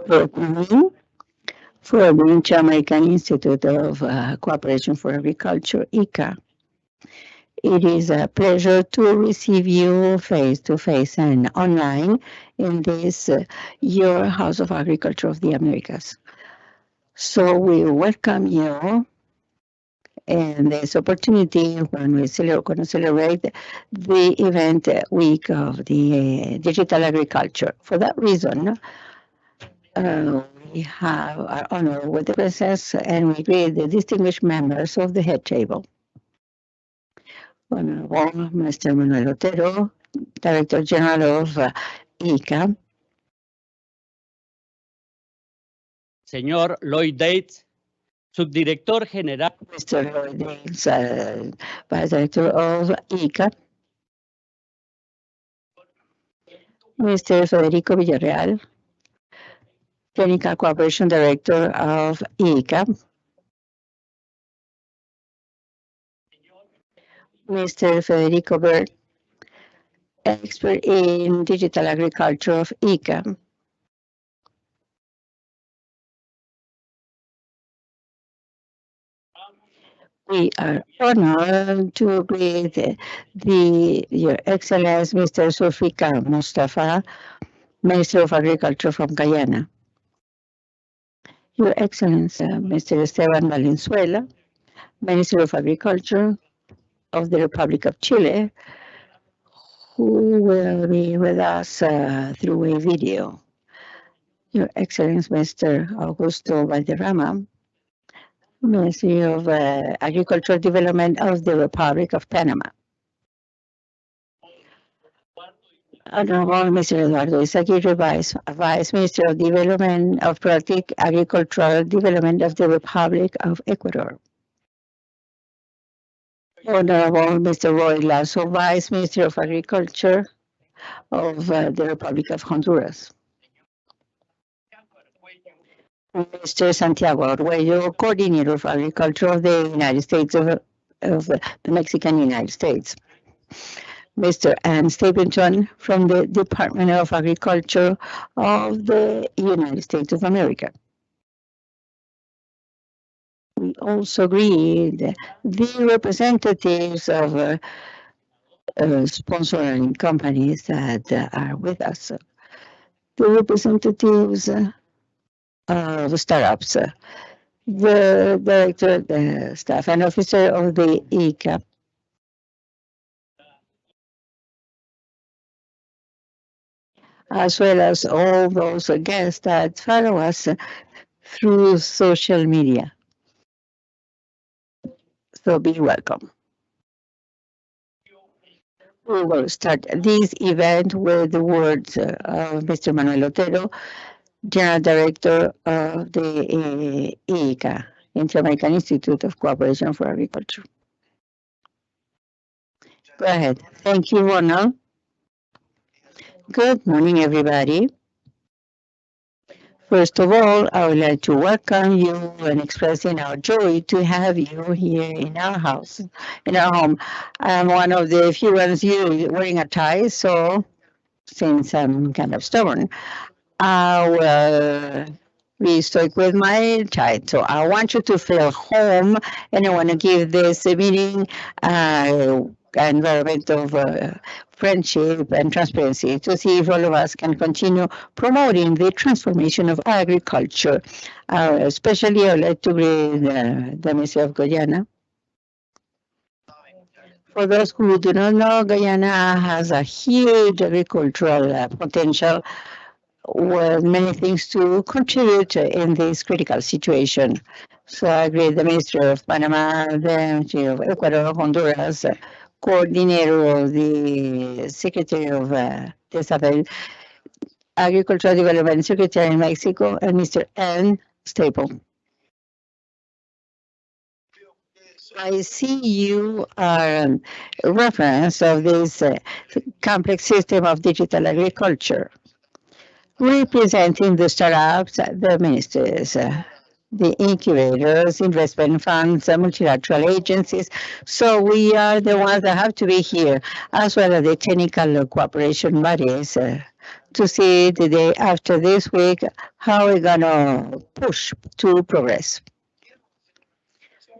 Good morning. For the Inter-American Institute of Cooperation for Agriculture, IICA. It is a pleasure to receive you face-to-face and online in this your House of Agriculture of the Americas. So we welcome you in this opportunity when we celebrate the event week of the digital agriculture. For that reason, we have our honor with the presence and we greet the distinguished members of the head table. Honorable Mr. Manuel Otero, Director General of IICA. Señor Lloyd Dates, Subdirector General. Mr. Lloyd Dates, Vice Director of IICA. Mr. Federico Villarreal, Technical Cooperation Director of IICA. Mr. Federico Bird, expert in digital agriculture of IICA. We are honored to greet Your Excellency Mr. Sulfikar Mustafa, Minister of Agriculture from Guyana. Your Excellency Mr. Esteban Valenzuela, Minister of Agriculture of the Republic of Chile, who will be with us through a video. Your Excellency Mr. Augusto Valderrama, Ministry of Agricultural Development of the Republic of Panama. Honorable Mr. Eduardo Izaguirre, Vice Minister of Development of Productive Agricultural Development of the Republic of Ecuador. Honorable Mr. Roy Lasso, Vice Minister of Agriculture of the Republic of Honduras. Mr. Santiago Arguello, Coordinator of Agriculture of the United States of the Mexican United States. Mr. Ann Stapleton from the Department of Agriculture of the United States of America. We also greet the representatives of sponsoring companies that are with us. The representatives of startups, the director, the staff and officer of the IICA, as well as all those guests that follow us through social media. So be welcome. We will start this event with the words of Mr. Manuel Otero, General Director of the IICA, Inter-American Institute of Cooperation for Agriculture. Go ahead. Thank you, Ronald. Good morning, everybody. First of all, I would like to welcome you and expressing our joy to have you here in our house, in our home. I'm one of the few ones here wearing a tie, so since I'm kind of stubborn, I will be stoic with my tie. So I want you to feel home, and I want to give this meeting environment of friendship and transparency to see if all of us can continue promoting the transformation of agriculture. Especially, I would like to greet the Ministry of Guyana. For those who do not know, Guyana has a huge agricultural potential with many things to contribute in this critical situation. So I agree the Ministry of Panama, the Ministry of Ecuador, Honduras, Coordinator of the Secretary of Agricultural Development Secretary in Mexico, and Mr. N. Staple. I see you are a reference of this complex system of digital agriculture, representing the startups, the ministries, the incubators, investment funds, multilateral agencies. So we are the ones that have to be here, as well as the technical cooperation bodies to see the day after this week how we're going to push to progress.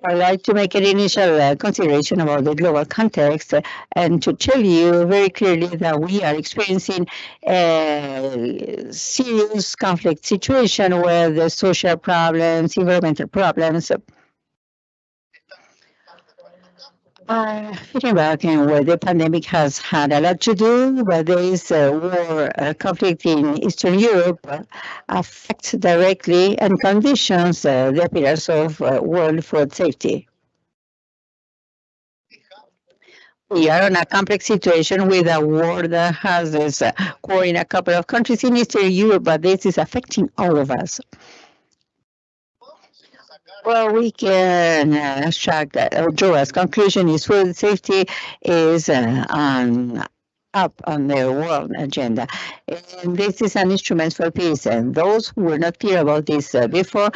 I'd like to make an initial consideration about the global context and to tell you very clearly that we are experiencing a serious conflict situation where the social problems, environmental problems, fitting back in where the pandemic has had a lot to do, but there is a war conflict in Eastern Europe affects directly and conditions the pillars of world food safety. We are in a complex situation with a war that has this war in a couple of countries in Eastern Europe, but this is affecting all of us. Well, we can extract that Honduras' conclusion is food safety is up on the world agenda. And this is an instrument for peace. And those who were not clear about this before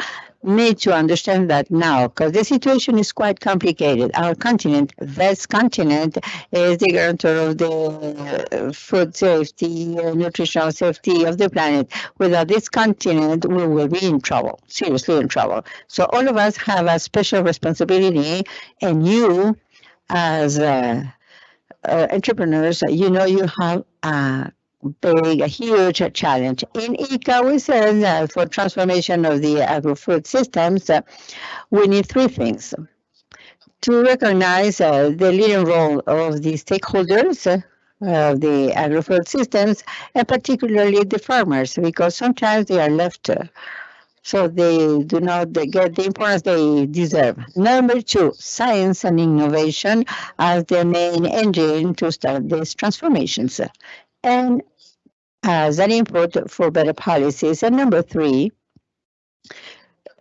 need to understand that now, because the situation is quite complicated. Our continent, this continent, is the guarantor of the food safety, nutritional safety of the planet. Without this continent, we will be in trouble, seriously in trouble. So all of us have a special responsibility, and you, as entrepreneurs, you know you have a huge challenge. In IICA, we said that for transformation of the agri-food systems, we need three things. To recognize the leading role of the stakeholders of the agri-food systems, and particularly the farmers, because sometimes they are left so they do not get the importance they deserve. Number two, science and innovation as the main engine to start these transformations, and as an input for better policies. And number three,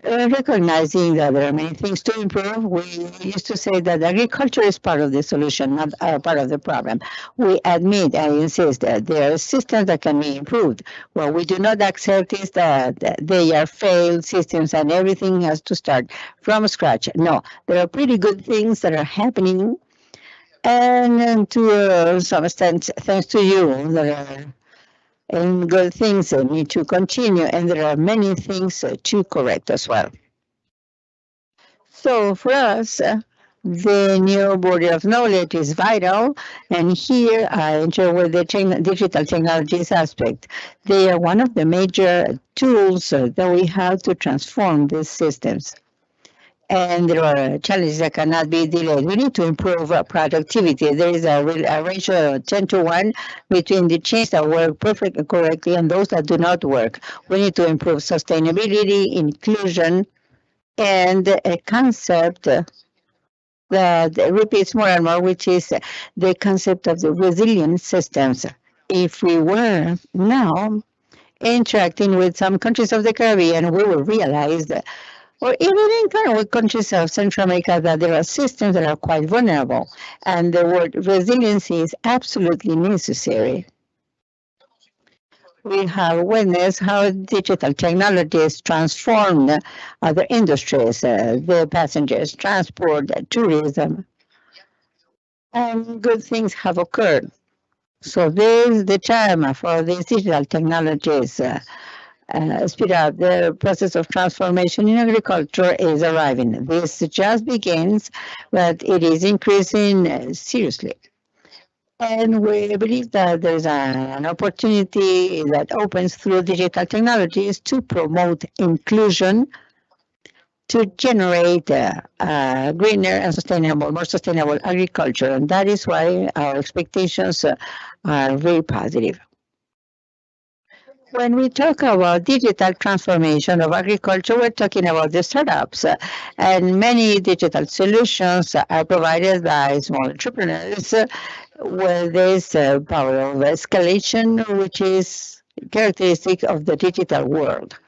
recognizing that there are many things to improve, we used to say that agriculture is part of the solution, not part of the problem. We admit and insist that there are systems that can be improved. What we do not accept is that they are failed systems and everything has to start from scratch. No, there are pretty good things that are happening, and to some extent, thanks to you, there are and good things that need to continue, and there are many things to correct as well. So for us, the new body of knowledge is vital, and here I enter with the digital technologies aspect. They are one of the major tools that we have to transform these systems. And there are challenges that cannot be delayed. We need to improve productivity. There is a ratio of 10-1 between the chains that work perfectly correctly and those that do not work. We need to improve sustainability, inclusion, and a concept that repeats more and more, which is the concept of the resilient systems. If we were now interacting with some countries of the Caribbean, we will realize that, or even in kind of countries of Central America, that there are systems that are quite vulnerable, and the word resiliency is absolutely necessary. We have witnessed how digital technologies transformed other industries, the passengers, transport, tourism, and good things have occurred. So this is the time for these digital technologies speed up the process of transformation in agriculture is arriving. This just begins, but it is increasing seriously. And we believe that there's an opportunity that opens through digital technologies to promote inclusion, to generate greener and sustainable, more sustainable agriculture. And that is why our expectations are very positive. When we talk about digital transformation of agriculture, we're talking about the startups. And many digital solutions are provided by small entrepreneurs with this power of escalation, which is characteristic of the digital world.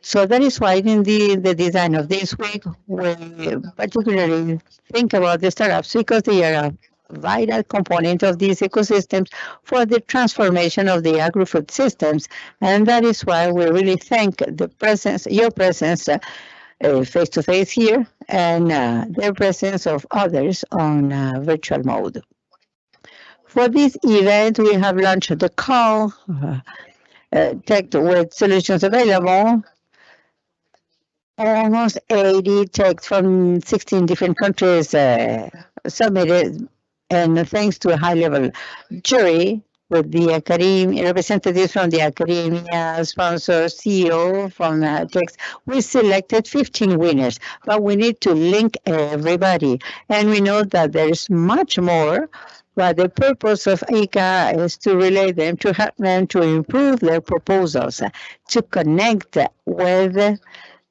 So that is why in the design of this week, we particularly think about the startups because they are a vital component of these ecosystems for the transformation of the agri-food systems. And that is why we really thank the presence, your presence face-to-face here, and the presence of others on virtual mode. For this event, we have launched the call tech with solutions available. Almost 80 techs from 16 different countries submitted, and thanks to a high-level jury with the academia, representatives from the academia, sponsors, CEO from techs, we selected 15 winners, but we need to link everybody. And we know that there's much more, but the purpose of IICA is to relay them, to help them to improve their proposals, to connect with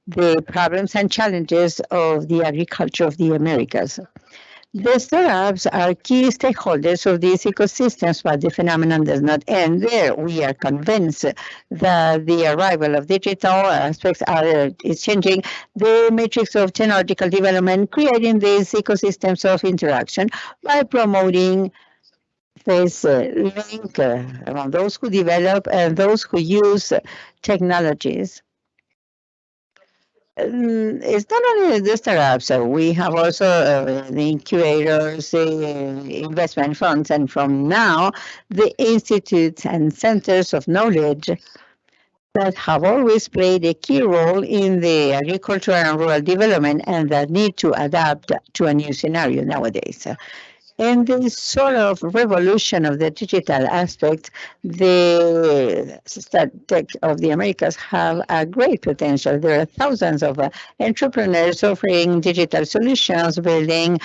the problems and challenges of the agriculture of the Americas. The startups are key stakeholders of these ecosystems, but the phenomenon does not end there. We are convinced that the arrival of digital aspects is changing the matrix of technological development, creating these ecosystems of interaction by promoting this link among those who develop and those who use technologies. It's not only the startups. We have also the incubators, investment funds, and from now, the institutes and centers of knowledge that have always played a key role in the agriculture and rural development and that need to adapt to a new scenario nowadays. In this sort of revolution of the digital aspect, the tech of the Americas have a great potential. There are thousands of entrepreneurs offering digital solutions, building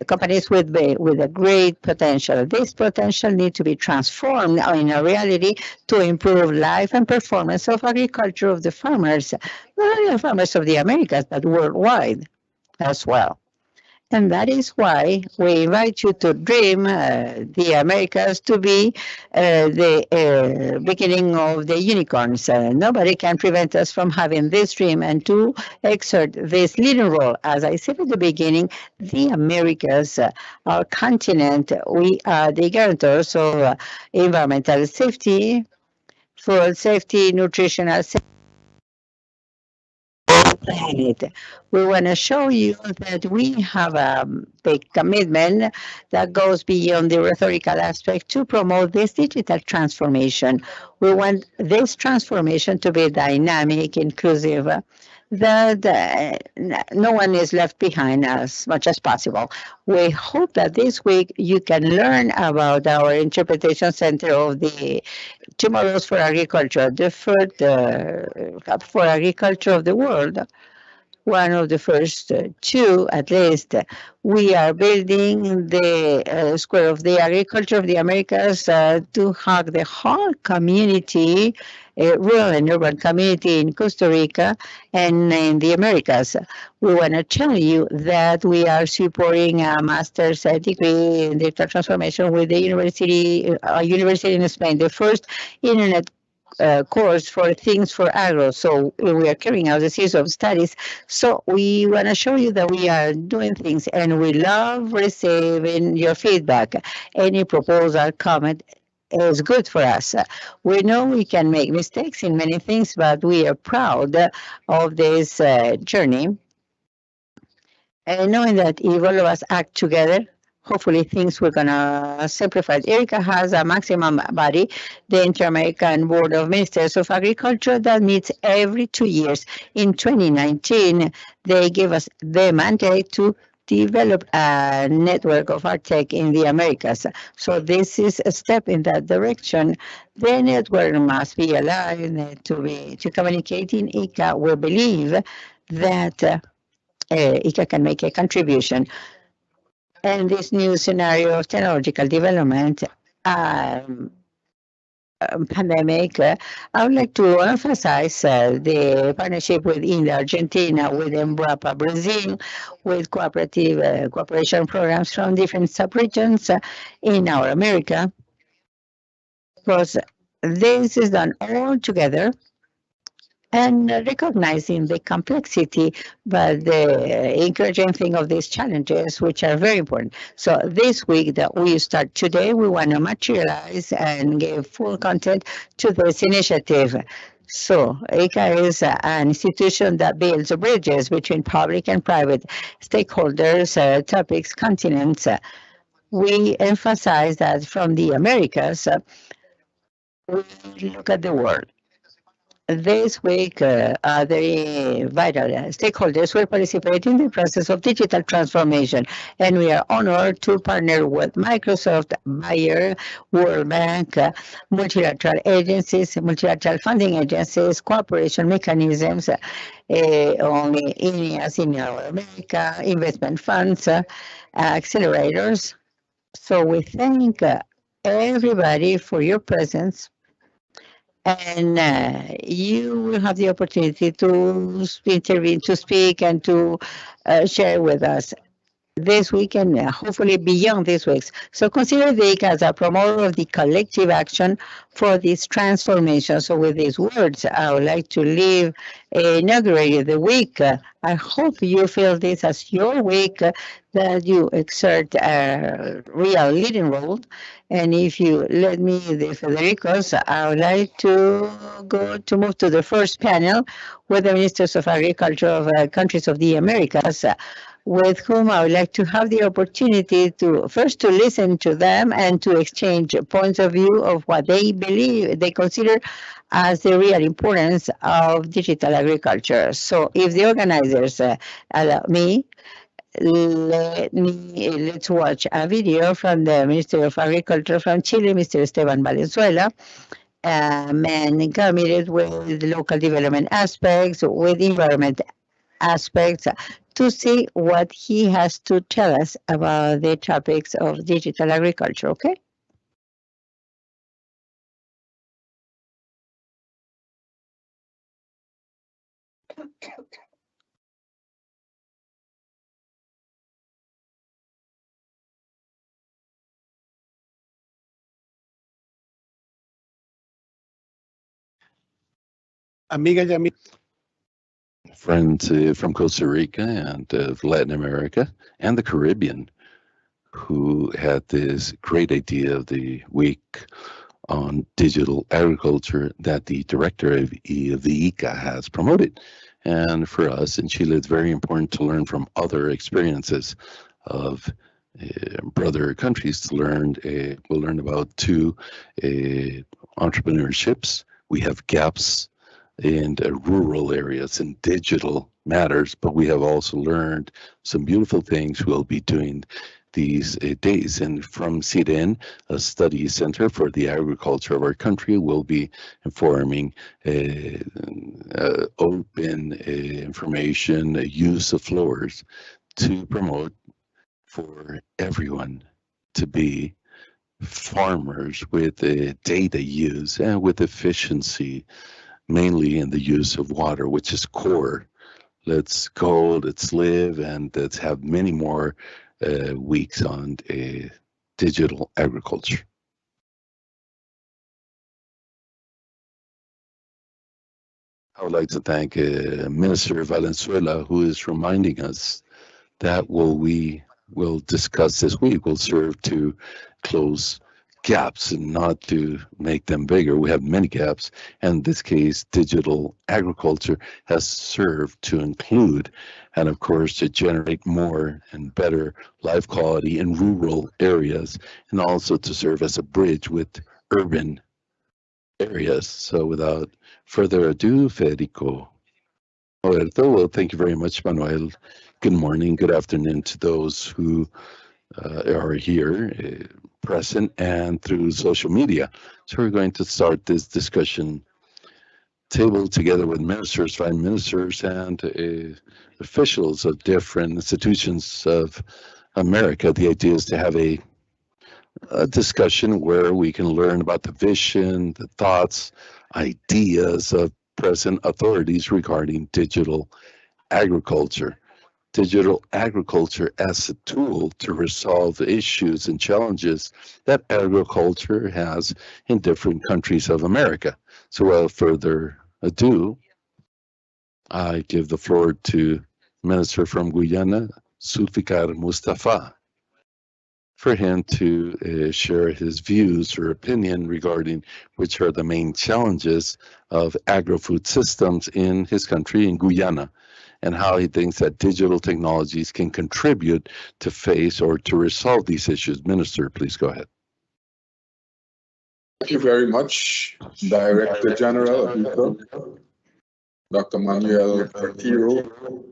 companies with a great potential. This potential needs to be transformed in a reality to improve life and performance of agriculture of the farmers, not only the farmers of the Americas, but worldwide as well. And that is why we invite you to dream the Americas to be the beginning of the unicorns. Nobody can prevent us from having this dream and to exert this leading role. As I said at the beginning, the Americas, our continent, we are the guarantors of environmental safety, food safety, nutritional safety. Planet. We want to show you that we have a big commitment that goes beyond the rhetorical aspect to promote this digital transformation. We want this transformation to be dynamic, inclusive, that no one is left behind as much as possible. We hope that this week you can learn about our interpretation center of the Tomorrows for Agriculture, the third hub for agriculture of the world. One of the first two, at least. We are building the Square of the Agriculture of the Americas to hug the whole community, rural and urban community in Costa Rica and in the Americas. We want to tell you that we are supporting a master's degree in digital transformation with the university in Spain, the first internet course for things for Aggro. So we are carrying out a series of studies. So we want to show you that we are doing things and we love receiving your feedback. Any proposal, comment is good for us. We know we can make mistakes in many things, but we are proud of this journey. And knowing that if all of us act together, hopefully things we're going to simplify. IICA has a maximum body, the Inter-American Board of Ministers of Agriculture, that meets every 2 years. In 2019, they gave us the mandate to develop a network of AgTech in the Americas. So this is a step in that direction. The network must be aligned to communicate in IICA. We believe that IICA can make a contribution. And this new scenario of technological development, pandemic, I would like to emphasize the partnership with Argentina, with Embrapa Brazil, with cooperative cooperation programs from different subregions in our America, because this is done all together and recognizing the complexity, but the encouraging thing of these challenges, which are very important. So this week that we start today, we want to materialize and give full content to this initiative. So IICA is an institution that builds bridges between public and private stakeholders, topics, continents. We emphasize that from the Americas, we look at the world. This week, the vital stakeholders will participate in the process of digital transformation, and we are honored to partner with Microsoft, Bayer, World Bank, multilateral agencies, multilateral funding agencies, cooperation mechanisms, only in America, investment funds, accelerators. So we thank everybody for your presence, and you will have the opportunity to intervene, to speak, and to share with us this week and hopefully beyond this week. So consider the IICA as a promoter of the collective action for this transformation. So with these words, I would like to leave inaugurated the week. I hope you feel this as your week, that you exert a real leading role. And if you let me, the Federicos, I would like to move to the first panel with the ministers of agriculture of countries of the Americas, with whom I would like to have the opportunity to first to listen to them and to exchange points of view of what they believe, they consider as the real importance of digital agriculture. So if the organizers allow me, let's watch a video from the Minister of Agriculture from Chile, Mr. Esteban Valenzuela, a man committed with local development aspects, with environment aspects, to see what he has to tell us about the topics of digital agriculture, okay? Amiga Yami. Friends from Costa Rica and Latin America and the Caribbean who had this great idea of the week on digital agriculture that the director of the ICA has promoted. And for us in Chile, it's very important to learn from other experiences of brother countries. We'll learn about two entrepreneurships. We have gaps in rural areas and digital matters, but we have also learned some beautiful things we'll be doing these days. And from CIDEN, a study center for the agriculture of our country, will be informing open information, use of floors to promote for everyone to be farmers with data use and with efficiency, mainly in the use of water, which is core. Let's go, let's live, and let's have many more weeks on digital agriculture. I would like to thank Minister Valenzuela, who is reminding us that we will discuss this week will serve to close gaps and not to make them bigger. We have many gaps, and in this case, digital agriculture has served to include, and of course, to generate more and better life quality in rural areas, and also to serve as a bridge with urban areas. So without further ado, Federico. Otero, well, thank you very much, Manuel. Good morning, good afternoon to those who are here present and through social media. So we're going to start this discussion table together with ministers, prime ministers, and officials of different institutions of America. The idea is to have a discussion where we can learn about the vision, the thoughts, ideas of present authorities regarding digital agriculture. Digital agriculture as a tool to resolve issues and challenges that agriculture has in different countries of America. So without further ado, I give the floor to Minister from Guyana, Zulfikar Mustafa, for him to share his views or opinion regarding which are the main challenges of agri-food systems in his country, in Guyana, and how he thinks that digital technologies can contribute to face or to resolve these issues. Minister, please go ahead. Thank you very much, Director General of IICA, Dr. Manuel Otero,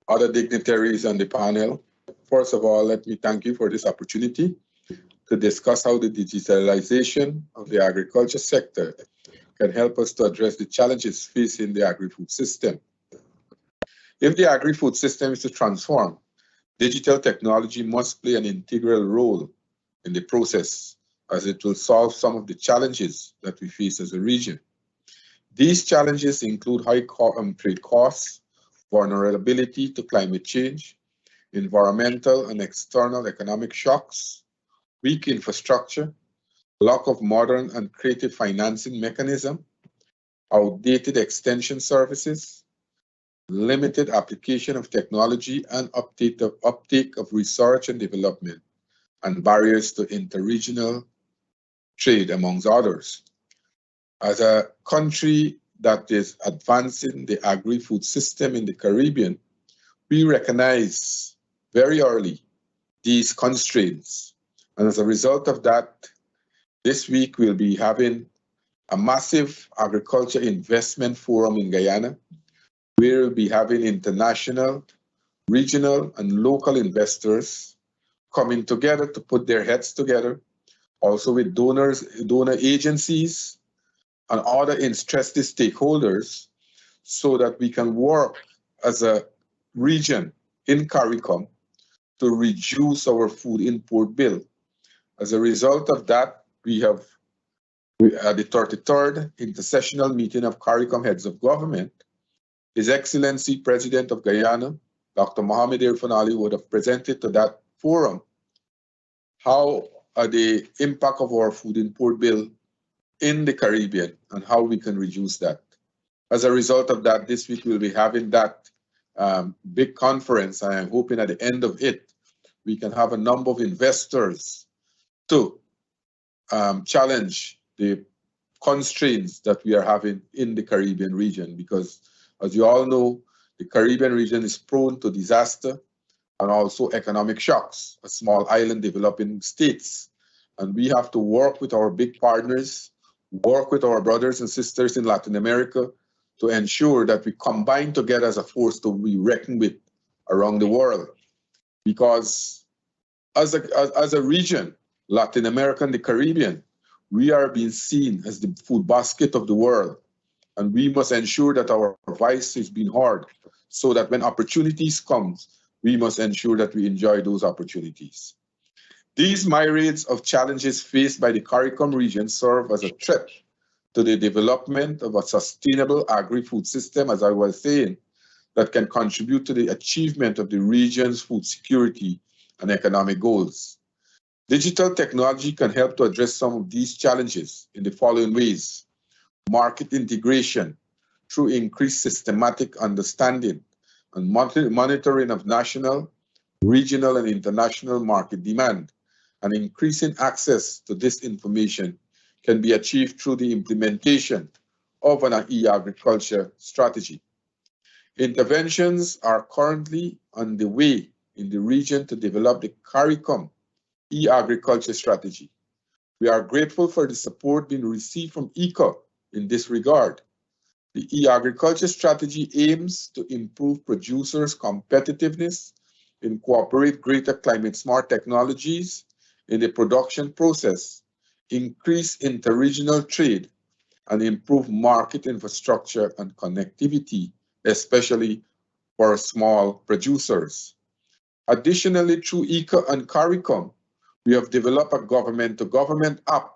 other dignitaries on the panel. First of all, let me thank you for this opportunity to discuss how the digitalization of the agriculture sector can help us to address the challenges facing the agri-food system. If the agri-food system is to transform, digital technology must play an integral role in the process, as it will solve some of the challenges that we face as a region. These challenges include high trade costs, vulnerability to climate change, environmental and external economic shocks, weak infrastructure, lack of modern and creative financing mechanism, outdated extension services, limited application of technology and uptake of research and development, and barriers to interregional trade, amongst others. As a country that is advancing the agri-food system in the Caribbean, we recognize very early these constraints. And as a result of that, this week we'll be having a massive agriculture investment forum in Guyana. We'll be having international, regional, and local investors coming together to put their heads together, also with donor agencies and other interested stakeholders, so that we can work as a region in CARICOM to reduce our food import bill. As a result of that, we have at the 33rd intersessional meeting of CARICOM Heads of Government, His Excellency President of Guyana, Dr. Mohamed Irfan Ali, would have presented to that forum how the impact of our food import bill in the Caribbean and how we can reduce that. As a result of that, this week we'll be having that big conference, and I'm hoping at the end of it, we can have a number of investors to challenge the constraints that we are having in the Caribbean region, because as you all know, the Caribbean region is prone to disaster and also economic shocks, a small island developing states. And we have to work with our big partners, work with our brothers and sisters in Latin America to ensure that we combine together as a force to be reckoned with around the world. Because as a region, Latin America and the Caribbean, we are being seen as the food basket of the world. And we must ensure that our voice is being heard, so that when opportunities come, we must ensure that we enjoy those opportunities. These myriads of challenges faced by the CARICOM region serve as a threat to the development of a sustainable agri-food system, as I was saying, that can contribute to the achievement of the region's food security and economic goals. Digital technology can help to address some of these challenges in the following ways: market integration through increased systematic understanding and monitoring of national, regional, and international market demand, and increasing access to this information can be achieved through the implementation of an e-agriculture strategy. Interventions are currently underway in the region to develop the CARICOM e-agriculture strategy. We are grateful for the support being received from IICA in this regard. The e-agriculture strategy aims to improve producers' competitiveness, incorporate greater climate-smart technologies in the production process, increase interregional trade, and improve market infrastructure and connectivity, especially for small producers. Additionally, through IICA and CARICOM, we have developed a government-to-government app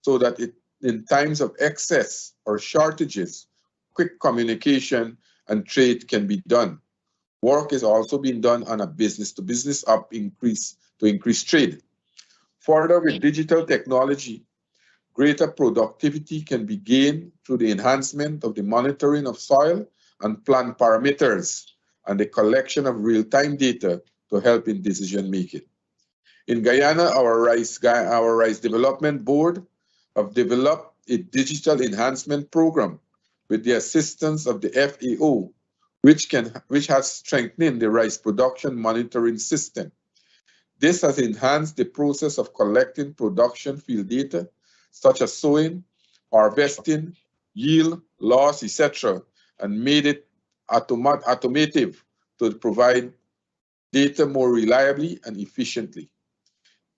so that in times of excess or shortages, quick communication and trade can be done. Work is also being done on a business-to-business app to increase trade. Further, with digital technology, greater productivity can be gained through the enhancement of the monitoring of soil and plant parameters and the collection of real-time data to help in decision-making. In Guyana, our Rice Development Board have developed a digital enhancement program with the assistance of the FAO, which has strengthened the rice production monitoring system. This has enhanced the process of collecting production field data, such as sowing, harvesting, yield, loss, etc., and made it automative to provide data more reliably and efficiently.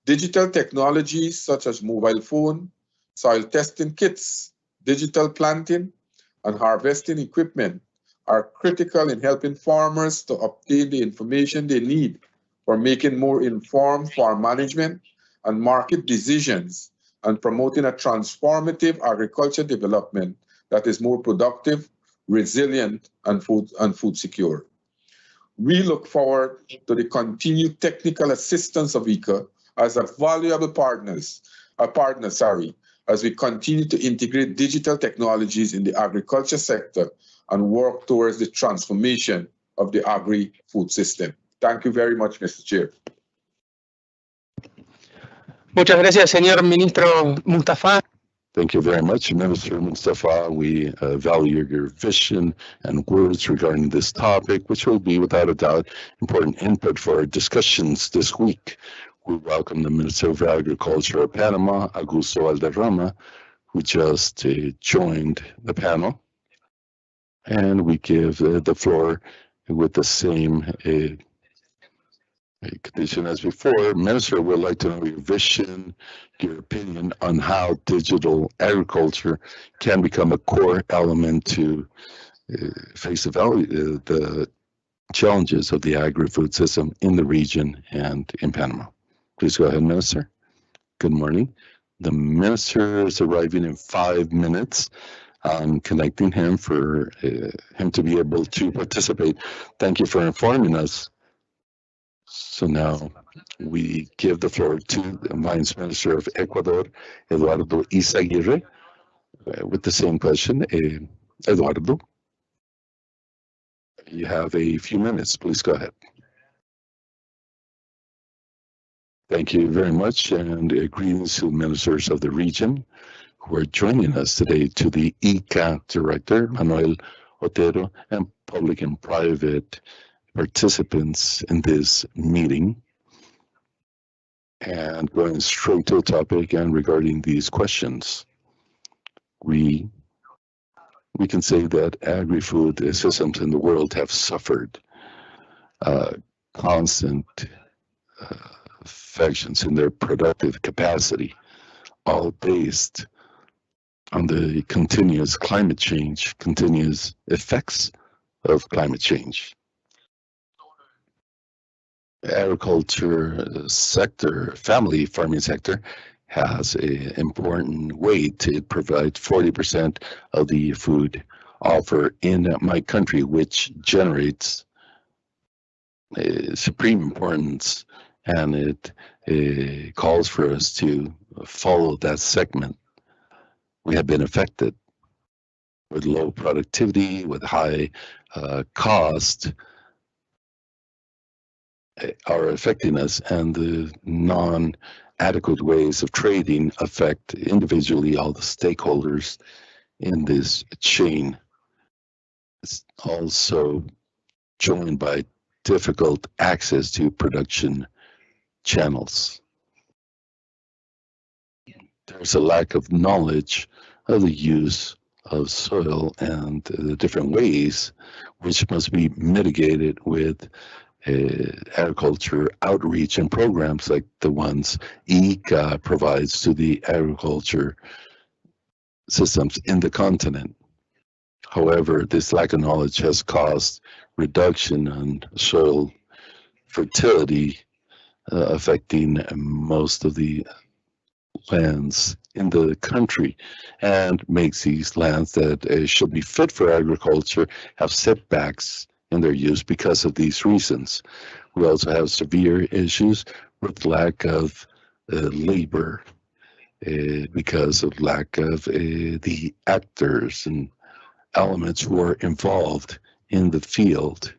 Digital technologies such as mobile phone, soil testing kits, digital planting, and harvesting equipment are critical in helping farmers to obtain the information they need for making more informed farm management and market decisions, and promoting a transformative agriculture development that is more productive, resilient, and food secure. We look forward to the continued technical assistance of IICA as a valuable partner, as we continue to integrate digital technologies in the agriculture sector and work towards the transformation of the agri-food system. Thank you very much, Mr. Chair. Muchas gracias, señor ministro Mustafa. Thank you very much, Minister Mustafa. We value your vision and words regarding this topic, which will be, without a doubt, important input for our discussions this week. We welcome the Minister of Agriculture of Panama, Augusto Valderrama, who just joined the panel. And we give the floor with the same condition as before. Minister, would like to know your vision, your opinion on how digital agriculture can become a core element to face the challenges of the agri-food system in the region and in Panama. Please go ahead, Minister. Good morning. The Minister is arriving in 5 minutes. I'm connecting him for him to be able to participate. Thank you for informing us. So now we give the floor to the Vice Minister of Ecuador, Eduardo Izaguirre, with the same question. Eduardo, you have a few minutes. Please go ahead. Thank you very much, and greetings to ministers of the region who are joining us today, to the Ict Director, Manuel, Otero, and public and private participants in this meeting. And going straight to the topic and regarding these questions, we can say that agri-food systems in the world have suffered constant affections in their productive capacity, all based on the continuous climate change, continuous effects of climate change. Agriculture sector, family farming sector, has an important weight. It provides 40% of the food offer in my country, which generates supreme importance, and it calls for us to follow that segment. We have been affected with low productivity, with high cost, are affecting us, and the non-adequate ways of trading affect individually all the stakeholders in this chain. It's also joined by difficult access to production channels. There's a lack of knowledge of the use of soil and the different ways which must be mitigated with agriculture outreach and programs like the ones IICA provides to the agriculture systems in the continent. However, this lack of knowledge has caused reduction in soil fertility, affecting most of the lands in the country, and makes these lands that should be fit for agriculture have setbacks in their use because of these reasons. We also have severe issues with lack of labor because of lack of the actors and elements who are involved in the field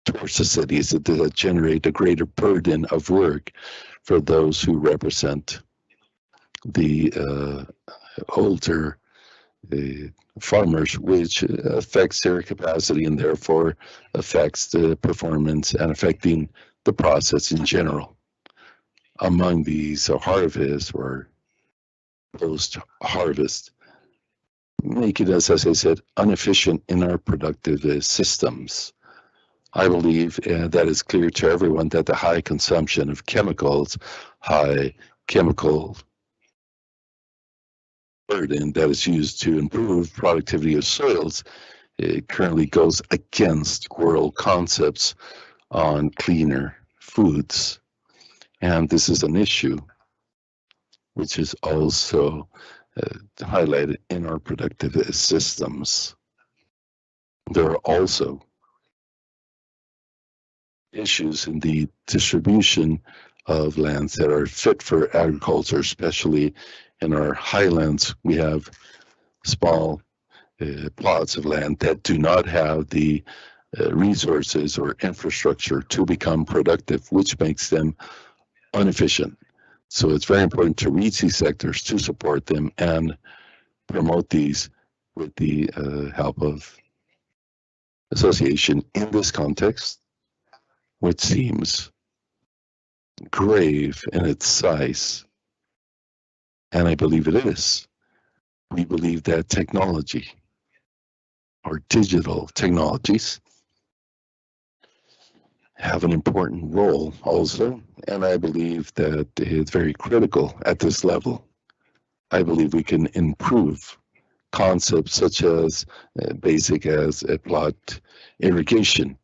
towards the cities that generate a greater burden of work for those who represent the older farmers, which affects their capacity and therefore affects the performance and affecting the process in general. Among these harvests or post-harvest, making us, as I said, inefficient in our productive systems. I believe that it's clear to everyone that the high consumption of chemicals, high chemical burden that is used to improve productivity of soils, it currently goes against world concepts on cleaner foods. And this is an issue which is also highlighted in our productive systems. There are also issues in the distribution of lands that are fit for agriculture, especially in our highlands. We have small plots of land that do not have the resources or infrastructure to become productive, which makes them inefficient. So it's very important to reach these sectors, to support them and promote these with the help of association in this context, which seems grave in its size. And I believe it is. We believe that technology, or digital technologies, have an important role also, and I believe that it's very critical at this level. I believe we can improve concepts such as basic as a plot irrigation.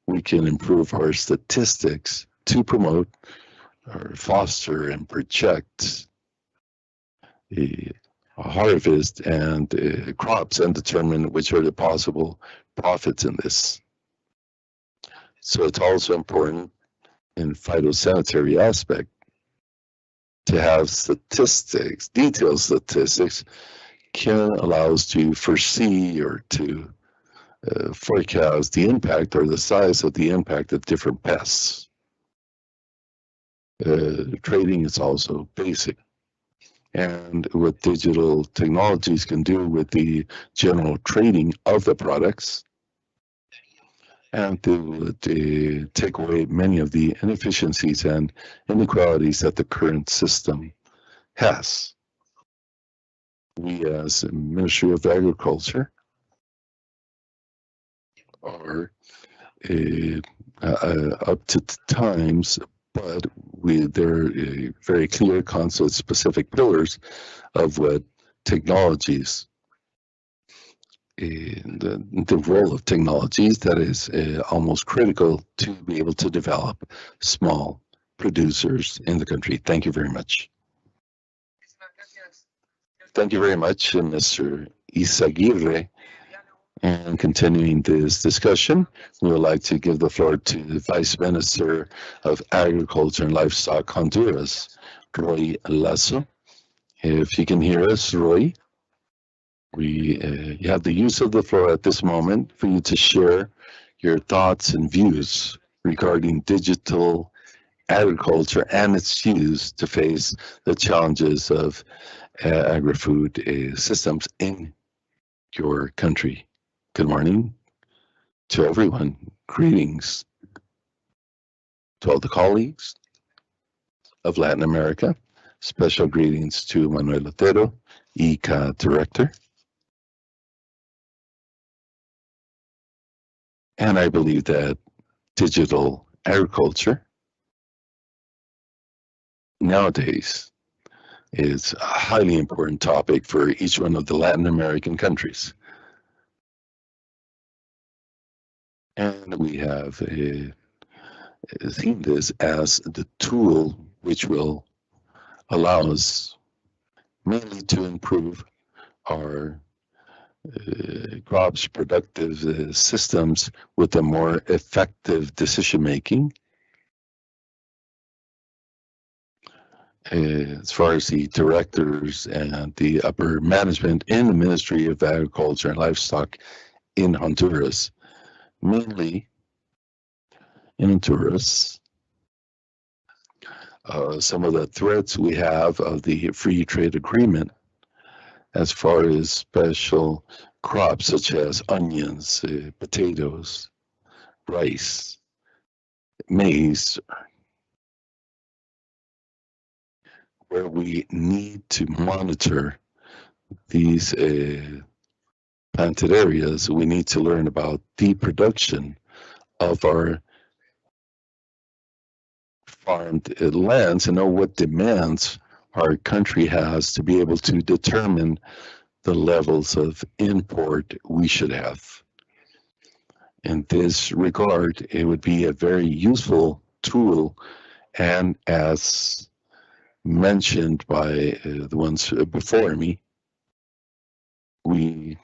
We can improve our statistics to promote or foster and project the harvest and crops and determine which are the possible profits in this. So it's also important in phytosanitary aspect to have statistics, detailed statistics can allow us to foresee or to forecast the impact or the size of the impact of different pests. Trading is also basic. And what digital technologies can do with the general trading of the products, and to take away many of the inefficiencies and inequalities that the current system has. We as a Ministry of Agriculture are up to times, but there are very clear concept specific pillars of what technologies, the role of technologies that is almost critical to be able to develop small producers in the country. Thank you very much. Thank you very much, Mr. Izaguirre. And continuing this discussion, we would like to give the floor to the Vice Minister of Agriculture and Livestock, Honduras, Roy Lasso. If you can hear us, Roy, you have the use of the floor at this moment for you to share your thoughts and views regarding digital agriculture and its use to face the challenges of agri-food systems in your country. Good morning to everyone. Greetings to all the colleagues of Latin America. Special greetings to Manuel Otero, IICA Director. And I believe that digital agriculture nowadays is a highly important topic for each one of the Latin American countries. And we have seen this as the tool which will allow us mainly to improve our crops productive systems with a more effective decision making. As far as the directors and the upper management in the Ministry of Agriculture and Livestock in Honduras, mainly in Honduras, some of the threats we have of the free trade agreement as far as special crops such as onions, potatoes, rice, maize, where we need to monitor these planted areas. We need to learn about the production of our farmed lands and know what demands our country has to be able to determine the levels of import we should have. In this regard, it would be a very useful tool, and as mentioned by the ones before me, we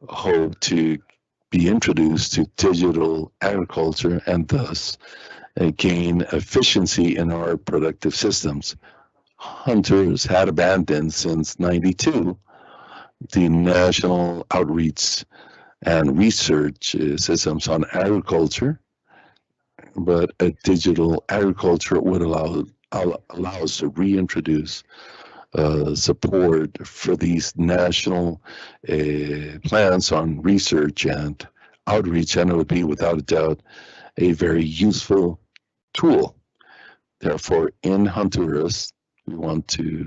hope to be introduced to digital agriculture and thus gain efficiency in our productive systems. Hunters had abandoned since '92 the national outreach and research systems on agriculture, but a digital agriculture would allow us to reintroduce support for these national plans on research and outreach, and it would be without a doubt a very useful tool. Therefore, in Honduras,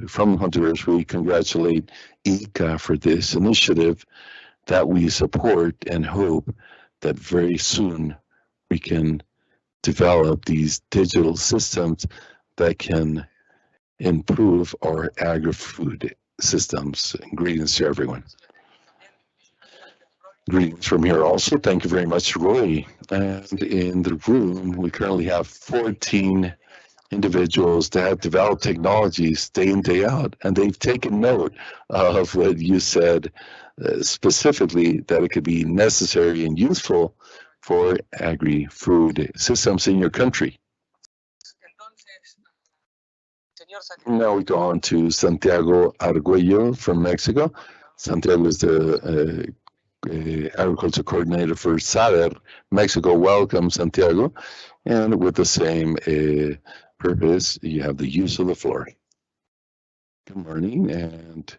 from Honduras, we congratulate IICA for this initiative that we support and hope that very soon we can develop these digital systems that can improve our agri-food systems. Greetings to everyone. Greetings from here also. Thank you very much, Roy. And in the room, we currently have 14 individuals that have developed technologies day in, day out, and they've taken note of what you said, specifically that it could be necessary and useful for agri-food systems in your country. Now we go on to Santiago Arguello from Mexico. Santiago is the agriculture coordinator for SADER Mexico. Welcome, Santiago. And with the same purpose, you have the use of the floor. Good morning, and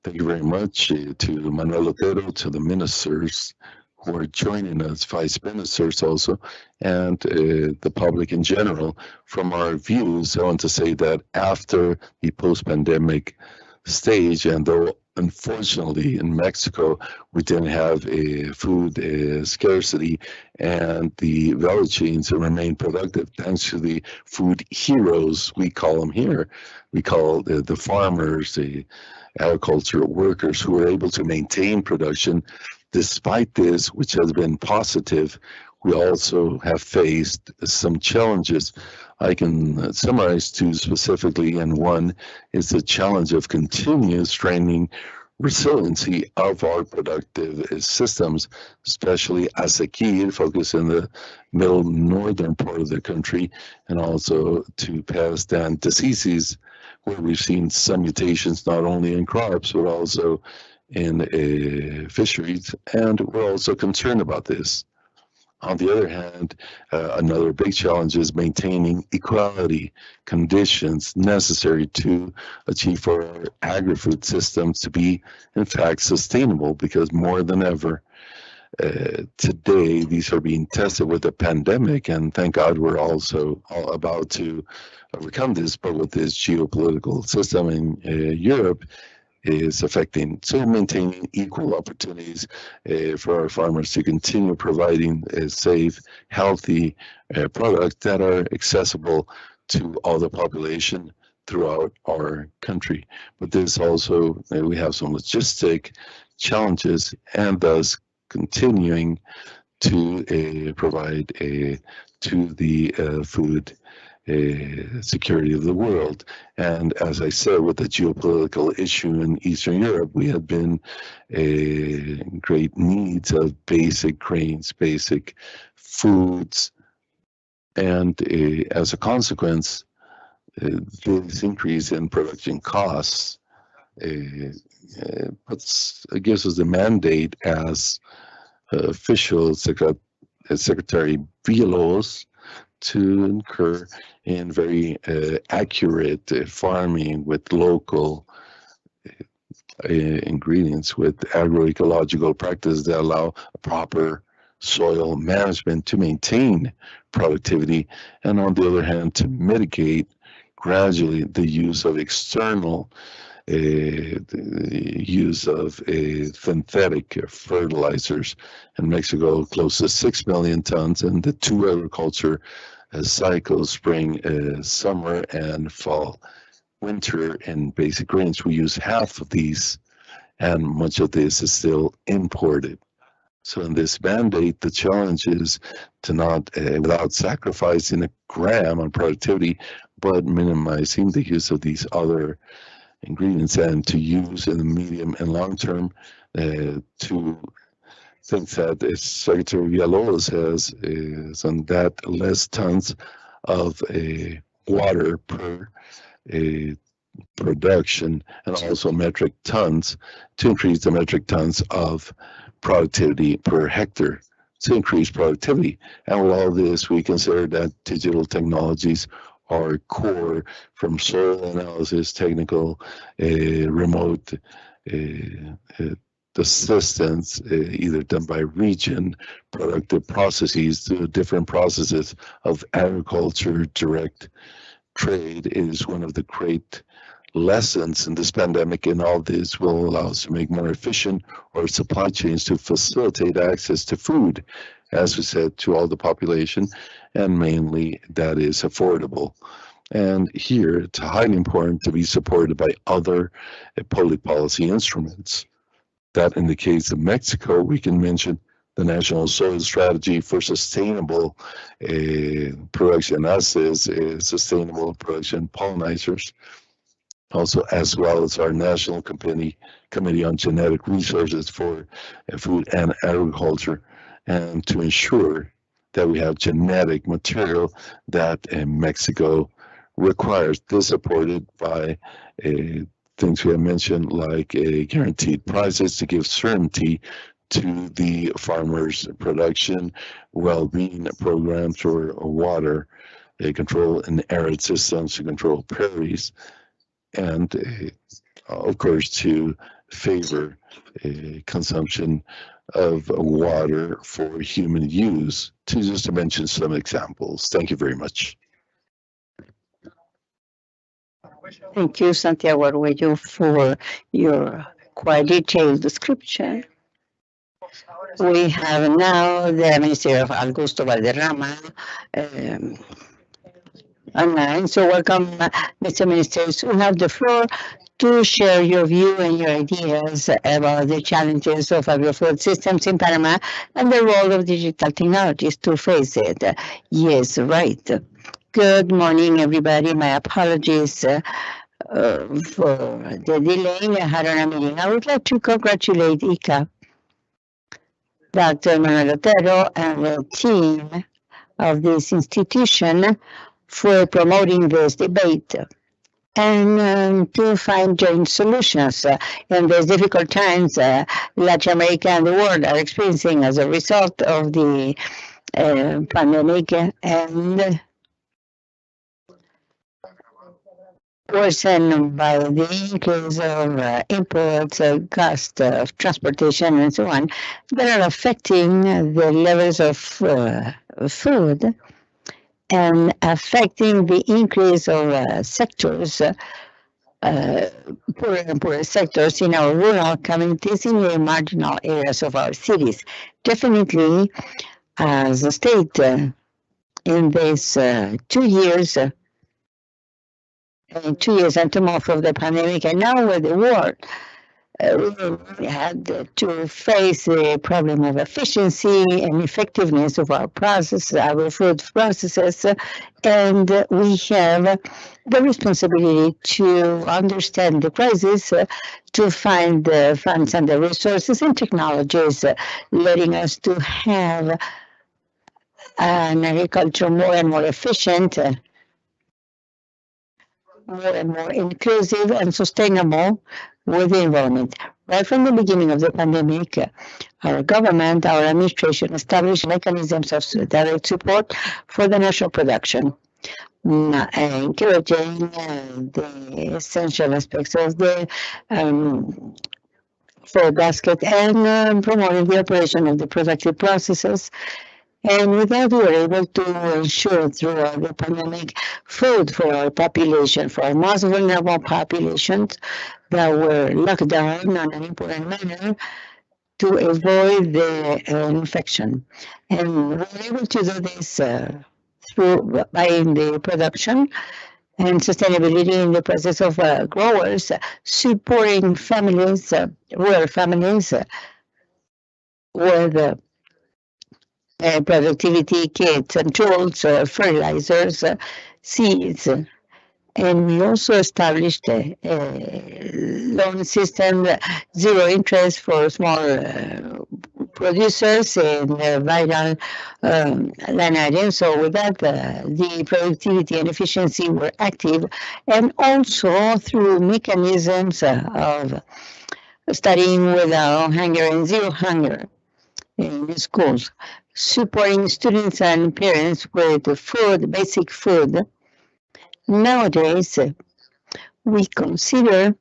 thank you very much to Manuel Otero, to the ministers who are joining us, vice ministers also, and the public in general. From our views, I want to say that after the post-pandemic stage, and though unfortunately in Mexico we didn't have a food scarcity and the value chains remain productive thanks to the food heroes, we call them here. We call the farmers, the agriculture workers who are able to maintain production. Despite this, which has been positive, we also have faced some challenges. I can summarize two specifically, and one is the challenge of continuous training resiliency of our productive systems, especially as a key focus in the middle northern part of the country, and also to pass down diseases where we've seen some mutations not only in crops but also in fisheries, and we're also concerned about this. On the other hand, another big challenge is maintaining equality conditions necessary to achieve for our agri-food systems to be, in fact, sustainable, because more than ever, today, these are being tested with the pandemic, and thank God we're also about to overcome this, but with this geopolitical system in Europe, is affecting. So maintaining equal opportunities for our farmers to continue providing safe, healthy products that are accessible to all the population throughout our country. But this also, we have some logistic challenges, and thus continuing to provide to the food security of the world. And as I said, with the geopolitical issue in Eastern Europe, we have been great needs of basic grains, basic foods, and as a consequence, this increase in production costs gives us the mandate as official Secretary Villalobos to incur in very accurate farming with local ingredients, with agroecological practices that allow proper soil management to maintain productivity, and on the other hand, to mitigate gradually the use of external the use of synthetic fertilizers in Mexico, close to 6 million tons, and the two agriculture cycles, spring, summer, and fall, winter, and basic grains. We use half of these, and much of this is still imported. So in this mandate, the challenge is to not, without sacrificing a gram on productivity, but minimizing the use of these other ingredients, and to use in the medium and long term to think that Secretary Villalobos has is on that less tons of water per production, and also metric tons, to increase the metric tons of productivity per hectare, to increase productivity. And with all this, we consider that digital technologies are core, from soil analysis, technical, remote assistance, either done by region, productive processes, to different processes of agriculture, direct trade, is one of the great lessons in this pandemic, and all this will allow us to make more efficient our supply chains to facilitate access to food, as we said, to all the population, and mainly that is affordable. And here, it's highly important to be supported by other public policy instruments. That in the case of Mexico, we can mention the National Soil Strategy for Sustainable Production, as is Sustainable Production Pollinizers, also as well as our National Committee on Genetic Resources for Food and Agriculture, and to ensure that we have genetic material that Mexico requires. This supported by things we have mentioned, like guaranteed prices to give certainty to the farmers' production, well-being programs for water control in arid systems to control prairies, and of course to favor consumption of water for human use, to just to mention some examples. Thank you very much. Thank you, Santiago Arguello, for your quite detailed description. We have now the Minister of Augusto Valderrama online. So welcome, Mr. Ministers. You have the floor to share your view and your ideas about the challenges of agri-food systems in Panama and the role of digital technologies to face it. Yes, right. Good morning, everybody. My apologies for the delay. I had a meeting. I would like to congratulate IICA, Dr. Manuel Otero, and the team of this institution for promoting this debate and to find joint solutions in these difficult times that Jamaica and the world are experiencing as a result of the pandemic, and worsened by the increase of imports, cost of transportation, and so on, that are affecting the levels of food and affecting the increase of sectors, poorer sectors in our rural communities, in the marginal areas of our cities. Definitely, as a state, in these 2 years, 2 years and 2 months of the pandemic, and now with the war, we had to face the problem of efficiency and effectiveness of our processes, our food processes, and we have the responsibility to understand the crisis, to find the funds and the resources and technologies, letting us to have an agriculture more and more efficient, more and more inclusive and sustainable with the environment. Right from the beginning of the pandemic, our government, our administration established mechanisms of direct support for the national production, encouraging the essential aspects of the food basket, and promoting the operation of the productive processes, And with that, we were able to ensure throughout the pandemic food for our population, for our most vulnerable populations that were locked down in an important manner to avoid the infection. And we were able to do this through buying the production and sustainability in the process of growers, supporting families, rural families with productivity kits and tools, fertilizers, seeds. And we also established a loan system, zero interest for small producers in vital line items. So with that, the productivity and efficiency were active, and also through mechanisms of studying without hunger and zero hunger in the schools, supporting students and parents with food, basic food. Nowadays, we consider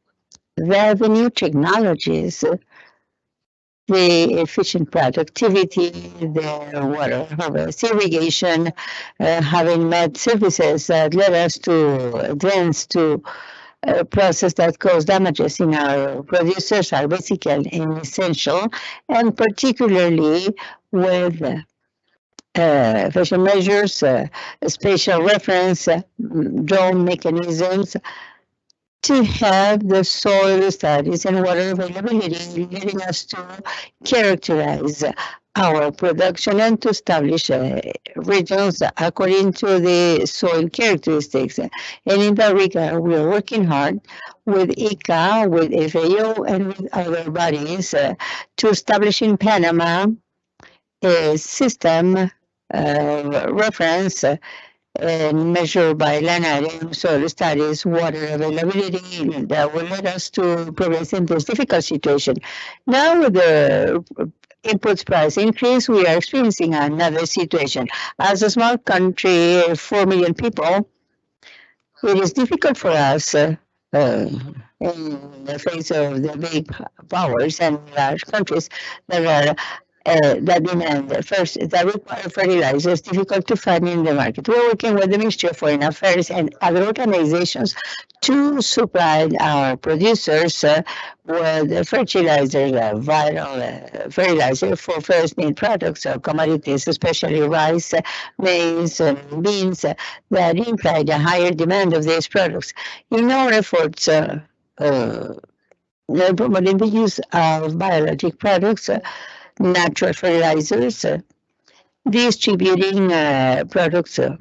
that the new technologies, the efficient productivity, the water harvest, irrigation, having met services that led us to advance to a process that cause damages in our producers are basically and essential, and particularly with fashion measures, spatial reference, drone mechanisms, to have the soil studies and water availability, leading us to characterize our production and to establish regions according to the soil characteristics. And in that regard, we are working hard with IICA, with FAO, and with other bodies to establish in Panama a system reference and measure by land items, soil studies, water availability that will lead us to progress in this difficult situation. Now with the inputs price increase, we are experiencing another situation. As a small country, 4 million people, it is difficult for us in the face of the big powers and large countries that are that demand first that require fertilizers difficult to find in the market. We're working with the Ministry of Foreign Affairs and other organizations to supply our producers with fertilizers, vital fertilizer for first need products or commodities, especially rice, maize, and beans that imply the higher demand of these products. In our efforts, promoting the use of biologic products, natural fertilizers, distributing products of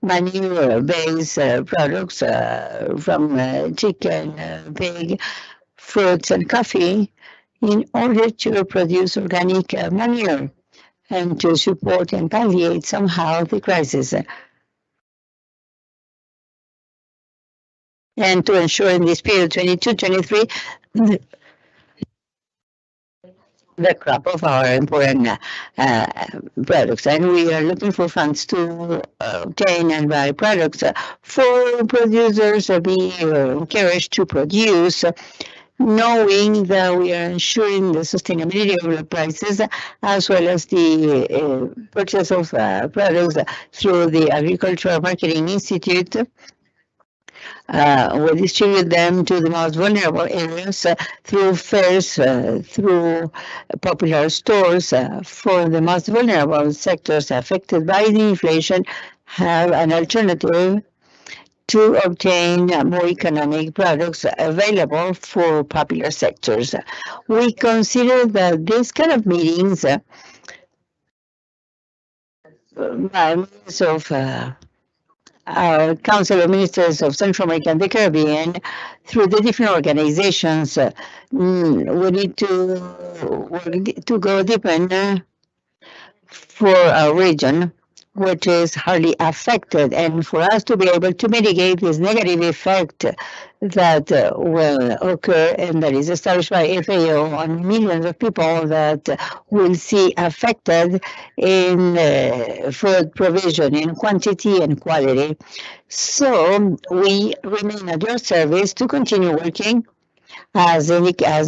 manure-based products from chicken, pig, fruits, and coffee in order to produce organic manure and to support and palliate somehow the crisis. And to ensure in this period 22-23, the crop of our important products, and we are looking for funds to obtain and buy products for producers to be encouraged to produce, knowing that we are ensuring the sustainability of the prices as well as the purchase of products through the Agricultural Marketing Institute. We distribute them to the most vulnerable areas through fairs, through popular stores for the most vulnerable sectors affected by the inflation, have an alternative to obtain more economic products available for popular sectors. We consider that these kind of meetings by means of our Council of Ministers of Central America and the Caribbean, through the different organizations, we need to work to go deeper for our region, which is hardly affected, and for us to be able to mitigate this negative effect that will occur and that is established by FAO on millions of people that will see affected in food provision in quantity and quality. So we remain at your service to continue working, as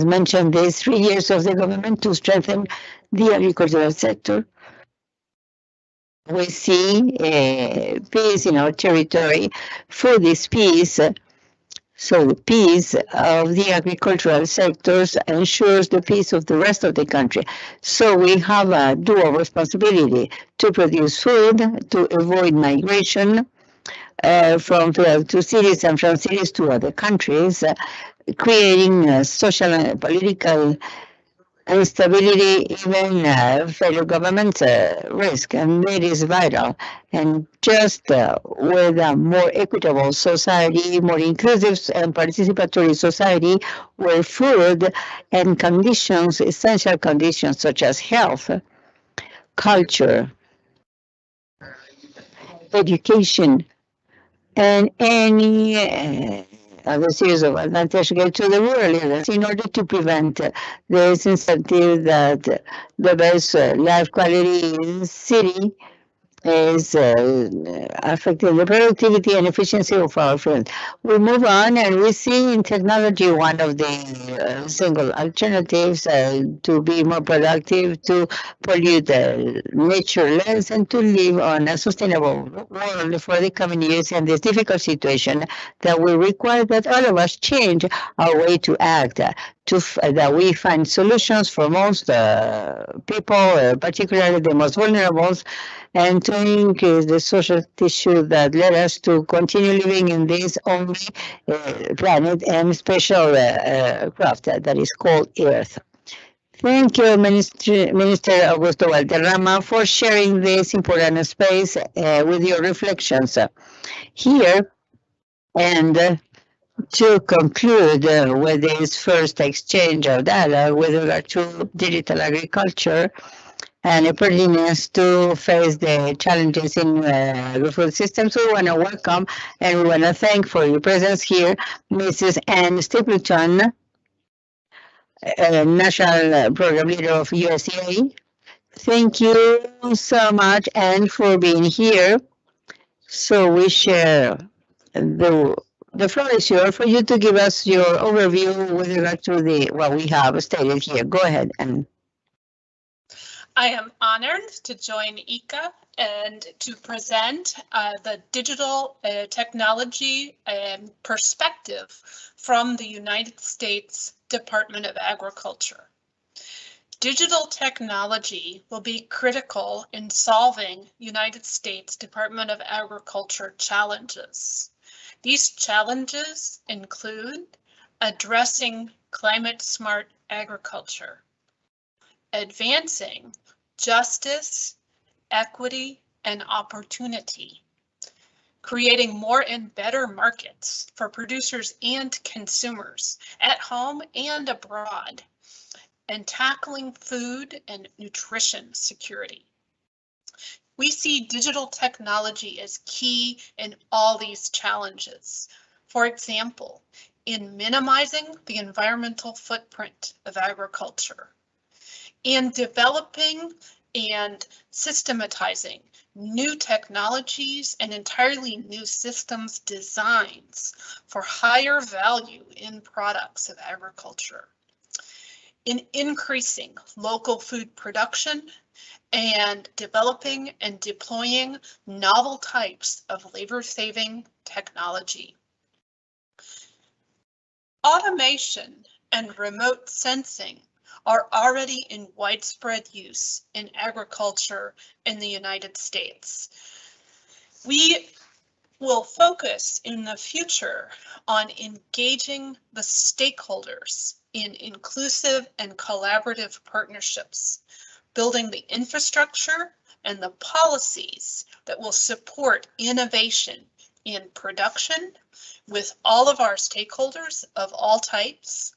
mentioned, these 3 years of the government to strengthen the agricultural sector. We see peace in our territory. For this peace, so the peace of the agricultural sectors ensures the peace of the rest of the country. So we have a dual responsibility to produce food, to avoid migration from to cities and from cities to other countries, creating social and political instability, even federal government risk, and it is vital. And just with a more equitable society, more inclusive and participatory society, where food and conditions, essential conditions such as health, culture, education, and any other series of advantages get to the rural areas in order to prevent this incentive that the best life quality in the city is affecting the productivity and efficiency of our field. We move on and we see in technology one of the single alternatives to be more productive, to pollute nature less, and to live on a sustainable world for the coming years in this difficult situation that will require that all of us change our way to act, that we find solutions for most people, particularly the most vulnerable, and to increase the social tissue that led us to continue living in this only planet and special craft that is called Earth. Thank you, Minister Augusto Valderrama, for sharing this important space with your reflections here. And to conclude with this first exchange of data with regard to digital agriculture, and a readiness to face the challenges in agri-food systems. We want to welcome and we want to thank for your presence here, Mrs. Ann Stapleton, National Program Leader of USDA. Thank you so much, Ann, for being here. So we share the floor is yours for you to give us your overview with regard to what we have stated here. Go ahead, Ann. I am honored to join IICA and to present the digital technology perspective from the United States Department of Agriculture. Digital technology will be critical in solving United States Department of Agriculture challenges. These challenges include addressing climate-smart agriculture, advancing justice, equity, and opportunity, creating more and better markets for producers and consumers at home and abroad, and tackling food and nutrition security. We see digital technology as key in all these challenges. For example, in minimizing the environmental footprint of agriculture, in developing and systematizing new technologies and entirely new systems designs for higher value in products of agriculture, in increasing local food production and developing and deploying novel types of labor-saving technology. Automation and remote sensing are already in widespread use in agriculture in the United States. We will focus in the future on engaging the stakeholders in inclusive and collaborative partnerships, building the infrastructure and the policies that will support innovation in production with all of our stakeholders of all types,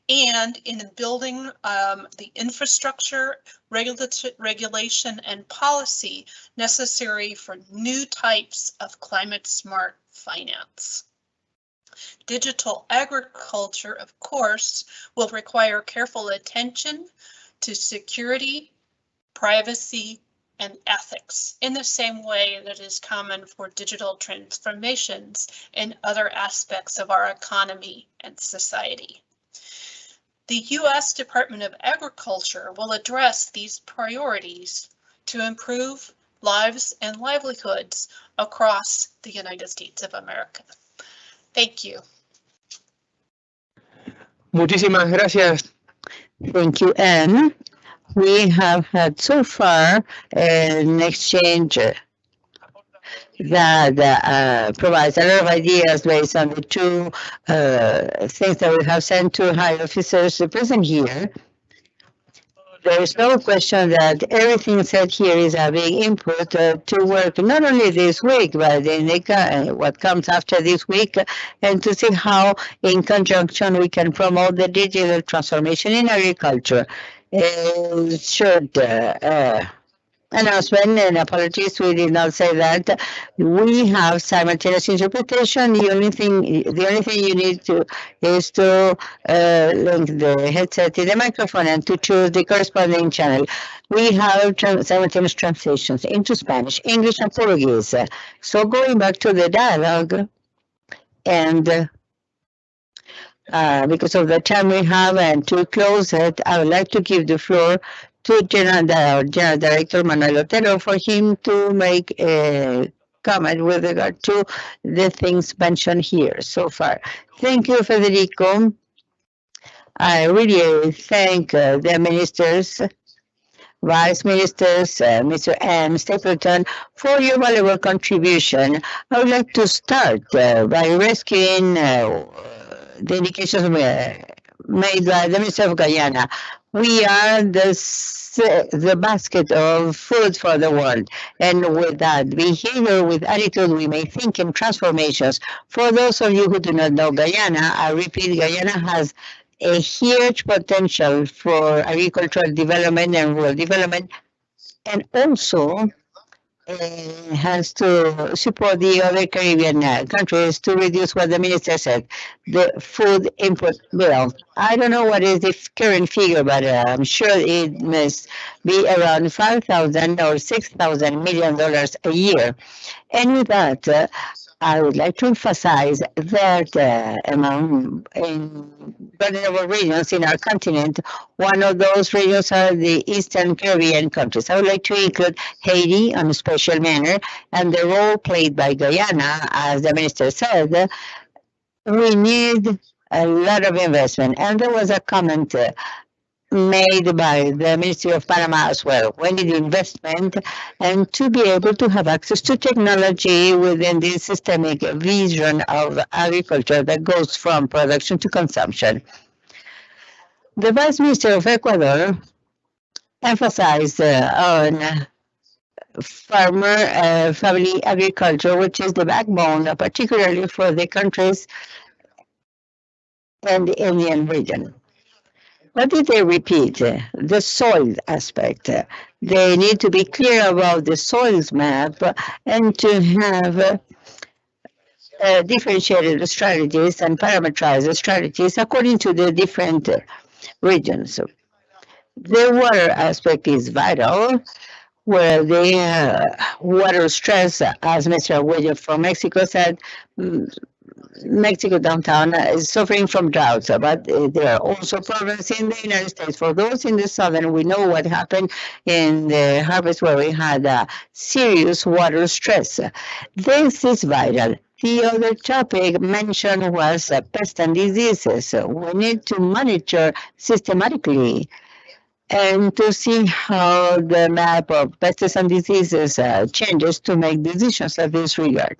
and in building the infrastructure, regulation, and policy necessary for new types of climate-smart finance. Digital agriculture, of course, will require careful attention to security, privacy, and ethics in the same way that is common for digital transformations in other aspects of our economy and society. The U.S. Department of Agriculture will address these priorities to improve lives and livelihoods across the United States of America. Thank you. Muchísimas gracias. Thank you, Anne. We have had so far an exchange that provides a lot of ideas based on the two things that we have sent to high officers present here. There is no question that everything said here is a big input to work not only this week, but in what comes after this week, and to see how, in conjunction, we can promote the digital transformation in agriculture. Short announcement, and apologies, we did not say that. We have simultaneous interpretation. The only thing you need to is to link the headset to the microphone and to choose the corresponding channel. We have simultaneous translations into Spanish, English, and Portuguese. So going back to the dialogue, and because of the time we have and to close it, I would like to give the floor to General Director Manuel Otero for him to make a comment with regard to the things mentioned here so far. Thank you, Federico. I really thank the ministers, Vice Ministers, Mr. Ann Stapleton, for your valuable contribution. I would like to start by rescuing the indications made by the Minister of Guyana. We are the basket of food for the world. And with that behavior, with attitude, we may think in transformations. For those of you who do not know Guyana, I repeat, Guyana has a huge potential for agricultural development and rural development, and also has to support the other Caribbean countries to reduce what the minister said, the food input bill. I don't know what is the current figure, but I'm sure it must be around $5,000 or $6,000 million a year. And with that, I would like to emphasize that among vulnerable regions in our continent, one of those regions are the Eastern Caribbean countries. I would like to include Haiti on a special manner, and the role played by Guyana, as the minister said. We need a lot of investment. And there was a comment made by the Ministry of Panama as well. We need investment and to be able to have access to technology within the systemic vision of agriculture that goes from production to consumption. The Vice Minister of Ecuador emphasized on farmer family agriculture, which is the backbone, particularly for the countries and the Indian region. What did they repeat? The soil aspect. They need to be clear about the soils map and to have differentiated strategies and parameterized strategies according to the different regions. The water aspect is vital, where the water stress, as Mr. William from Mexico said, Mexico downtown is suffering from droughts, but there are also problems in the United States. For those in the southern, we know what happened in the harvest where we had serious water stress. This is vital. The other topic mentioned was pests and diseases. We need to monitor systematically and to see how the map of pests and diseases changes to make decisions in this regard.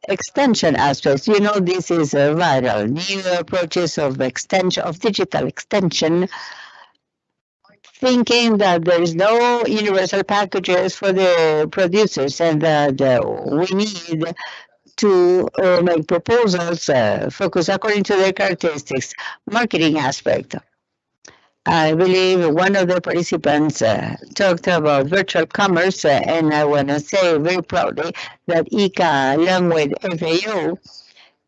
Extension aspects, this is vital. New approaches of extension, of digital extension, thinking that there is no universal packages for the producers and that we need to make proposals focused according to their characteristics. Marketing aspect. I believe one of the participants talked about virtual commerce, and I want to say very proudly that IICA, along with FAO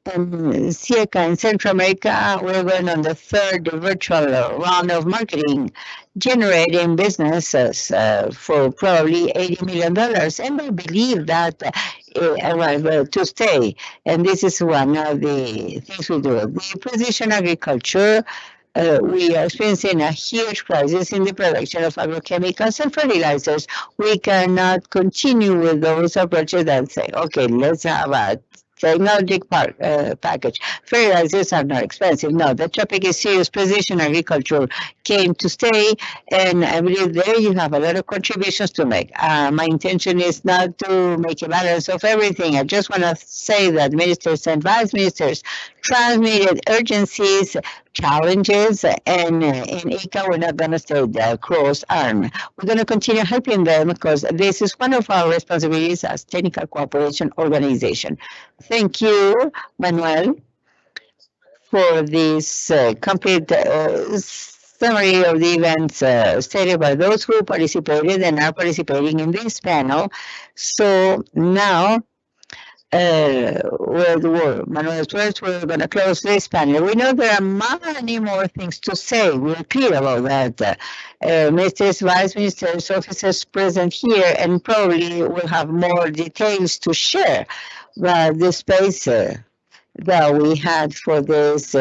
and IICA in Central America, we're going on the third virtual round of marketing, generating businesses for probably $80 million. And I believe that arrived to stay. And this is one of the things we do. The precision agriculture, we are experiencing a huge crisis in the production of agrochemicals and fertilizers. We cannot continue with those approaches that say, okay, let's have a technology package. Fertilizers are not expensive. No, the topic is serious. Precision agriculture came to stay, and I believe there you have a lot of contributions to make. My intention is not to make a balance of everything. I just want to say that ministers and vice ministers transmitted urgencies, challenges, and in ICA, we're not going to stay cross-armed. We're going to continue helping them because this is one of our responsibilities as technical cooperation organization. Thank you, Manuel, for this complete summary of the events stated by those who participated and are participating in this panel. So now, with Manuel's words, we're going to close this panel. We know there are many more things to say. We're clear about that. Ministers, vice ministers, officers present here, and probably will have more details to share. But the space that we had for this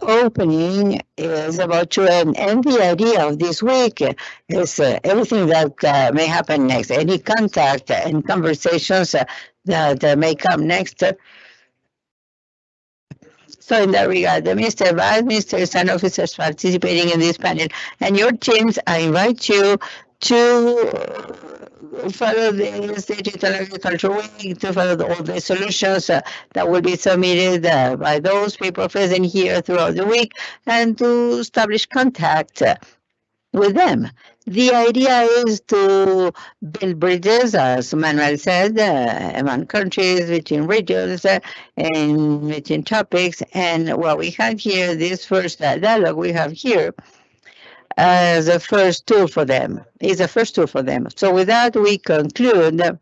opening is about to end. And the idea of this week is everything that may happen next, any contact and conversations that may come next. So in that regard, the Mr. Vice Ministers and officers participating in this panel and your teams, I invite you to follow this digital agriculture week, to follow all the solutions that will be submitted by those people present here throughout the week, and to establish contact with them. The idea is to build bridges, as Manuel said, among countries, between regions, and between topics. And what we have here, this first dialogue we have here, as a first tool for them, is a first tool for them. So with that, we conclude,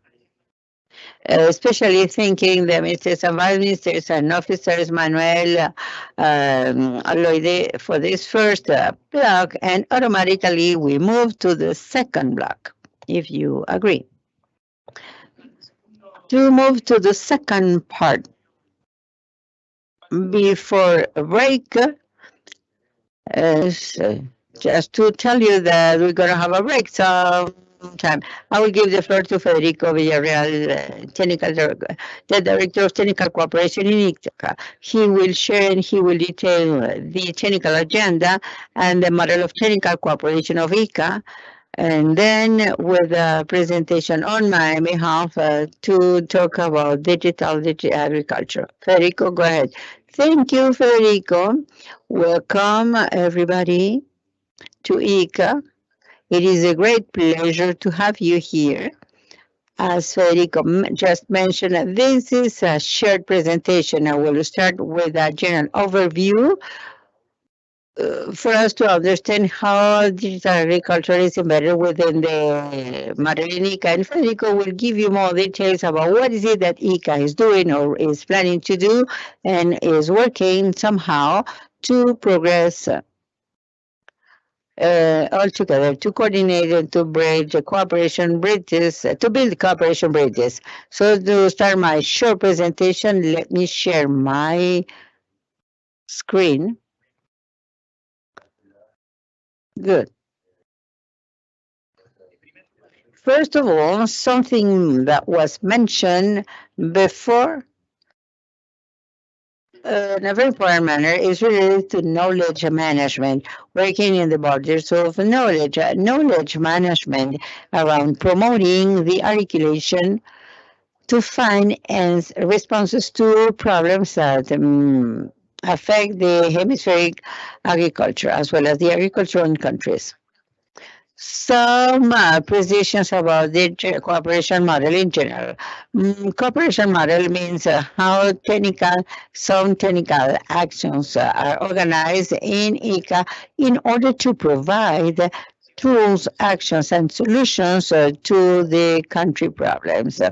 especially thanking the ministers and vice ministers and officers, Manuel, Aloide, for this first block, and automatically we move to the second block, if you agree. To move to the second part, before a break, just to tell you that we're going to have a break sometime. I will give the floor to Federico Villarreal, the Director of Technical Cooperation in ICA. He will share and he will detail the technical agenda and the model of technical cooperation of ICA, and then with a presentation on my behalf to talk about digital agriculture. Federico, go ahead. Thank you, Federico. Welcome, everybody, to ICA. It is a great pleasure to have you here. As Federico just mentioned, this is a shared presentation. I will start with a general overview for us to understand how digital agriculture is embedded within the model in ICA. And Federico will give you more details about what is it that ICA is doing or is planning to do and is working somehow to progress all together, to coordinate and to bridge cooperation bridges, to build cooperation bridges. So to start my short presentation, let me share my screen. Good. First of all, something that was mentioned before in a very important manner is related to knowledge management, working in the borders of knowledge management around promoting the articulation to find responses to problems that affect the hemispheric agriculture as well as the agriculture in countries. Some precisions about the cooperation model in general. Cooperation model means how some technical actions are organized in ICA in order to provide tools, actions, and solutions to the country problems.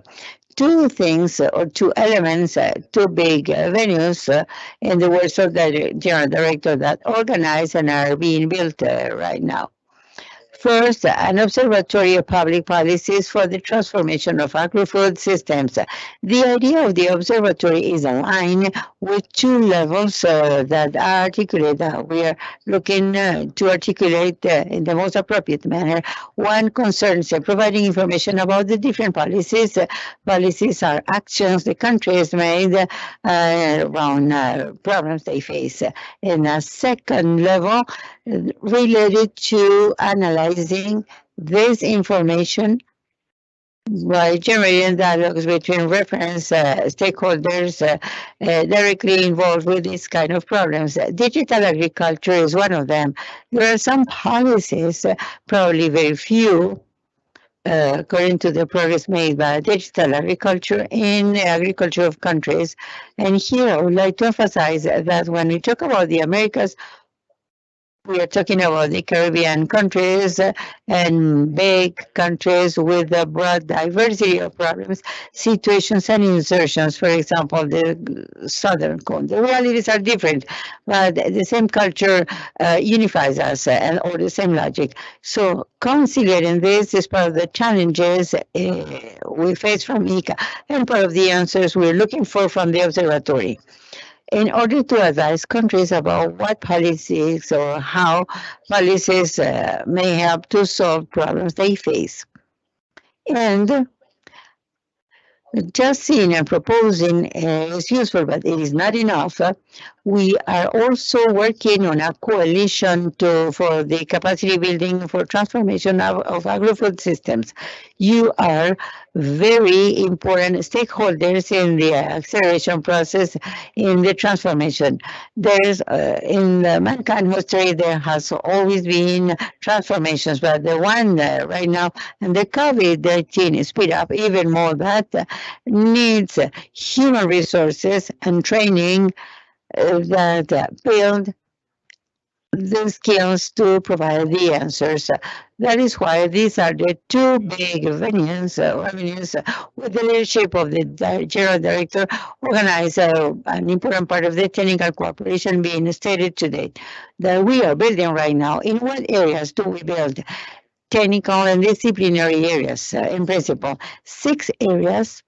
Two things or two elements, two big venues in the words of the General Director that organize and are being built right now. First, an observatory of public policies for the transformation of agri-food systems. The idea of the observatory is aligned with two levels that are articulated. We are looking to articulate in the most appropriate manner. One concerns providing information about the different policies. Policies are actions the country has made around problems they face. In a second level, related to analyzing this information by generating dialogues between reference stakeholders directly involved with this kind of problems. Digital agriculture is one of them. There are some policies, probably very few, according to the progress made by digital agriculture in the agriculture of countries. And here I would like to emphasize that when we talk about the Americas, we are talking about the Caribbean countries and big countries with a broad diversity of problems, situations, and insertions. For example, the southern cone. The realities are different, but the same culture unifies us or the same logic. So conciliating this is part of the challenges we face from IICA and part of the answers we're looking for from the observatory in order to advise countries about what policies or how policies may help to solve problems they face. And just seeing and proposing is useful, but it is not enough. We are also working on a coalition for the capacity building for transformation of agri-food systems. You are very important stakeholders in the acceleration process in the transformation. There's in the mankind history there has always been transformations, but the one right now and the COVID-19 speed up even more that needs human resources and training that build the skills to provide the answers. That is why these are the two big venues with the leadership of the General Director organize an important part of the technical cooperation being stated today that we are building right now. In what areas do we build? Technical and disciplinary areas, in principle. 6 areas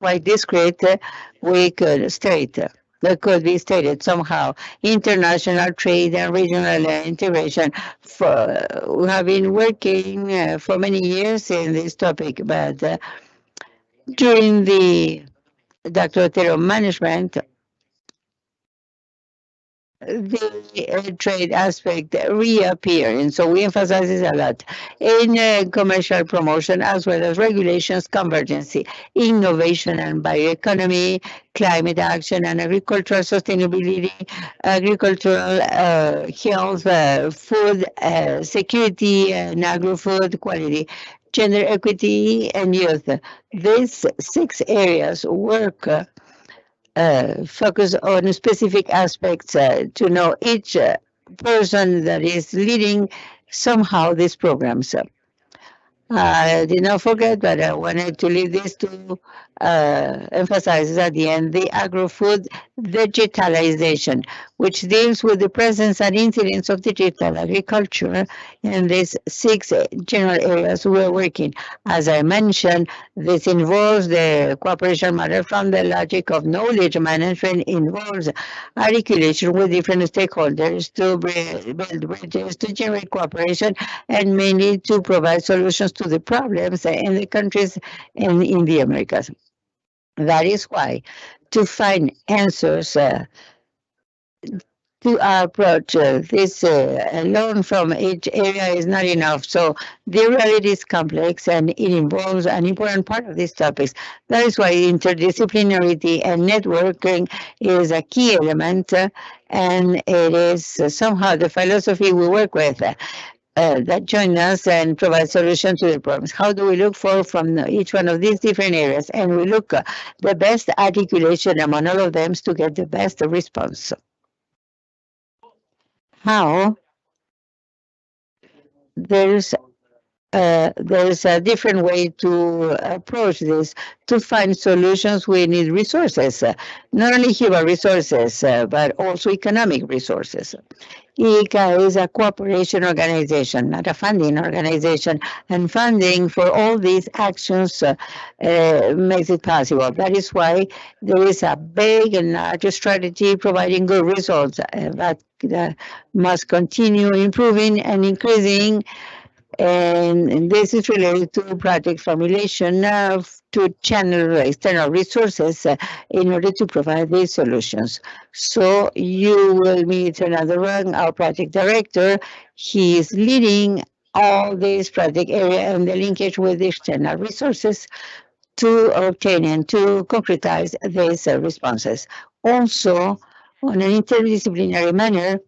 quite discrete, we could state that could be stated somehow. International trade and regional integration. We have been working for many years in this topic, but during the Dr. Otero management, the trade aspect reappear, and so we emphasize this a lot in commercial promotion as well as regulations, convergence, innovation and bioeconomy, climate action and agricultural sustainability, agricultural health, food security and agri-food quality, gender equity and youth. These 6 areas work focus on specific aspects to know each person that is leading somehow these programs. I did not forget, but I wanted to leave this to emphasize at the end the agri-food digitalization, which deals with the presence and incidence of digital agriculture in these 6 general areas we're working. As I mentioned, this involves the cooperation model from the logic of knowledge management, involves articulation with different stakeholders to build bridges, to generate cooperation, and mainly to provide solutions to the problems in the countries and in the Americas. That is why to find answers to our approach, this alone from each area is not enough. So the reality is complex and it involves an important part of these topics. That is why interdisciplinarity and networking is a key element and it is somehow the philosophy we work with. That join us and provide solutions to the problems. How do we look for from each one of these different areas? And we look the best articulation among all of them to get the best response. How? There's there's a different way to approach this. To find solutions, we need resources, not only human resources, but also economic resources. IICA is a cooperation organization, not a funding organization, and funding for all these actions makes it possible. That is why there is a big and large strategy providing good results that must continue improving and increasing, and this is related to project formulation to channel external resources in order to provide these solutions. So you will meet another one, our project director. He is leading all this project area and the linkage with external resources to obtain and to concretize these responses. Also, on an interdisciplinary manner,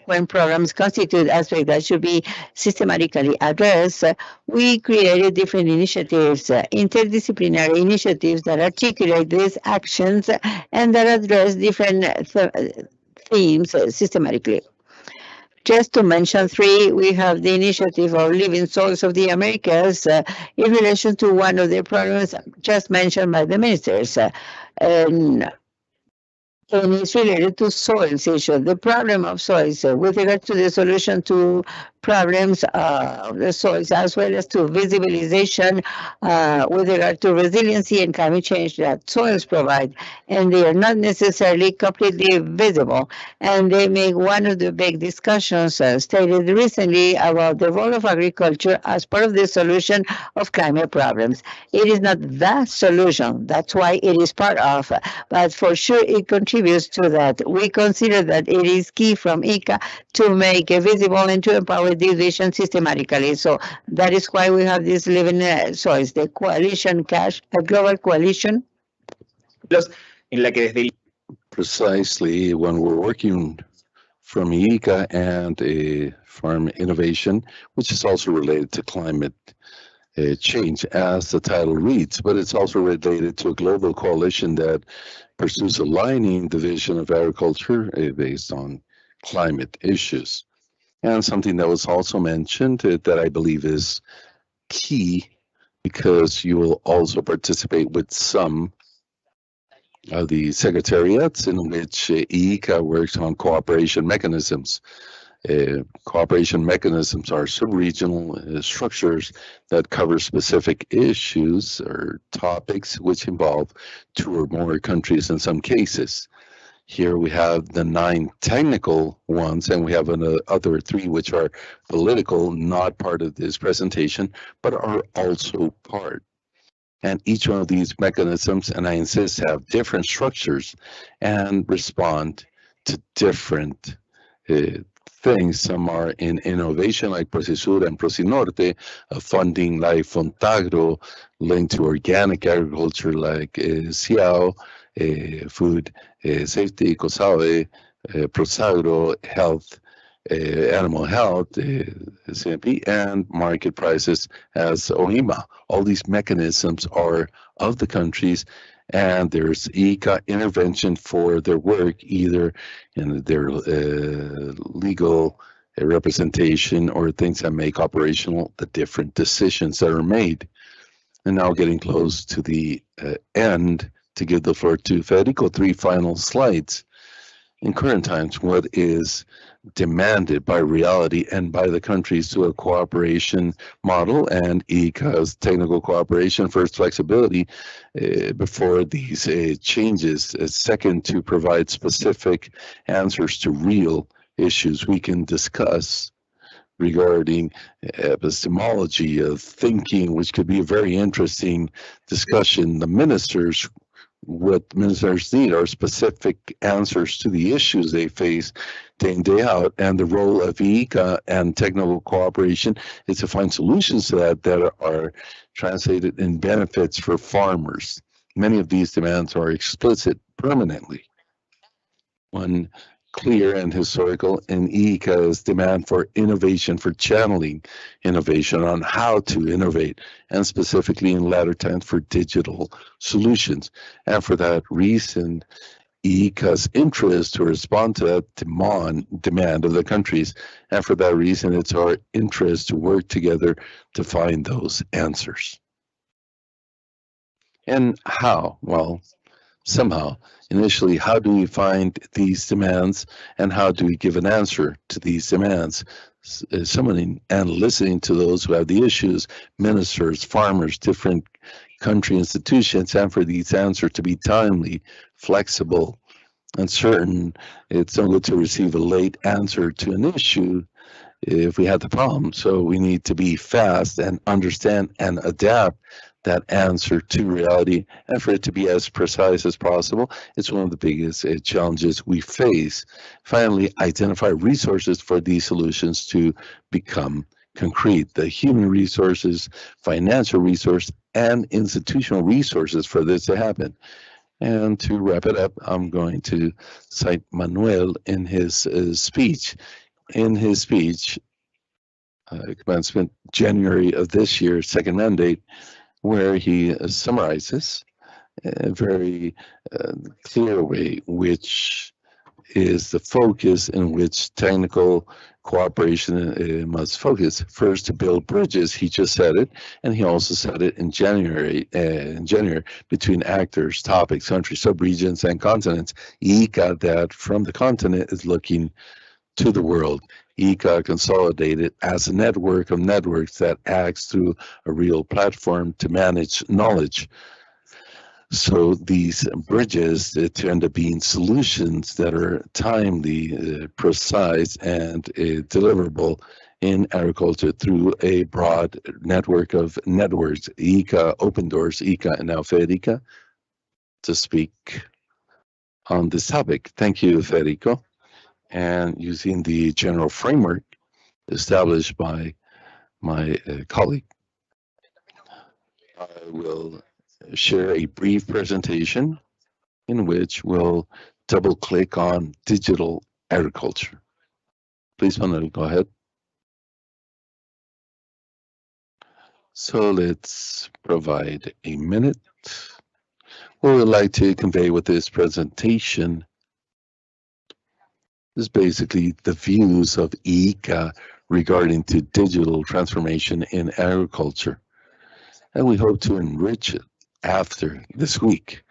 when programs constitute aspects that should be systematically addressed, we created different initiatives, interdisciplinary initiatives that articulate these actions and that address different themes systematically. Just to mention three, we have the initiative of Living Soils of the Americas in relation to one of the programs just mentioned by the ministers. And it's related to soils issue. The problem of soils with regard to the solution to problems of the soils, as well as to visibilization with regard to resiliency and climate change that soils provide. And they are not necessarily completely visible. And they make one of the big discussions stated recently about the role of agriculture as part of the solution of climate problems. It is not the solution. That's why it is part of. But for sure, it contributes to that. We consider that it is key from IICA to make it visible and to empower this vision systematically. So that is why we have this living soils, the coalition cash, a global coalition. Precisely when we're working from IICA and farm innovation, which is also related to climate change, as the title reads, but it's also related to a global coalition that pursues aligning the vision of agriculture based on climate issues. And something that was also mentioned that I believe is key, because you will also participate with some of the secretariats in which IICA works on cooperation mechanisms. Cooperation mechanisms are sub-regional structures that cover specific issues or topics which involve 2 or more countries in some cases. Here we have the 9 technical ones, and we have other 3 which are political, not part of this presentation, but are also part. And each one of these mechanisms, and I insist, have different structures and respond to different things. Some are in innovation, like Procesur and Procinorte, funding like Fontagro, linked to organic agriculture like CIAO, food safety, COSAVE, Prosagro, health, animal health, CMP, and market prices as OIMA. All these mechanisms are of the countries, and there's IICA intervention for their work, either in their legal representation or things that make operational the different decisions that are made. And now getting close to the end, to give the floor to Federico, 3 final slides. In current times, what is demanded by reality and by the countries to a cooperation model, and IICA's technical cooperation, first, flexibility before these changes, second, to provide specific answers to real issues we can discuss regarding epistemology of thinking, which could be a very interesting discussion. The ministers, what ministers need are specific answers to the issues they face day in, day out, and the role of IICA and technical cooperation is to find solutions to that are translated in benefits for farmers. Many of these demands are explicit permanently. One clear and historical in IICA's demand for innovation, for channeling innovation on how to innovate, and specifically in latter times for digital solutions. And for that reason, IICA's interest to respond to that demand of the countries. And for that reason, it's our interest to work together to find those answers. And how? Well, somehow. Initially, how do we find these demands and how do we give an answer to these demands? Someone and listening to those who have the issues, ministers, farmers, different country institutions, and for these answers to be timely, flexible, and certain. It's no good to receive a late answer to an issue if we had the problem. So we need to be fast and understand and adapt that answer to reality, and for it to be as precise as possible. It's one of the biggest challenges we face. Finally, identify resources for these solutions to become concrete. The human resources, financial resource, and institutional resources for this to happen. And to wrap it up, I'm going to cite Manuel in his speech. In his speech, commencement January of this year, second mandate, where he summarizes a very clear way, which is the focus in which technical cooperation must focus. First, to build bridges. He just said it, and he also said it in January. Between actors, topics, countries, subregions, and continents. IICA, that from the continent is looking to the world. IICA consolidated as a network of networks that acts through a real platform to manage knowledge. So these bridges to end up being solutions that are timely, precise, and deliverable in agriculture through a broad network of networks. IICA, Open Doors, IICA, and now Federica to speak on this topic. Thank you, Federico. And using the general framework established by my colleague, I will share a brief presentation in which we'll double click on digital agriculture. Please, Manuel, go ahead. So let's provide a minute. What we'd like to convey with this presentation is basically the views of IICA regarding to digital transformation in agriculture. And we hope to enrich it after this week.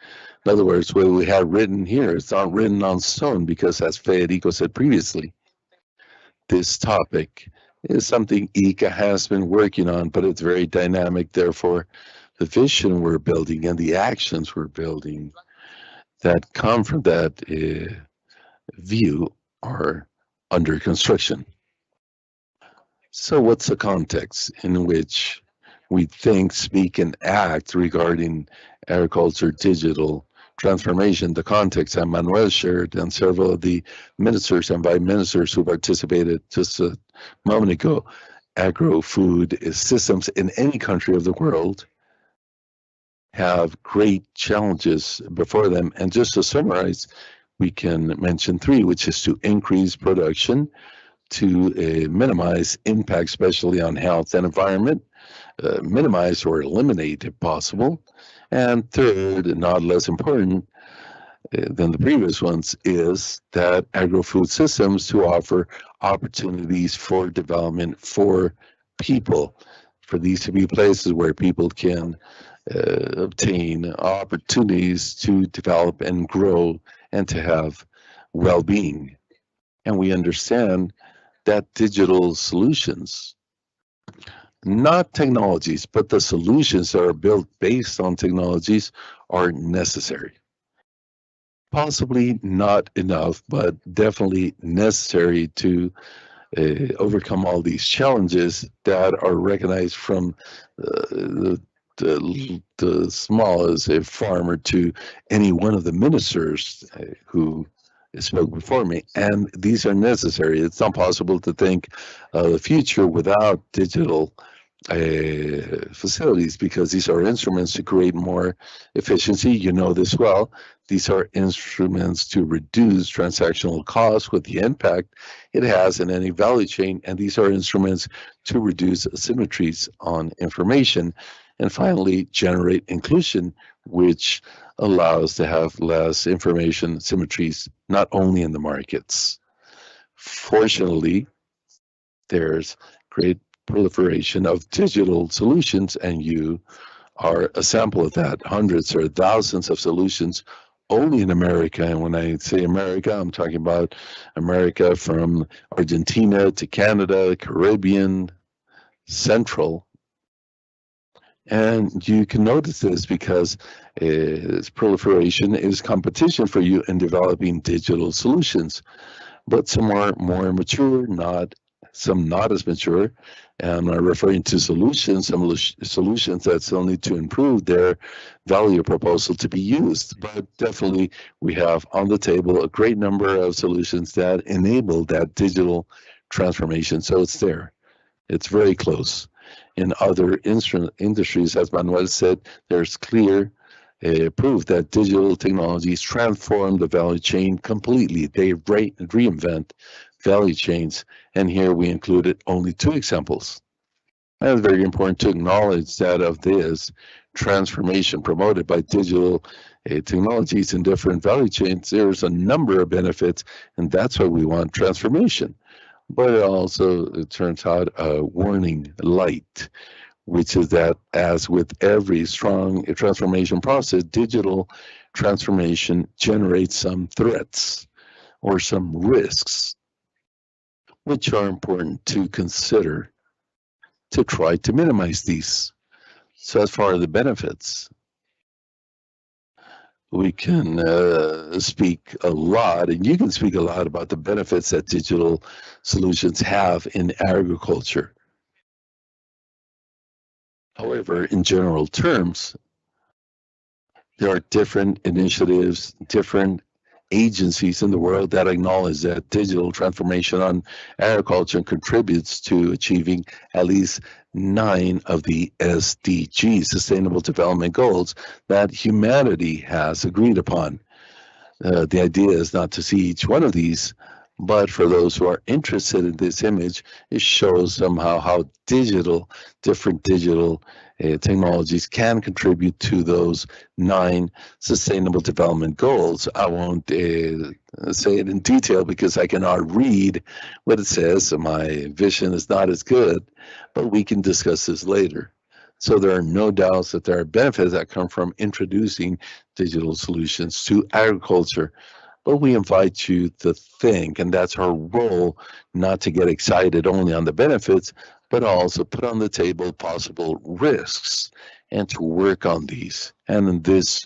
In other words, what we have written here, it's not written on stone because, as Federico said previously, this topic is something IICA has been working on, but it's very dynamic. Therefore, the vision we're building and the actions we're building that come from that view are under construction. So what's the context in which we think, speak, and act regarding agriculture digital transformation? The context that Manuel shared and several of the ministers and vice ministers who participated just a moment ago. Agri-food systems in any country of the world have great challenges before them. And just to summarize, we can mention three, which is to increase production, to minimize impact, especially on health and environment, minimize or eliminate if possible. And third, and not less important than the previous ones, is that agri-food systems to offer opportunities for development for people, for these to be places where people can obtain opportunities to develop and grow and to have well-being. And we understand that digital solutions, not technologies, but the solutions that are built based on technologies are necessary. Possibly not enough, but definitely necessary to overcome all these challenges that are recognized from the small as a farmer to any one of the ministers who spoke before me, and these are necessary. It's not possible to think of the future without digital facilities, because these are instruments to create more efficiency. You know this well. These are instruments to reduce transactional costs with the impact it has in any value chain, and these are instruments to reduce asymmetries on information. And finally, generate inclusion, which allows to have less information symmetries, not only in the markets. Fortunately, there's great proliferation of digital solutions, and you are a sample of that. Hundreds or thousands of solutions only in America. And when I say America, I'm talking about America from Argentina to Canada, Caribbean, Central. And you can notice this because its proliferation is competition for you in developing digital solutions. But some are more mature, some not as mature. And I'm not referring to solutions, some solutions that still need to improve their value proposal to be used. But definitely we have on the table a great number of solutions that enable that digital transformation. So it's there. It's very close. In other industries, as Manuel said, there's clear proof that digital technologies transform the value chain completely. They reinvent value chains, and here we included only 2 examples. And it's very important to acknowledge that of this transformation promoted by digital technologies in different value chains, there's a number of benefits, and that's why we want transformation. But it turns out a warning light, which is that as with every strong transformation process, digital transformation generates some threats or some risks, which are important to consider to try to minimize these. So as far as the benefits, we can speak a lot, and you can speak a lot about the benefits that digital solutions have in agriculture. However, in general terms, there are different initiatives, different agencies in the world that acknowledge that digital transformation on agriculture contributes to achieving at least 9 of the SDGs, Sustainable Development Goals, that humanity has agreed upon. The idea is not to see each one of these, but for those who are interested in this image, it shows somehow how different digital technologies can contribute to those 9 Sustainable Development Goals. I won't say it in detail because I cannot read what it says, so my vision is not as good, but we can discuss this later. So there are no doubts that there are benefits that come from introducing digital solutions to agriculture. But we invite you to think, and that's our role, not to get excited only on the benefits, but also put on the table possible risks and to work on these. And in this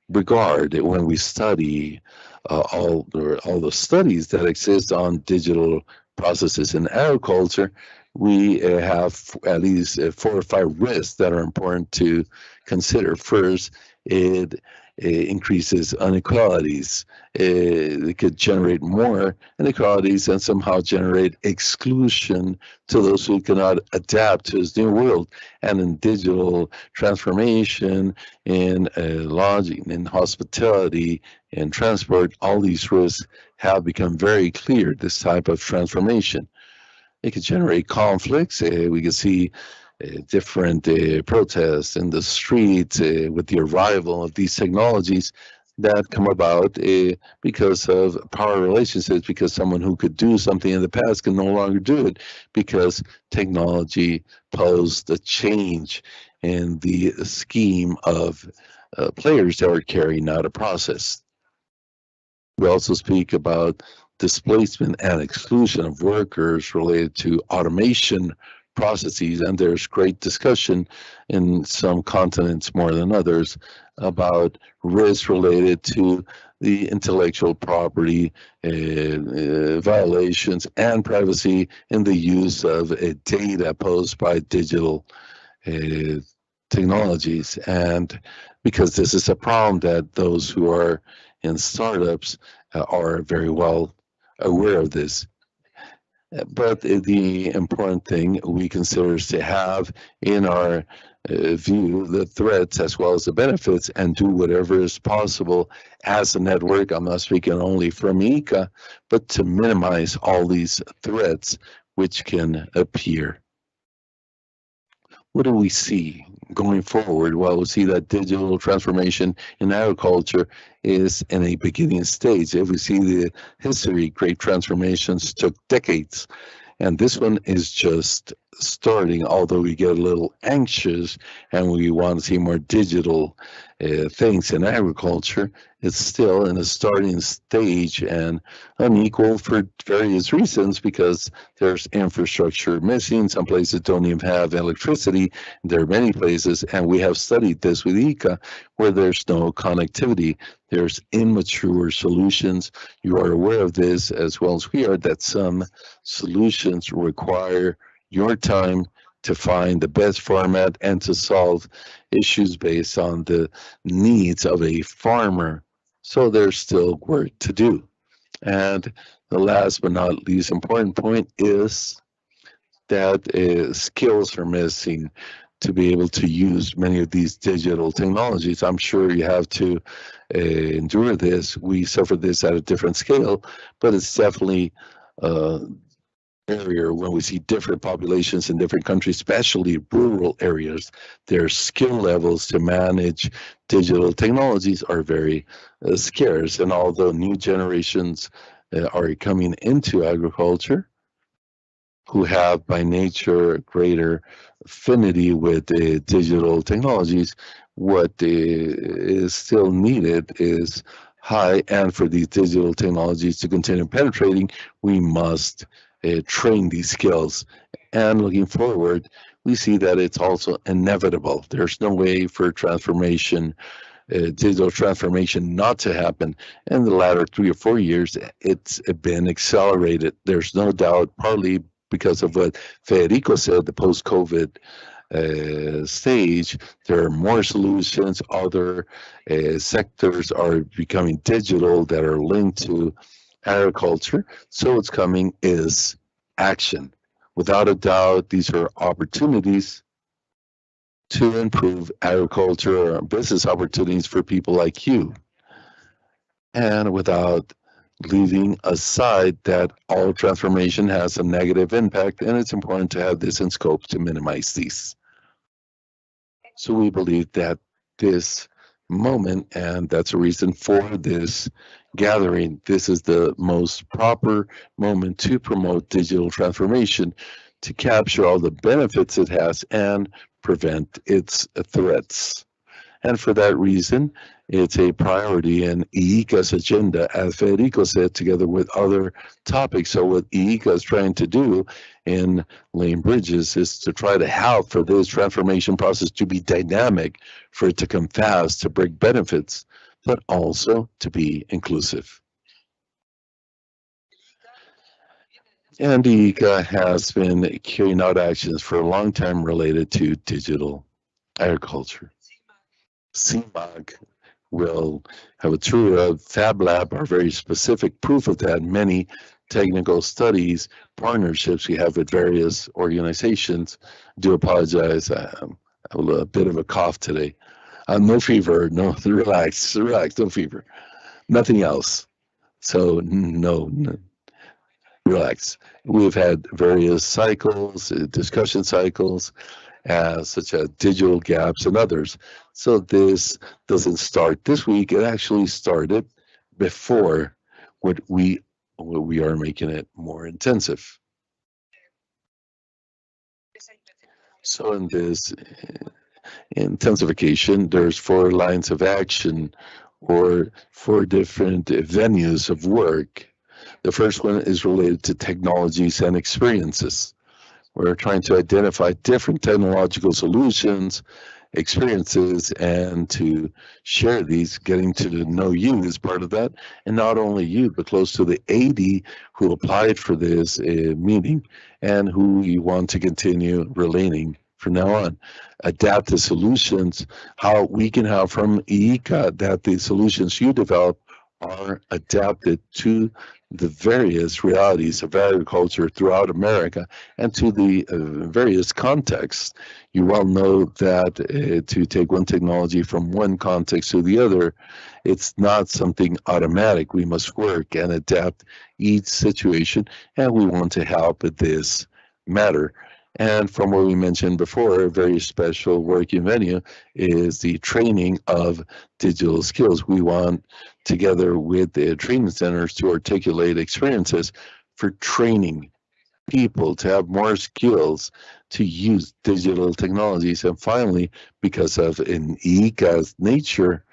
regard, when we study all the studies that exist on digital processes in agriculture, we have at least 4 or 5 risks that are important to consider. First, it increases inequalities. It could generate more inequalities and somehow generate exclusion to those who cannot adapt to this new world. And in digital transformation, in lodging, in hospitality, in transport, all these risks have become very clear, this type of transformation. It could generate conflicts. We can see different protests in the streets with the arrival of these technologies that come about because of power relationships, because someone who could do something in the past can no longer do it because technology posed a change in the scheme of players that are carrying out a process. We also speak about displacement and exclusion of workers related to automation processes, and there's great discussion in some continents more than others about risks related to the intellectual property violations and privacy in the use of data posed by digital technologies. And because this is a problem that those who are in startups are very well aware of this. But the important thing we consider is to have in our view the threats as well as the benefits and do whatever is possible as a network. I'm not speaking only from IICA, but to minimize all these threats which can appear. What do we see going forward, well, we see that digital transformation in agriculture is in a beginning stage. If we see the history, great transformations took decades. And this one is just starting, although we get a little anxious and we want to see more digital things in agriculture. It's still in a starting stage and unequal for various reasons, because there's infrastructure missing. Some places don't even have electricity. There are many places, and we have studied this with IICA, where there's no connectivity. There's immature solutions. You are aware of this as well as we are, that some solutions require your time to find the best format and to solve issues based on the needs of a farmer. So there's still work to do. And the last but not least important point is that skills are missing to be able to use many of these digital technologies. I'm sure you have to endure this. We suffer this at a different scale, but it's definitely area when we see different populations in different countries, especially rural areas, their skill levels to manage digital technologies are very scarce. And although new generations are coming into agriculture, who have by nature greater affinity with digital technologies, what is still needed is high, and for these digital technologies to continue penetrating, we must train these skills. And looking forward, we see that it's also inevitable. There's no way for transformation, digital transformation, not to happen. In the latter 3 or 4 years, it's been accelerated. There's no doubt, partly because of what Federico said, the post-COVID stage, there are more solutions. Other sectors are becoming digital that are linked to agriculture. So what's coming is action. Without a doubt, these are opportunities to improve agriculture or business opportunities for people like you. And without leaving aside that all transformation has a negative impact, and it's important to have this in scope to minimize these. So we believe that this moment, and that's a reason for this gathering, this is the most proper moment to promote digital transformation, to capture all the benefits it has and prevent its threats. And for that reason, it's a priority in IICA's agenda, as Federico said, together with other topics. So what IICA is trying to do in laying bridges is to try to help for this transformation process to be dynamic, for it to come fast, to bring benefits, but also to be inclusive. And IICA has been carrying out actions for a long time related to digital agriculture. CMAG will have a tour of Fab Lab, are very specific proof of that. Many technical studies, partnerships we have with various organizations. Do apologize, I have a bit of a cough today. No fever, no, relax, no fever, nothing else. So no, relax. We've had various cycles, discussion cycles, such as digital gaps and others. So this doesn't start this week. It actually started before what we are making it more intensive. So in this intensification, there's 4 lines of action or 4 different venues of work. The first one is related to technologies and experiences. We're trying to identify different technological solutions, experiences, and to share these. Getting to know you is part of that. And not only you, but close to the 80 who applied for this meeting and who we want to continue relating from now on. Adaptive solutions, how we can have from IICA that the solutions you develop are adapted to the various realities of agriculture throughout America and to the various contexts. You well know that to take one technology from one context to the other, it's not something automatic. We must work and adapt each situation, and we want to help with this matter. And from what we mentioned before, a very special working venue is the training of digital skills. We want, together with the training centers, to articulate experiences for training people to have more skills to use digital technologies. And finally, because of an IICA's nature,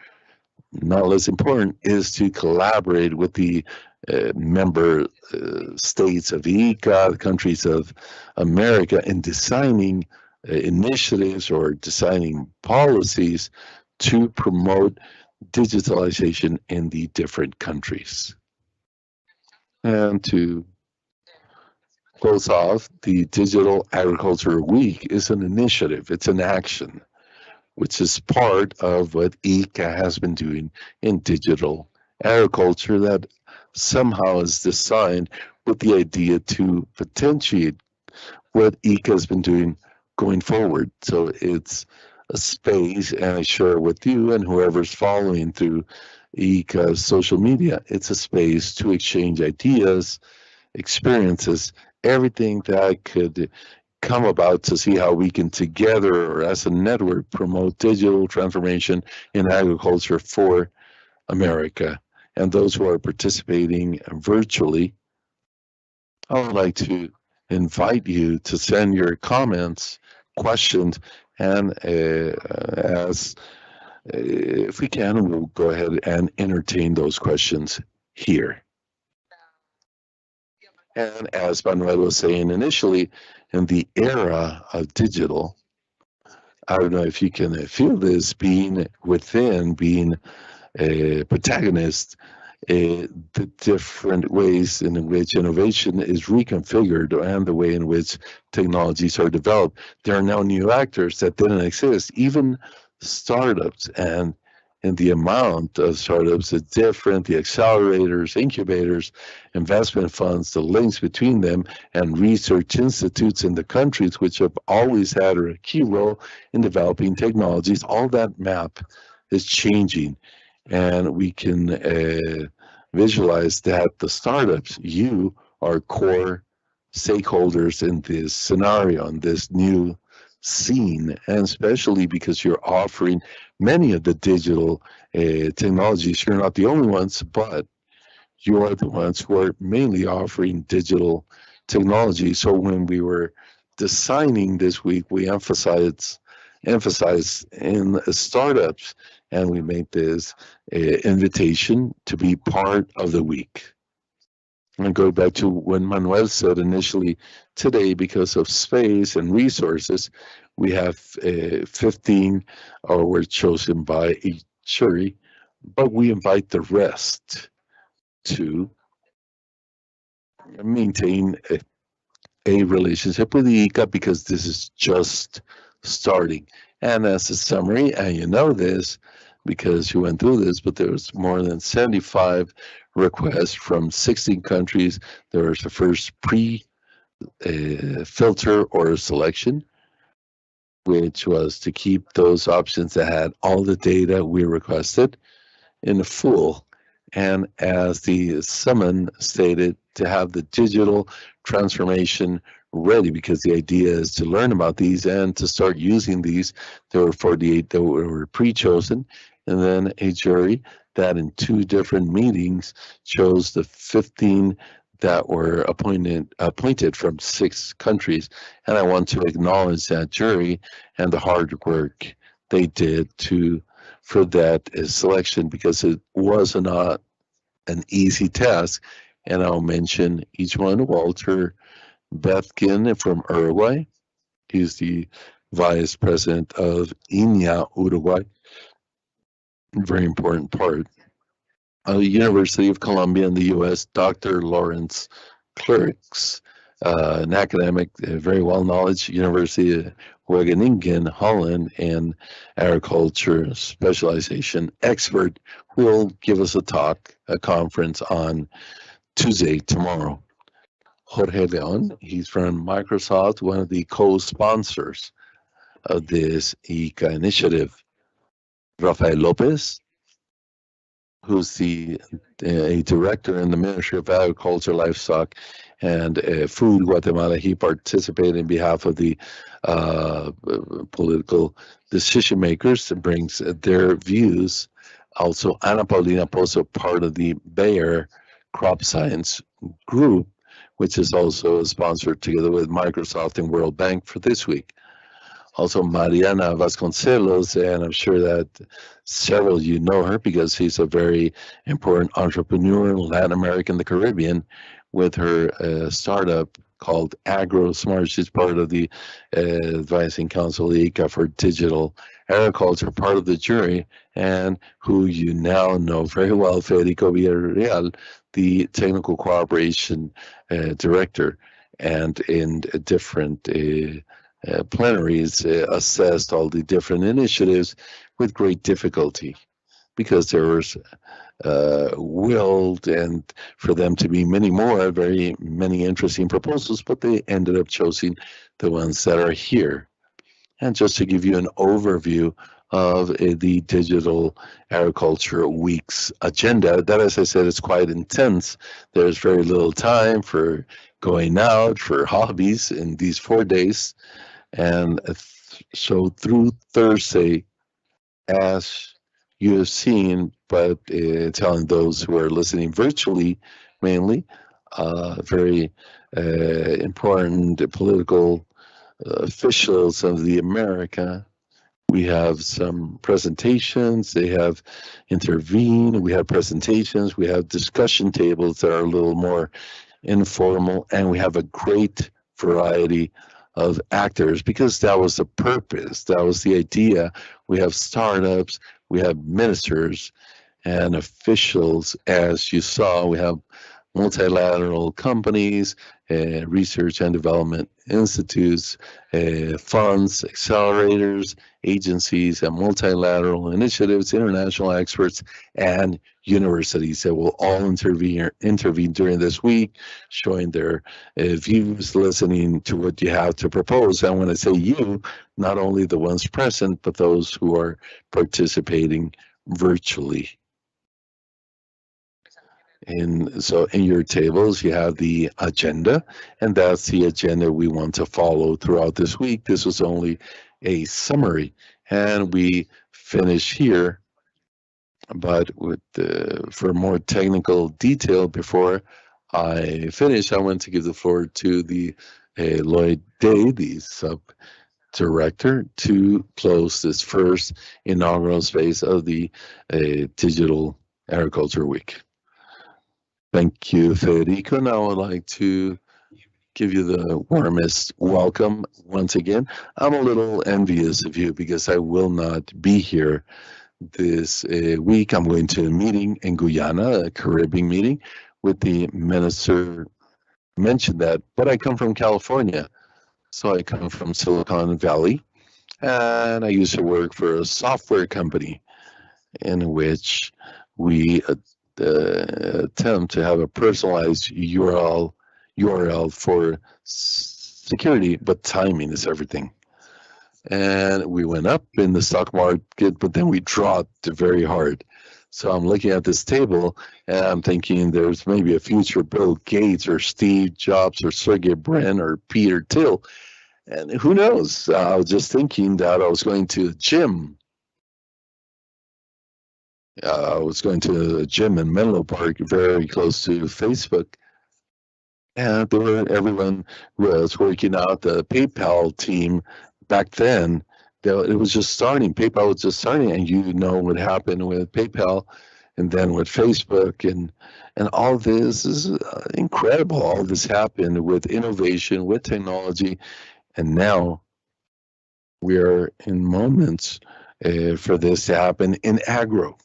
not less important, is to collaborate with the member states of IICA, the countries of America, in designing initiatives or designing policies to promote digitalization in the different countries. And to close off, the Digital Agriculture Week is an initiative, it's an action, which is part of what IICA has been doing in digital agriculture that somehow is designed with the idea to potentiate what IICA has been doing going forward. So it's a space, and I share with you and whoever's following through IICA's social media, it's a space to exchange ideas, experiences, everything that could come about to see how we can together or as a network promote digital transformation in agriculture for America. And those who are participating virtually, I would like to invite you to send your comments, questions, and as if we can, we'll go ahead and entertain those questions here. And as Manuel was saying initially, in the era of digital, I don't know if you can feel this, being within, being a protagonist, the different ways in which innovation is reconfigured and the way in which technologies are developed. There are now new actors that didn't exist, even startups, and the amount of startups is different, the accelerators, incubators, investment funds, the links between them, and research institutes in the countries which have always had a key role in developing technologies. All that map is changing, and we can visualize that the startups, you are core stakeholders in this scenario, in this new scene, and especially because you're offering many of the digital technologies. You're not the only ones, but you are the ones who are mainly offering digital technology. So when we were designing this week, we emphasized in startups, and we made this invitation to be part of the week. And go back to what Manuel said initially today, because of space and resources, we have 15 were chosen by a jury, but we invite the rest to maintain a relationship with the IICA, because this is just starting. And as a summary, and you know this because you went through this, but there was more than 75 requests from 16 countries. There was the first pre-filter or selection, which was to keep those options that had all the data we requested in full. And as the summon stated, to have the digital transformation ready, because the idea is to learn about these and to start using these. There were 48 that were pre-chosen, and then a jury that in 2 different meetings chose the 15 that were appointed from 6 countries. And I want to acknowledge that jury and the hard work they did for that selection, because it was not an easy task. And I'll mention each one. Walter Bethkin from Uruguay. He's the vice president of INEA Uruguay. Very important part. University of Columbia in the U.S., Dr. Lawrence Clerks, an academic, very well-knowledge, University of Wageningen, Holland, and agriculture specialization expert, who will give us a talk, a conference on Tuesday, tomorrow. Jorge Leon, he's from Microsoft, one of the co-sponsors of this IICA initiative. Rafael Lopez, who's a director in the Ministry of Agriculture, Livestock, and Food Guatemala. He participated in behalf of the political decision makers and brings their views. Also, Ana Paulina Pozo, part of the Bayer Crop Science Group, which is also sponsored together with Microsoft and World Bank for this week. Also, Mariana Vasconcelos, and I'm sure that several of you know her because she's a very important entrepreneur in Latin America and the Caribbean with her startup called Aggro Smart. She's part of the Advising Council IICA for Digital Agriculture, part of the jury, and who you now know very well, Federico Villarreal, the Technical Cooperation Director, and in different plenaries assessed all the different initiatives with great difficulty because there was willed and for them to be many more, very many interesting proposals, but they ended up choosing the ones that are here. And just to give you an overview of the Digital Agriculture Week's agenda, that, as I said, is quite intense. There's very little time for going out, for hobbies in these 4 days. And so through Thursday, as you have seen, but telling those who are listening virtually mainly, very important political officials of the America. We have some presentations, they have intervened, we have presentations, we have discussion tables that are a little more informal, and we have a great variety of actors because that was the purpose, that was the idea. We have startups, we have ministers and officials, as you saw. We have multilateral companies, research and development institutes, funds, accelerators, agencies, and multilateral initiatives, international experts, and universities that will all intervene during this week, showing their views, listening to what you have to propose. And when I say you, not only the ones present, but those who are participating virtually. So in your tables, you have the agenda, and that's the agenda we want to follow throughout this week. This was only a summary, and we finish here. But with for more technical detail, before I finish, I want to give the floor to the Lloyd Day, the sub-director, to close this first inaugural phase of the Digital Agriculture Week. Thank you, Federico. Now I would like to give you the warmest welcome once again. I'm a little envious of you because I will not be here this week. I'm going to a meeting in Guyana, a Caribbean meeting with the minister. Mentioned that, but I come from California. So I come from Silicon Valley, and I used to work for a software company in which we attempt to have a personalized URL for security, but timing is everything. And we went up in the stock market, but then we dropped very hard. So I'm looking at this table and I'm thinking there's maybe a future Bill Gates or Steve Jobs or Sergey Brin or Peter Thiel. And who knows? I was just thinking that I was going to a gym. I was going to a gym in Menlo Park, very close to Facebook. And everyone was working out. The PayPal team back then, it was just starting. PayPal was just starting, and you know what happened with PayPal and then with Facebook. And all this is incredible. All this happened with innovation, with technology. And now we are in moments for this to happen in agro.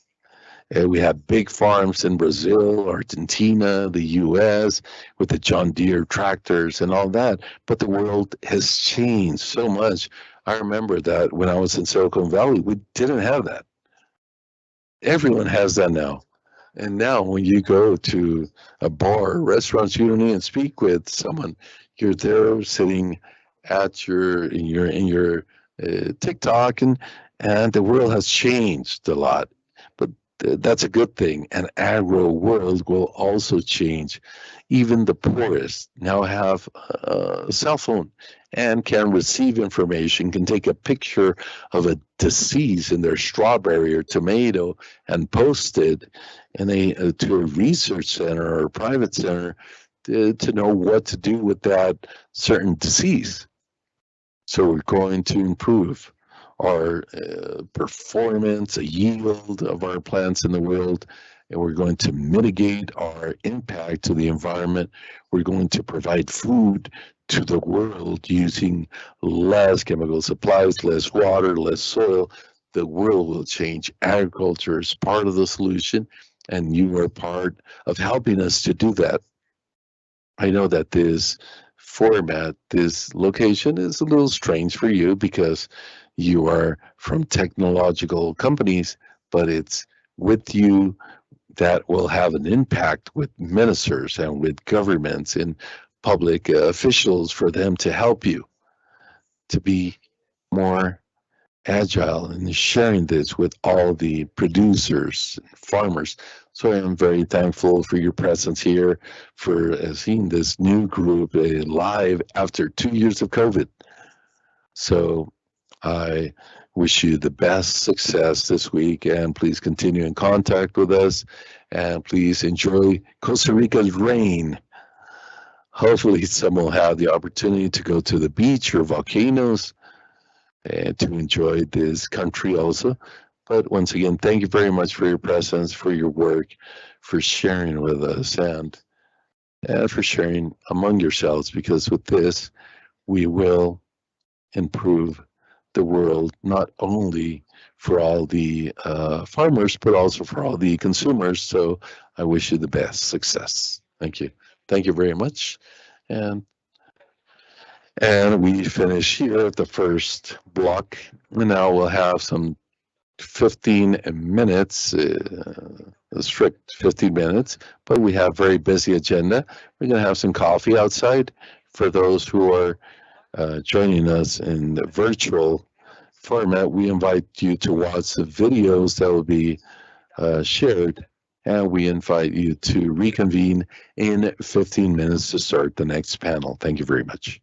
We have big farms in Brazil, Argentina, the US, with the John Deere tractors and all that. But the world has changed so much. I remember that when I was in Silicon Valley, we didn't have that. Everyone has that now. And now when you go to a bar, restaurants, you don't even speak with someone. You're there sitting at in your TikTok, and the world has changed a lot. But that's a good thing. And agro world will also change. Even the poorest now have a cell phone and can receive information, can take a picture of a disease in their strawberry or tomato and post it to a research center or a private center to know what to do with that certain disease. So we're going to improve our performance, yield of our plants in the world, and we're going to mitigate our impact to the environment. We're going to provide food to the world using less chemical supplies, less water, less soil. The world will change. Agriculture is part of the solution, and you are part of helping us to do that. I know that this format, this location is a little strange for you because you are from technological companies, but it's with you that will have an impact with ministers and with governments and public officials for them to help you to be more agile in sharing this with all the producers, farmers. So I am very thankful for your presence here, for seeing this new group live after 2 years of COVID. So I wish you the best success this week, and please continue in contact with us, and please enjoy Costa Rica's rain. Hopefully some will have the opportunity to go to the beach or volcanoes and to enjoy this country also. But once again, thank you very much for your presence, for your work, for sharing with us, and for sharing among yourselves, because with this, we will improve the world, not only for all the farmers, but also for all the consumers. So I wish you the best success. Thank you. Thank you very much. And we finish here at the first block. And now we'll have some 15 minutes, a strict 15 minutes, but we have very busy agenda. We're going to have some coffee outside for those who are joining us in the virtual format. We invite you to watch the videos that will be shared, and we invite you to reconvene in 15 minutes to start the next panel. Thank you very much.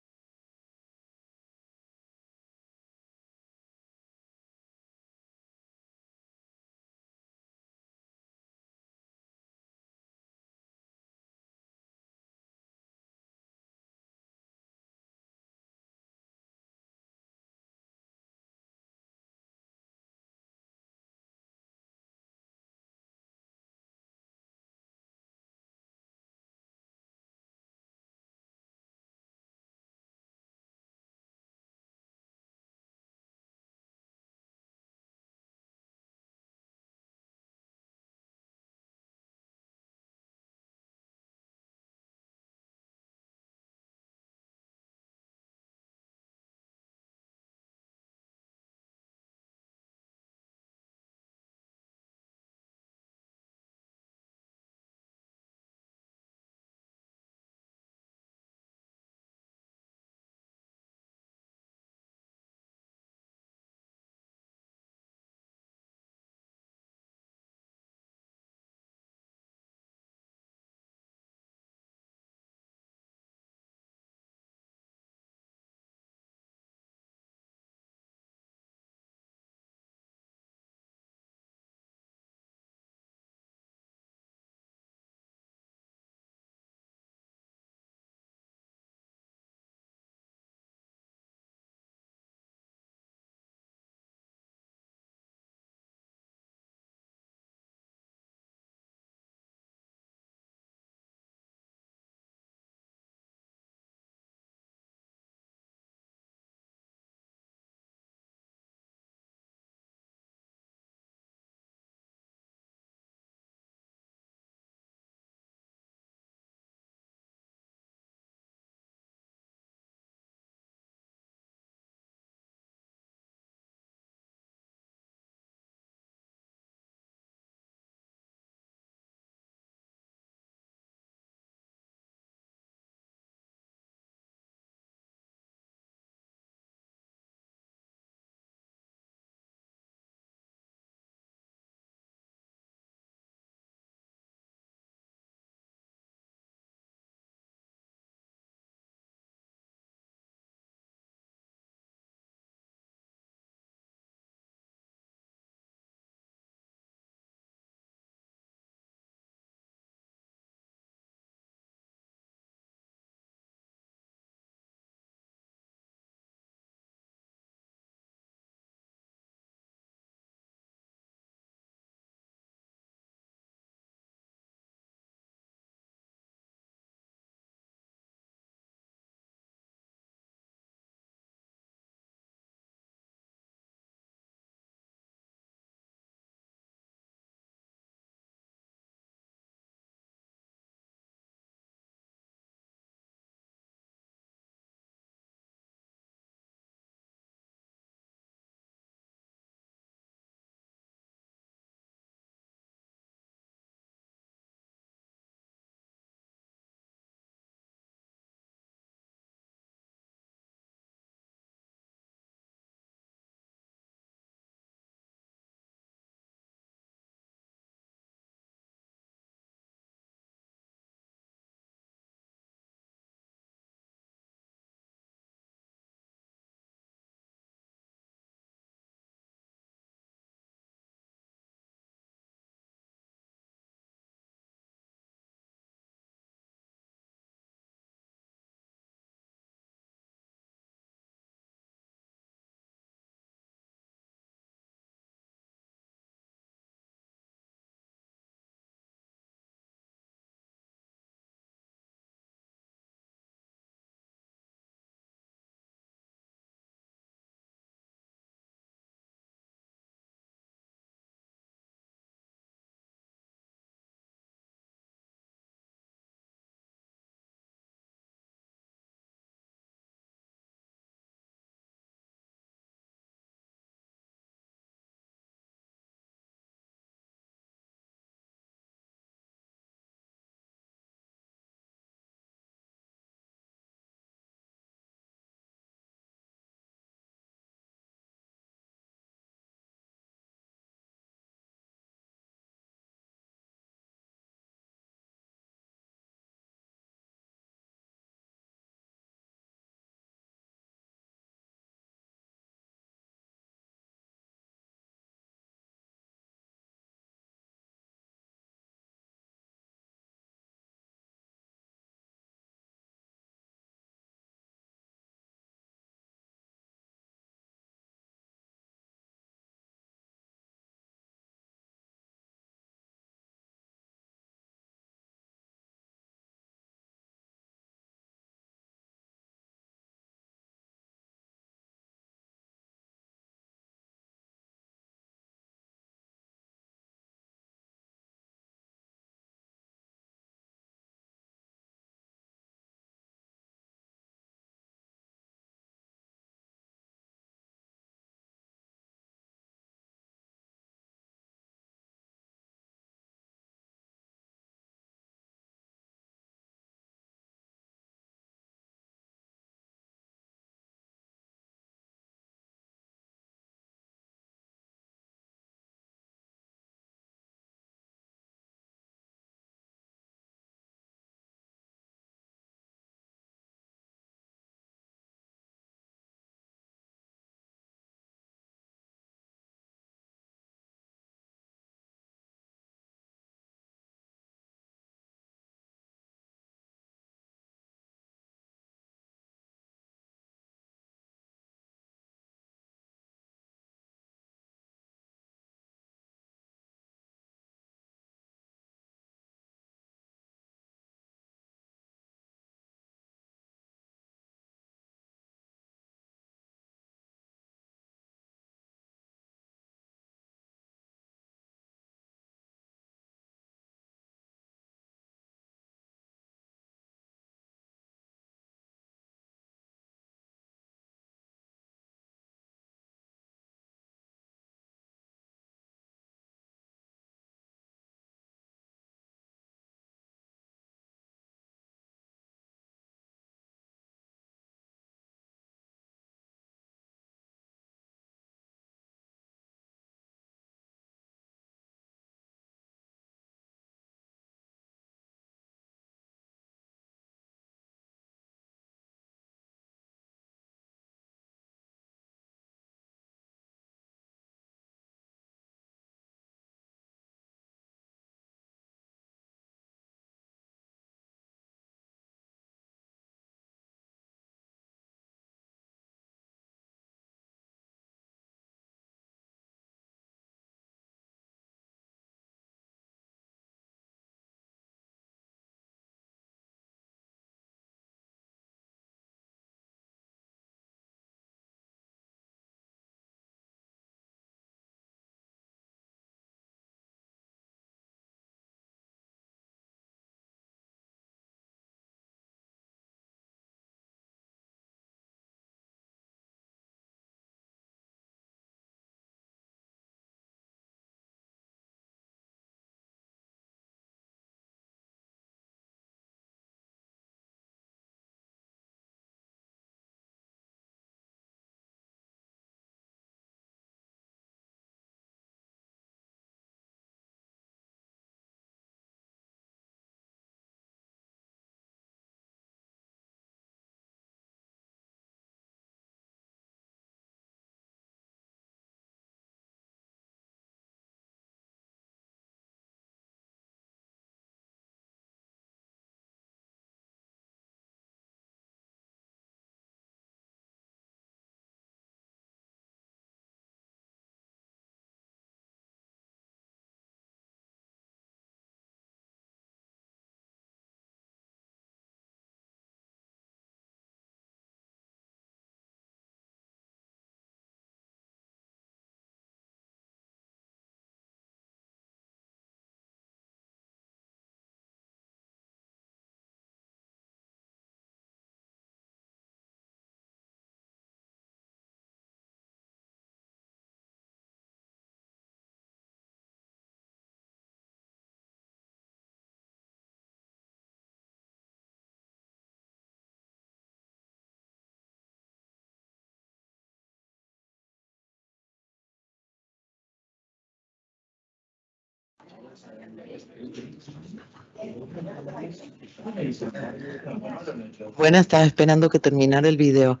Buenas, estaba esperando que terminara el video.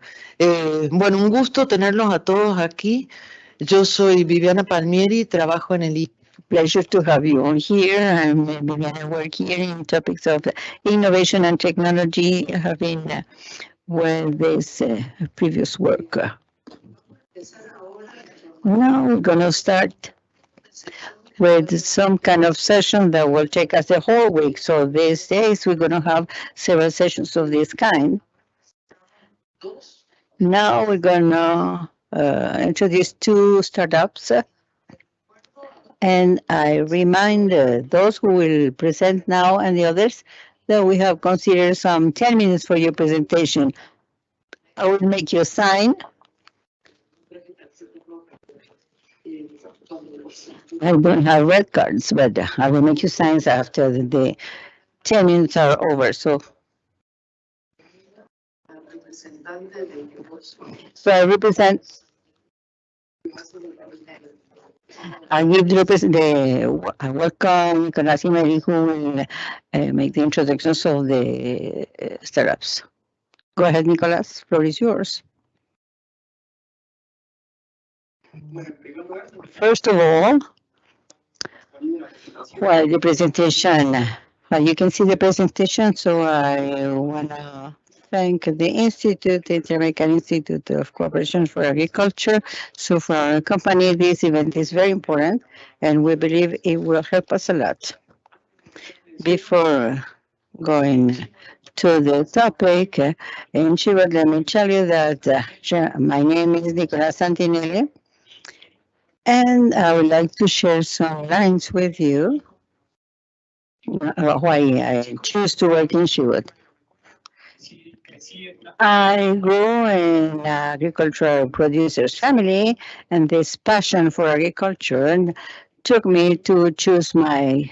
Bueno, un gusto tenerlos a todos aquí. Yo soy Viviana Palmieri, trabajo en el Ict. Pleasure to have you on here. I'm Viviana, work here in topics of innovation and technology, having with this previous work. Now we're going to start with some kind of session that will take us the whole week. So these days we're going to have several sessions of this kind. Now we're going to introduce two startups. And I remind those who will present now and the others that we have considered some 10 minutes for your presentation. I will make you a sign. I don't have red cards, but I will make you signs after the 10 minutes are over. So I represent. I give the welcome Nicolas Imeri, who will make the introductions of the startups. Go ahead, Nicolas, floor is yours. First of all, well, the presentation, you can see the presentation, so I want to thank the Institute, the Inter-American Institute of Cooperation for Agriculture. So for our company, this event is very important, and we believe it will help us a lot. Before going to the topic, in Chile, let me tell you that my name is Nicolas Santinelli, and I would like to share some lines with you why I choose to work in Chile. I grew in agricultural producer's family, and this passion for agriculture took me to choose my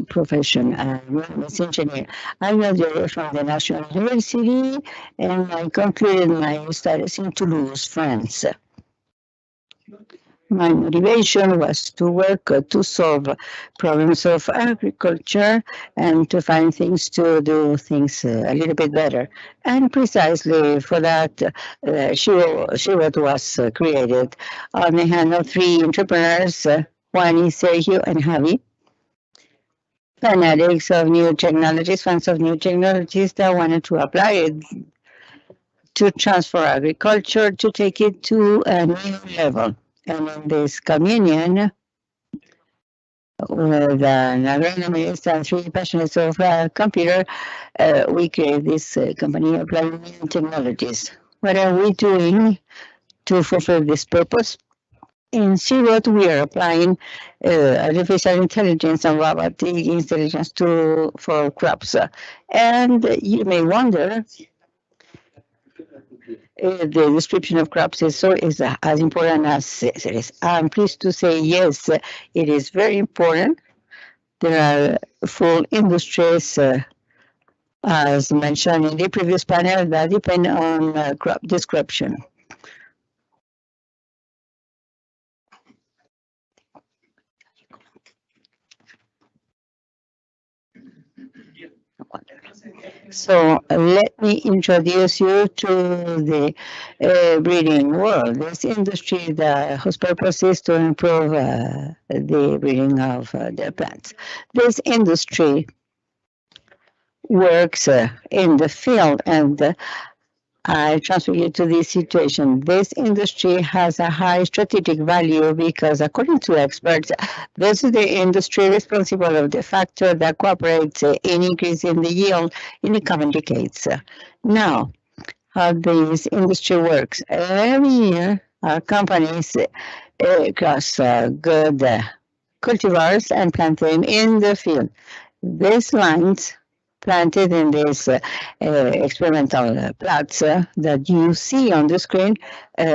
profession. I'm an engineer. I graduated from the National University, and I concluded my studies in Toulouse, France. My motivation was to work to solve problems of agriculture and to find things to do things a little bit better. And precisely for that, Gbot was created on the hand of three entrepreneurs, Juan, Sergio, and Javi. Fanatics of new technologies, fans of new technologies that wanted to apply it to transfer agriculture, to take it to a new level. And in this communion with an agronomist and three passionates of computer, we create this company applying new technologies. What are we doing to fulfill this purpose? In Gbot, we are applying artificial intelligence and robotic intelligence for crops. And you may wonder, the description of crops is as important as it is. I'm pleased to say yes, it is very important. There are full industries, as mentioned in the previous panel, that depend on crop description. So let me introduce you to the breeding world. This industry whose purpose is to improve the breeding of the plants. This industry works in the field, and I transfer you to this situation. This industry has a high strategic value because, according to experts, this is the industry responsible of the factor that cooperates in increasing the yield in the coming decades. Now, how this industry works. Every year, our companies cross good cultivars and plant them in the field. These lines planted in these experimental plots that you see on the screen.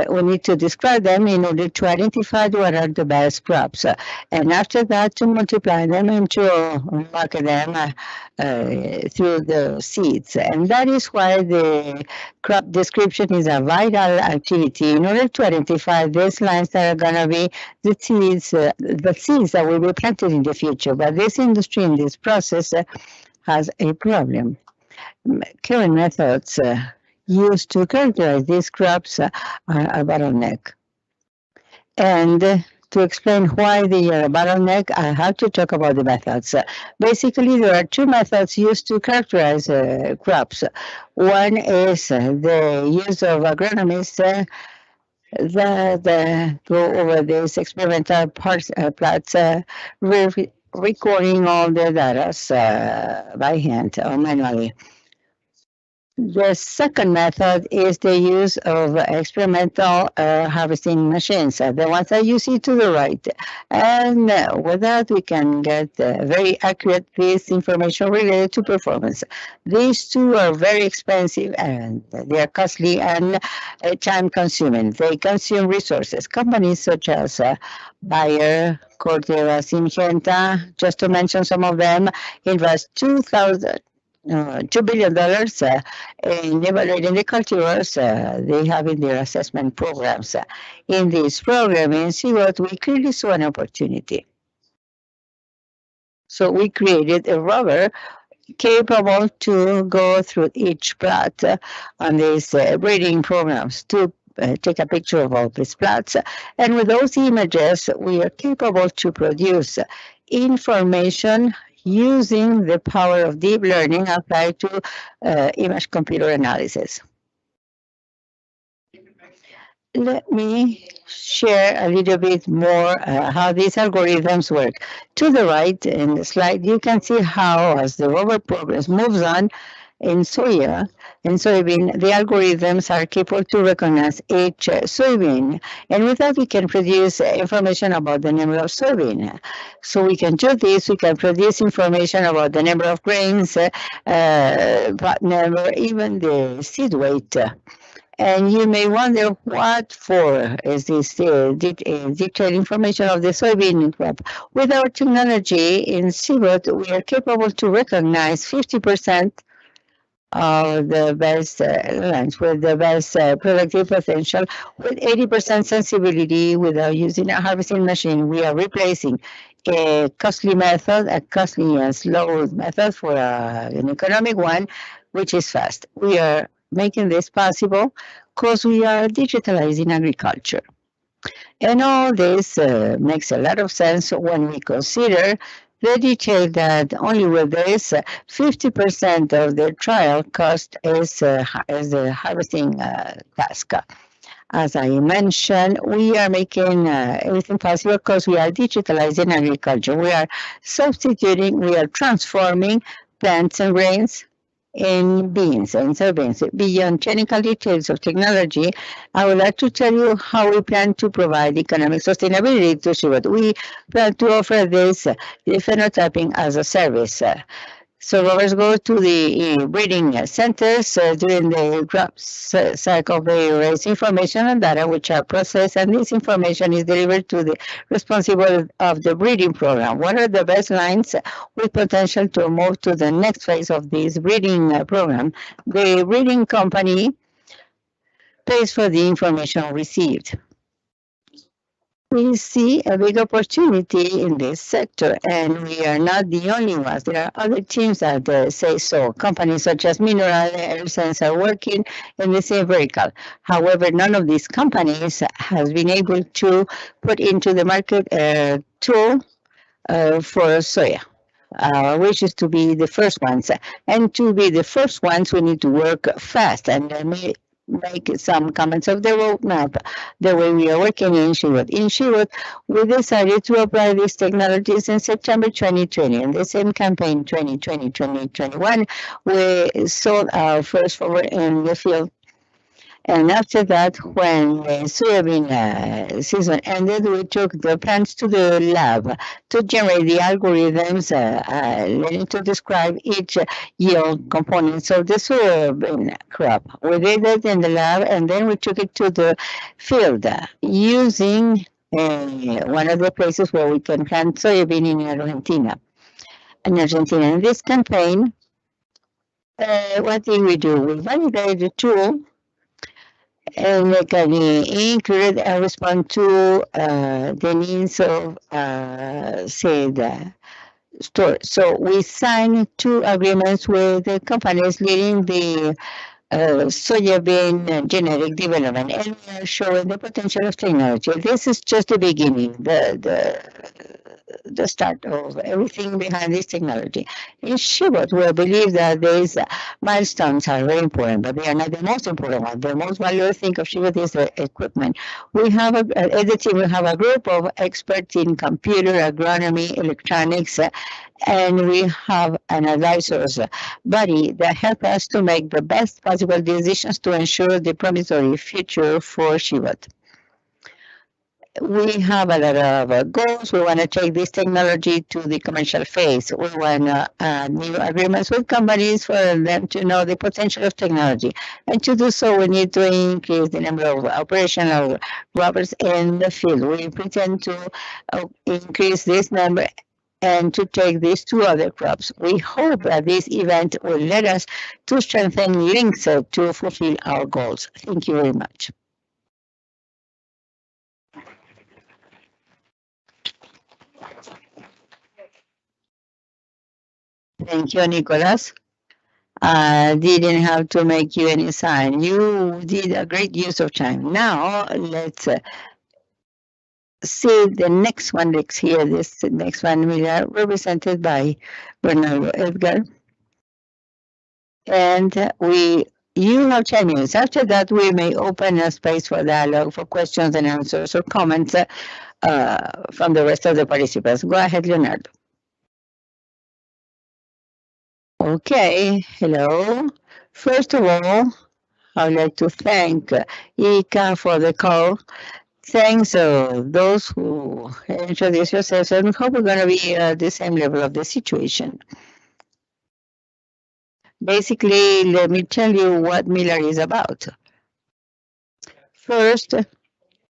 We need to describe them in order to identify what are the best crops. And after that, to multiply them and to market them through the seeds. And that is why the crop description is a vital activity in order to identify these lines that are going to be the seeds that will be planted in the future. But this industry in this process has a problem. Current methods used to characterize these crops are a bottleneck. And to explain why they are a bottleneck, I have to talk about the methods. Basically, there are two methods used to characterize crops. One is the use of agronomists that go over these experimental plots, recording all the data by hand or manually. The second method is the use of experimental harvesting machines, the ones that you see to the right. And with that, we can get very accurate this information related to performance. These two are very expensive and they are costly and time consuming. They consume resources. Companies such as Bayer, Corteva, Syngenta, just to mention some of them, invest $2 billion in evaluating the cultivars they have in their assessment programs. In this program in Gbot, we clearly saw an opportunity. So we created a rover capable to go through each plot on these breeding programs to take a picture of all these plots. And with those images, we are capable to produce information using the power of deep learning applied to image computer analysis. Let me share a little bit more how these algorithms work. To the right in the slide, you can see how, as the rover progress moves on in soya and soybean, the algorithms are capable to recognize each soybean. And with that, we can produce information about the number of soybean. So we can do this, we can produce information about the number of grains, pot number, even the seed weight. And you may wonder what for is this detailed information of the soybean crop. With our technology in Gbot, we are capable to recognize 50% of the best lands with the best productive potential with 80% sensibility without using a harvesting machine. We are replacing a costly method, a costly and slow method for an economic one, which is fast. We are making this possible because we are digitalizing agriculture. And all this makes a lot of sense when we consider the detail that only with this 50% of the trial cost is the harvesting task. As I mentioned, we are making everything possible because we are digitalizing agriculture. We are substituting, we are transforming plants and grains in beans and soybeans. Beyond technical details of technology, I would like to tell you how we plan to provide economic sustainability to Gbot. We plan to offer this phenotyping as a service. So rovers go to the breeding centers during the crop cycle. They raise information and data which are processed, and this information is delivered to the responsible of the breeding program. What are the best lines with potential to move to the next phase of this breeding program? The breeding company pays for the information received. We see a big opportunity in this sector, and we are not the only ones. There are other teams that say so. Companies such as Milar and Sense are working in the same vertical. However, none of these companies has been able to put into the market a tool for soya. Which is to be the first ones. And to be the first ones, we need to work fast. And make some comments of the roadmap, the way we are working in Gbot. In Gbot, we decided to apply these technologies in September 2020. In the same campaign, 2020-2021, we sold our first forward in the field. And after that, when the soybean season ended, we took the plants to the lab to generate the algorithms leading to describe each yield components of the soybean crop. We did it in the lab, and then we took it to the field using one of the places where we can plant soybean in Argentina. In this campaign, what did we do? We validated the tool and we can include and respond to the needs of said store. So we signed 2 agreements with the companies leading the soybean genetic development, and we are showing the potential of technology. This is just the beginning, the start of everything behind this technology. In Gbot, we believe that these milestones are very important, but they are not the most important one. The most valuable thing of Gbot is the equipment. We have at the team, we have a group of experts in computer, agronomy, electronics, and we have an advisors body that help us to make the best possible decisions to ensure the promissory future for Gbot. We have a lot of goals. We want to take this technology to the commercial phase. We want new agreements with companies for them to know the potential of technology. And to do so, we need to increase the number of operational robots in the field. We intend to increase this number and to take these 2 other crops. We hope that this event will let us to strengthen links to fulfill our goals. Thank you very much. Thank you, Nicolas. I didn't have to make you any sign. You did a great use of time. Now, let's see the next one. Let's hear this next one, Milar, represented by Bernardo Edgar. And you have 10 minutes. After that, we may open a space for dialogue, for questions and answers or comments from the rest of the participants. Go ahead, Leonardo. Okay, hello. First of all, I would like to thank IICA for the call. Thanks those who introduce yourselves, and we hope we're going to be at the same level of the situation. Basically, let me tell you what Milar is about. First,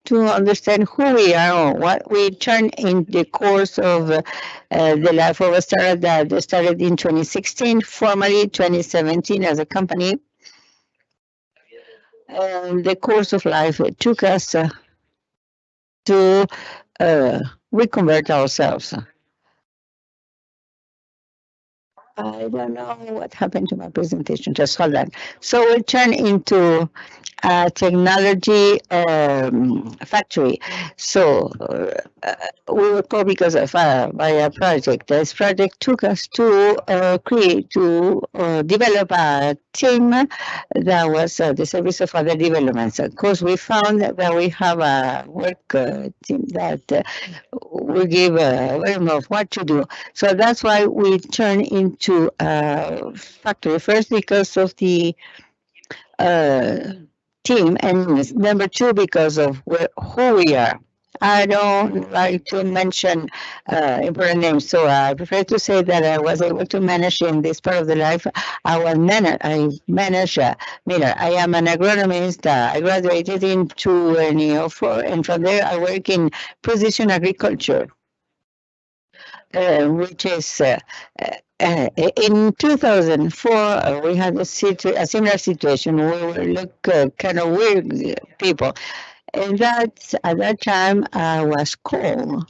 to understand who we are, or what we turn in the course of the life of a startup that started in 2016, formally 2017 as a company. And the course of life took us to reconvert ourselves. I don't know what happened to my presentation, just hold on. So we turn into a technology factory. So we were called because of by a project. This project took us to develop a team that was the service of other developments. Of course, we found that we have a work team that we give very much what to do. So that's why we turn into a factory, first because of the team, and number 2 because of who we are. I don't like to mention important names, so I prefer to say that I was able to manage in this part of the life. I manage Milar. I am an agronomist. I graduated in 2004, and from there I work in precision agriculture, which is in 2004, we had a similar situation. We were kind of weird people. And at that time, I was called.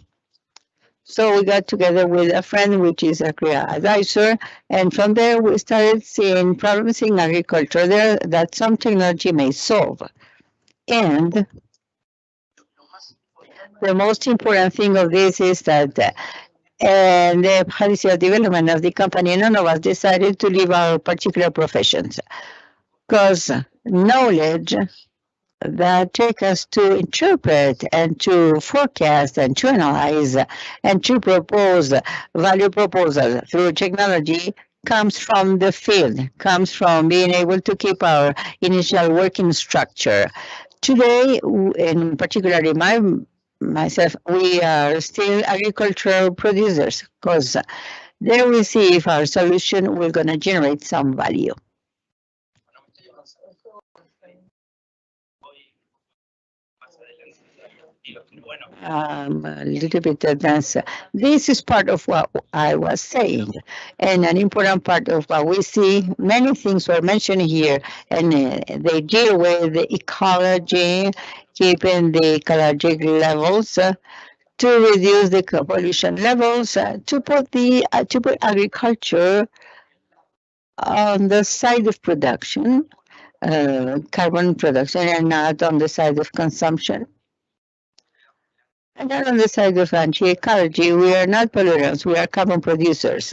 So we got together with a friend, which is a career advisor. And from there, we started seeing problems in agriculture there that some technology may solve. And the most important thing of this is that and the policy of development of the company, none of us decided to leave our particular professions, because knowledge that take us to interpret and to forecast and to analyze and to propose value proposals through technology comes from the field, comes from being able to keep our initial working structure. Today, in particularly myself, we are still agricultural producers because there we see if our solution will going to generate some value. A little bit advanced. This is part of what I was saying, and an important part of what we see. Many things were mentioned here, and they deal with the ecology, keeping the ecologic levels. To reduce the pollution levels, to put agriculture on the side of production, carbon production, and not on the side of consumption. And not on the side of anti-ecology. We are not pollutants, we are carbon producers.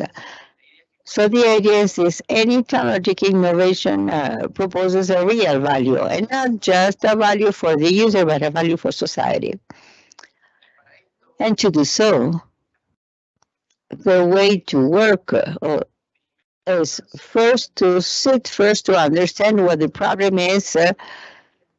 So the idea is any technological innovation proposes a real value, and not just a value for the user, but a value for society. And to do so, the way to work is first to understand what the problem is,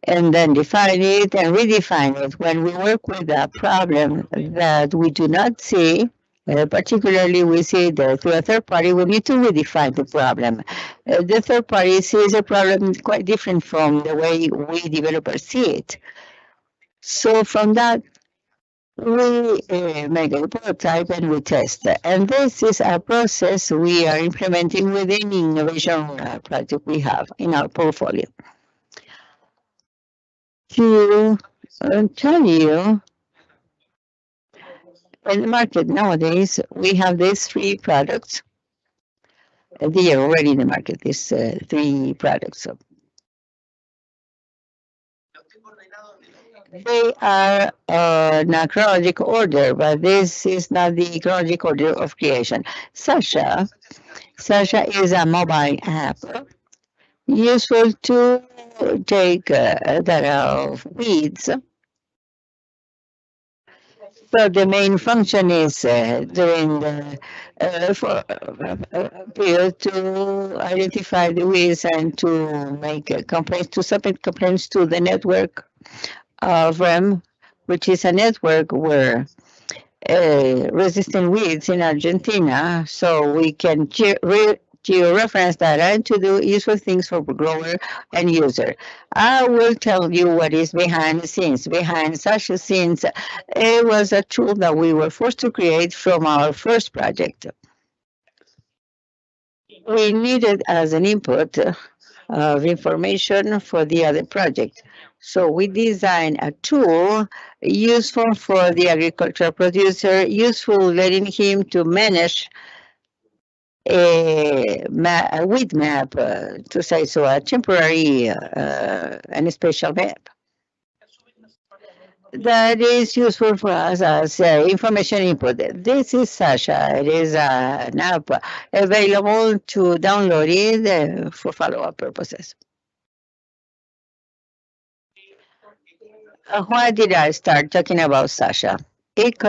and then define it and redefine it. When we work with a problem that we do not see, particularly we see that through a third party, we need to redefine the problem. The third party sees a problem quite different from the way we developers see it. So from that, we make a prototype and we test. And this is a process we are implementing within the innovation project we have in our portfolio. To tell you, in the market nowadays, we have these 3 products. They are already in the market, these 3 products. They are in chronological order, but this is not the chronological order of creation. Sasha is a mobile app useful to take data of weeds. So the main function is during the period to identify the weeds and to make complaints, to submit complaints to the network of REM, which is a network where resistant weeds in Argentina, so we can georeference data and to do useful things for grower and user. I will tell you what is behind the scenes. Behind such a scenes, it was a tool that we were forced to create from our first project. We needed as an input of information for the other project. So we designed a tool useful for the agricultural producer, useful letting him to manage a weed map, to say so, a temporary and a special map. That is useful for us as information input. This is Sasha. It is an app available to download it for follow-up purposes. Why did I start talking about Sasha? Ict.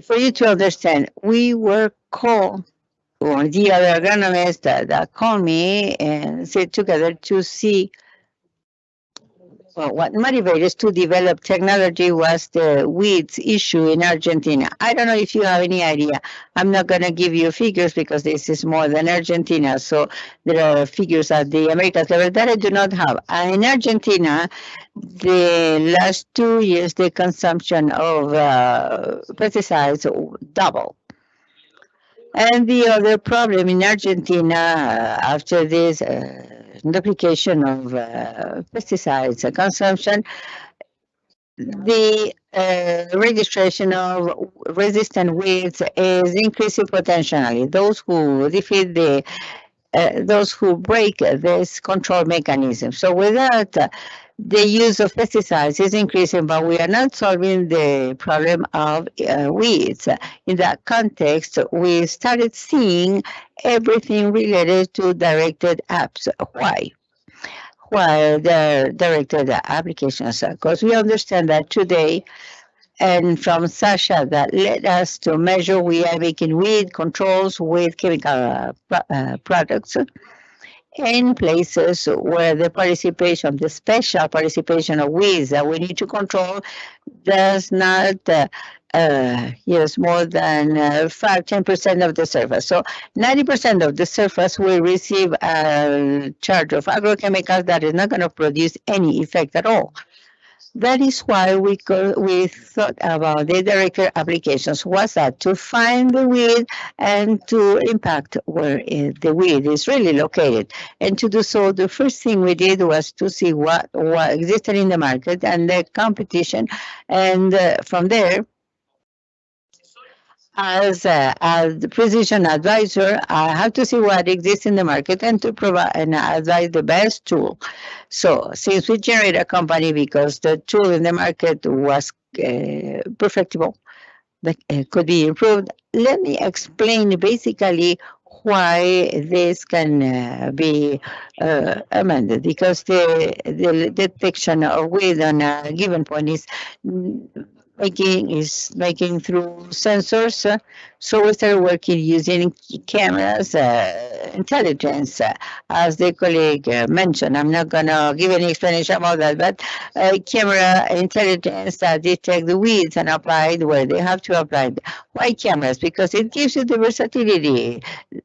For you to understand, we were called, or the other agronomists that called me and sit together to see. Well, what motivated us to develop technology was the weeds issue in Argentina. I don't know if you have any idea. I'm not going to give you figures because this is more than Argentina. So there are figures at the Americas level that I do not have. In Argentina, the last 2 years, the consumption of pesticides doubled. And the other problem in Argentina after this duplication of pesticides consumption, the registration of resistant weeds is increasing potentially. Those who defeat those who break this control mechanism. So with that, the use of pesticides is increasing, but we are not solving the problem of weeds. In that context, we started seeing everything related to directed apps. Why? Why the directed applications? Because we understand that today and from Sasha that led us to measure we are making weed controls with chemical products in places where the participation, the special participation of weeds that we need to control does not use more than 5-10% of the surface. So 90% of the surface will receive a charge of agrochemicals that is not going to produce any effect at all. That is why we thought about the director applications. Was that to find the weed and to impact where the weed is really located. And to do so, the first thing we did was to see what existed in the market and the competition. And from there, as the precision advisor, I have to see what exists in the market and to provide and advise the best tool. So since we generate a company because the tool in the market was perfectible, that could be improved, let me explain basically why this can be amended, because the detection of weed on a given point is making through sensors. So we started working using cameras, intelligence, as the colleague mentioned. I'm not going to give any explanation about that, but camera intelligence that detect the weeds and apply it where they have to apply it. Why cameras? Because it gives you the versatility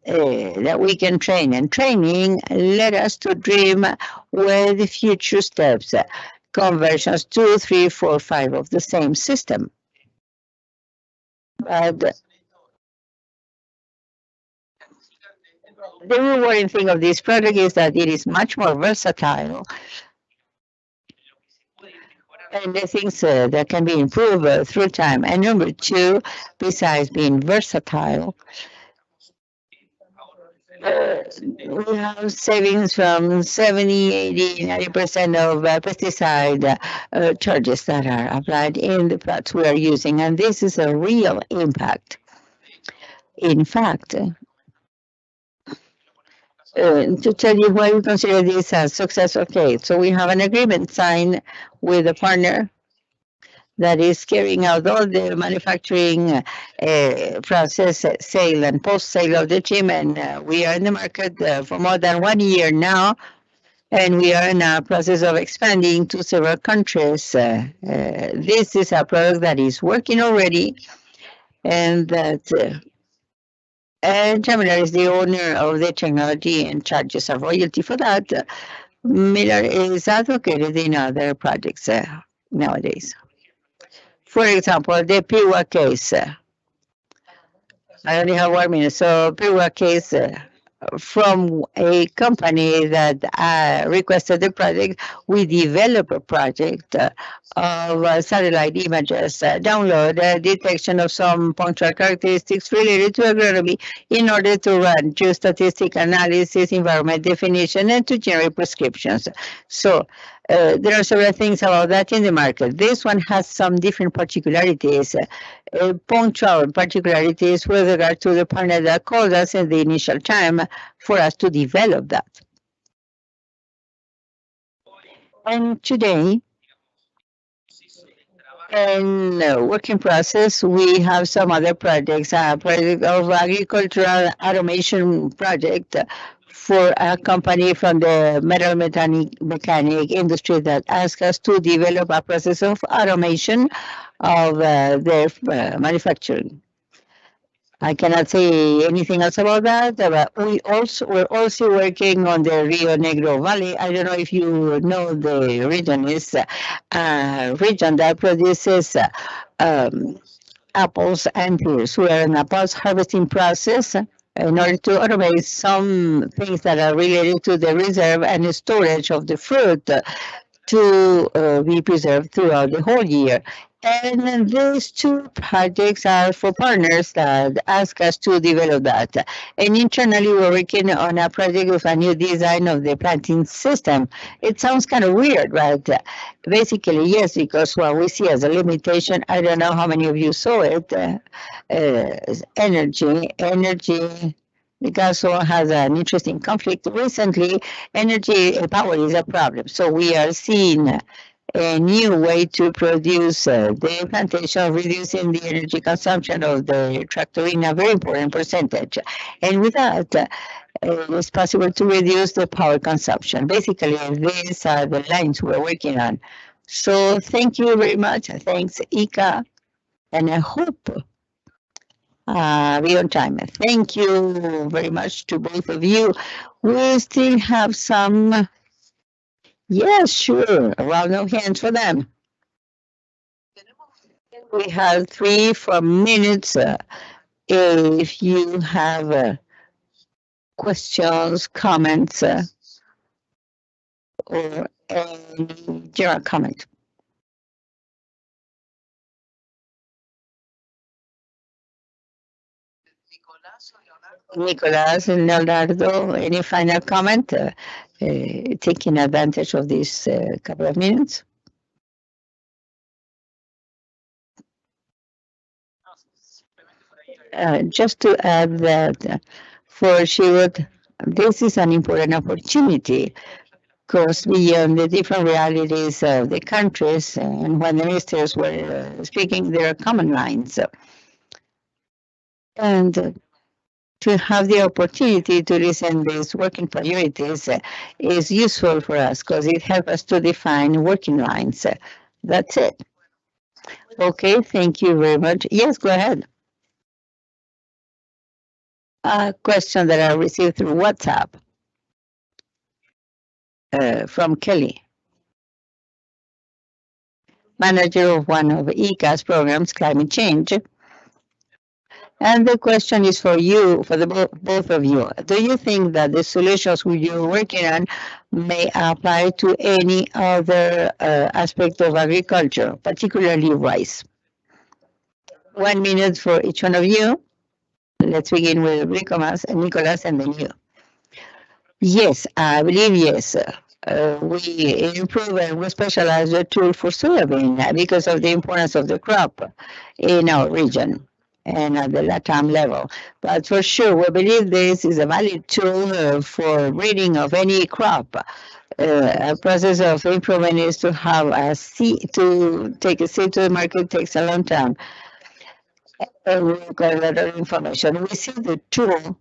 that we can train. And training led us to dream where the future steps. Conversions 2, 3, 4, 5 of the same system. But the rewarding thing of this product is that it is much more versatile. And the things that can be improved through time. And number 2, besides being versatile, we have savings from 70, 80, 90% of pesticide charges that are applied in the plots we are using. And this is a real impact. In fact, to tell you why we consider this a success, okay, so we have an agreement signed with a partner that is carrying out all the manufacturing process, sale and post-sale of the team, and we are in the market for more than 1 year now, and we are in a process of expanding to several countries. This is a product that is working already, and that Jamaica is the owner of the technology and charges a royalty for that. Milar is advocated in other projects nowadays. For example, the Piwa case. I only have 1 minute. So Piwa case from a company that requested the project, we developed a project of satellite images, download detection of some punctual characteristics related to agronomy in order to run geostatistic analysis, environment definition, and to generate prescriptions. So there are several things about that in the market. This one has some different particularities, punctual particularities with regard to the partner that called us in the initial time for us to develop that. And today, in working process, we have some other projects, a project of agricultural automation project for a company from the metal mechanic industry that asked us to develop a process of automation of their manufacturing. I cannot say anything else about that, but we're also working on the Rio Negro Valley. I don't know if you know the region. Is a region that produces apples and pears. We are in a post-harvesting process in order to automate some things that are related to the reserve and the storage of the fruit to be preserved throughout the whole year. And these 2 projects are for partners that ask us to develop that. And internally, we're working on a project with a new design of the planting system. It sounds kind of weird, but basically, yes, because what we see as a limitation, I don't know how many of you saw it, energy. Picasso has an interesting conflict recently. Energy power is a problem. So we are seeing a new way to produce the implantation, reducing the energy consumption of the tractor in a very important percentage. And with that, it's possible to reduce the power consumption. Basically, these are the lines we're working on. So thank you very much. Thanks, IICA, and I hope be on time. Thank you very much to both of you. We still have some, yes, sure, a round of hands for them. We have 3-4 minutes. If you have questions, comments, or any general comment. Nicolas and Leonardo, any final comment, taking advantage of this couple of minutes? Just to add that for Shirut, this is an important opportunity because beyond the different realities of the countries, and when the ministers were speaking, there are common lines. And to have the opportunity to listen these working priorities is useful for us because it helps us to define working lines. That's it. Okay, thank you very much. Yes, go ahead. A question that I received through WhatsApp from Kelly, manager of one of IICA's programs, Climate Change. And the question is for you, for the both of you. Do you think that the solutions you're working on may apply to any other aspect of agriculture, particularly rice? 1 minute for each one of you. Let's begin with Nicolas and then you. Yes, I believe yes. We improve and we specialize the tool for soybean because of the importance of the crop in our region and at the LATAM level. But for sure, we believe this is a valid tool for breeding of any crop. A process of improvement is to have a seed, to take a seed to the market takes a long time. And we've got a lot of information. We see the tool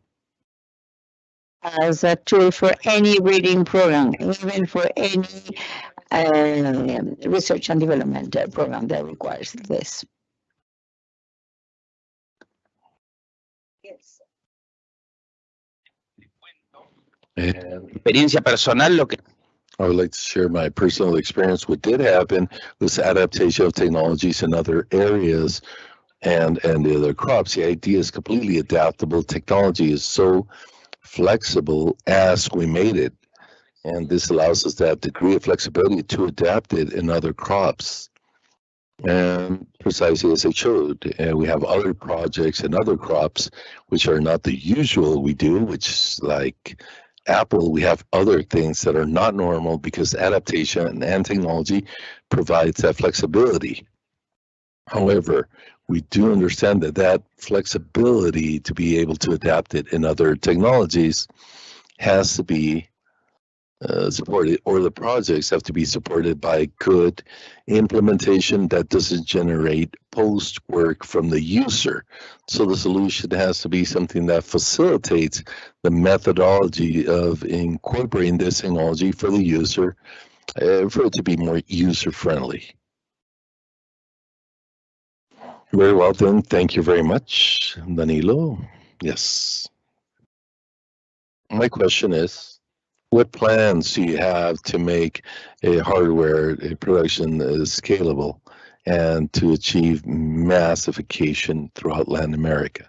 as a tool for any breeding program, even for any research and development program that requires this. Experiencia personal, lo que I would like to share my personal experience. What did happen was adaptation of technologies in other areas and the other crops. The idea is completely adaptable. Technology is so flexible as we made it. And this allows us to have a degree of flexibility to adapt it in other crops. And precisely as I showed, we have other projects and other crops which are not the usual we do, which like Apple, we have other things that are not normal because adaptation and technology provides that flexibility. However, we do understand that that flexibility to be able to adapt it in other technologies has to be supported, or the projects have to be supported by good implementation that doesn't generate post work from the user. So the solution has to be something that facilitates the methodology of incorporating this technology for the user, for it to be more user friendly. Very well then, thank you very much, Danilo. Yes. My question is, what plans do you have to make a hardware production scalable and to achieve massification throughout Latin America?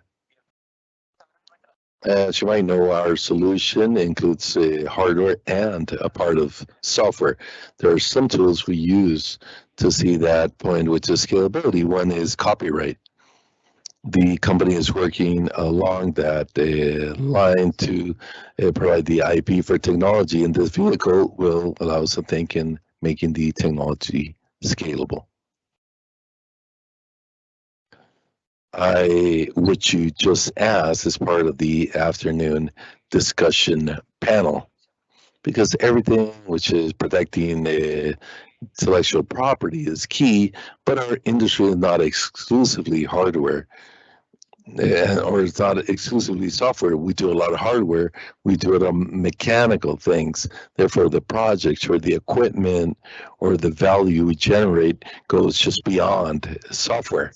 As you might know, our solution includes hardware and a part of software. There are some tools we use to see that point, which is scalability. One is copyright. The company is working along that line to provide the IP for technology, and this vehicle will allow us to think in making the technology scalable. What you just asked is part of the afternoon discussion panel, because everything which is protecting intellectual property is key, but our industry is not exclusively hardware. Or it's not exclusively software. We do a lot of hardware. We do it on mechanical things. Therefore, the projects or the equipment or the value we generate goes just beyond software.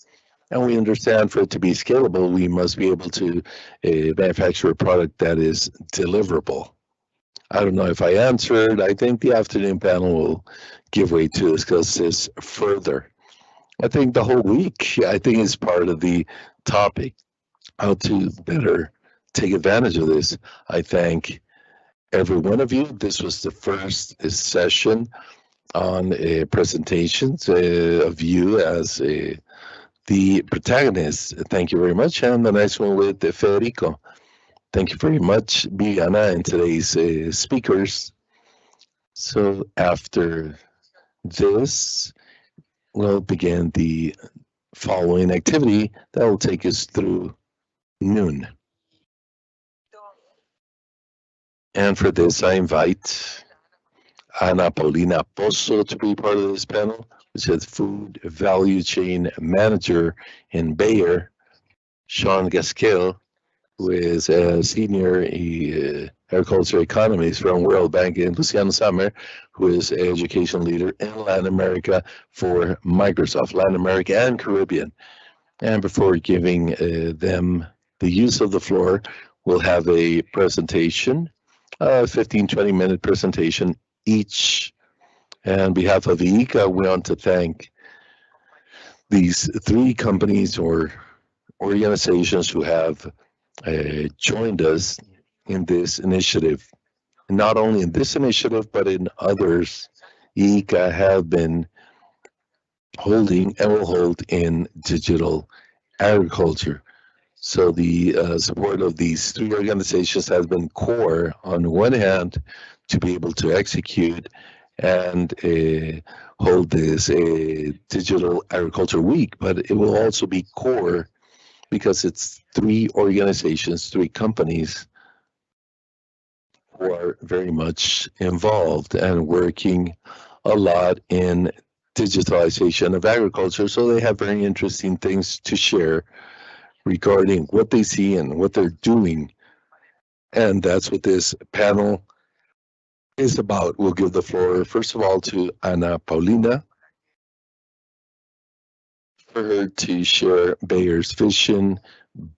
And we understand for it to be scalable, we must be able to manufacture a product that is deliverable. I don't know if I answered. I think the afternoon panel will give way to discuss this further. I think the whole week, I think is part of the topic, how to better take advantage of this. I thank every one of you. This was the first session on presentations of you as the protagonist. Thank you very much. And the next one with Federico. Thank you very much, Viviana, and today's speakers. So after this, we'll begin the following activity that will take us through noon. And for this, I invite Ana Paulina Pozo to be part of this panel, which is Food Value Chain Manager in Bayer, Sean Gaskell, who is a senior agriculture economist from World Bank, and Luciano Summer, who is an education leader in Latin America for Microsoft, Latin America and Caribbean. And before giving them the use of the floor, we'll have a presentation, a 15-20 minute presentation each. And on behalf of IICA, we want to thank these three companies or organizations who have joined us in this initiative. And not only in this initiative, but in others, IICA have been holding and will hold in digital agriculture. So the support of these three organizations has been core on one hand to be able to execute and hold this Digital Agriculture Week, but it will also be core because it's three organizations, three companies who are very much involved and working a lot in digitalization of agriculture. So they have very interesting things to share regarding what they see and what they're doing. And that's what this panel is about. We'll give the floor, first of all, to Ana Paulina for her to share Bayer's vision,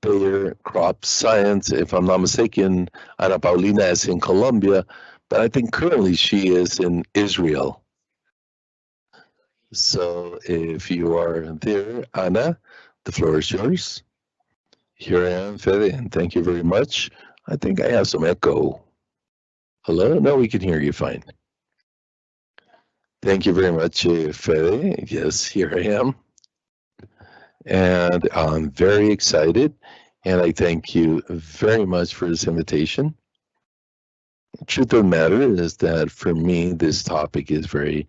Bayer crop science. If I'm not mistaken, Ana Paulina is in Colombia, but I think currently she is in Israel. So if you are there, Ana, the floor is yours. Here I am, Fede, and thank you very much. I think I have some echo. Hello? No, we can hear you fine. Thank you very much, Fede. Yes, here I am. And I'm very excited, and I thank you very much for this invitation. The truth of the matter is that for me, this topic is very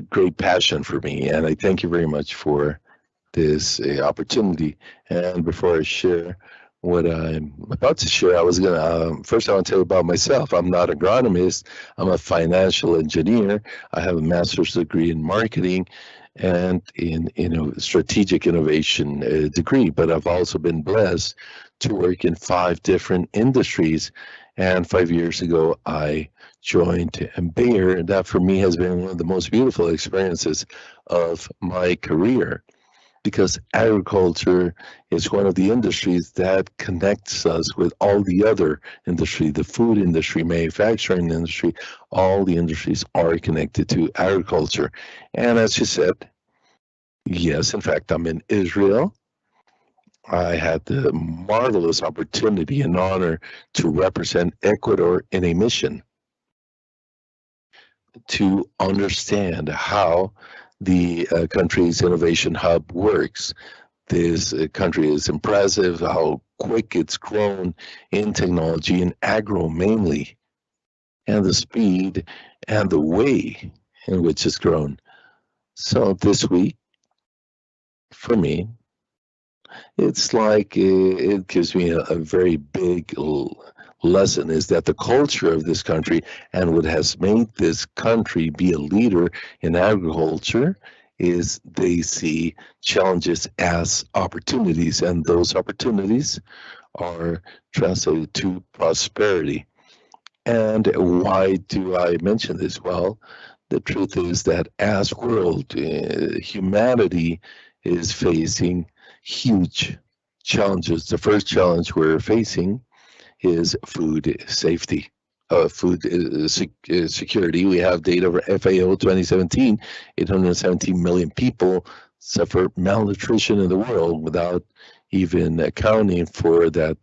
great passion for me, and I thank you very much for this opportunity. And before I share what I'm about to share, I was gonna first I want to tell you about myself. I'm not an agronomist. I'm a financial engineer. I have a master's degree in marketing and in strategic innovation degree. But I've also been blessed to work in 5 different industries. And 5 years ago, I joined Bayer, and that for me has been one of the most beautiful experiences of my career, because agriculture is one of the industries that connects us with all the other industry, the food industry, manufacturing industry. All the industries are connected to agriculture. And as you said, yes, in fact, I'm in Israel. I had the marvelous opportunity and honor to represent Ecuador in a mission to understand how the country's innovation hub works. This country is impressive, how quick it's grown in technology, in Aggro mainly, and the speed and the way in which it's grown. So this week, for me, it's like it gives me a very big lesson is that the culture of this country and what has made this country be a leader in agriculture is they see challenges as opportunities, and those opportunities are translated to prosperity. And why do I mention this? Well, the truth is that as world, humanity is facing huge challenges. The first challenge we're facing is food safety, food security. We have data for FAO 2017, 817 million people suffer malnutrition in the world, without even accounting for that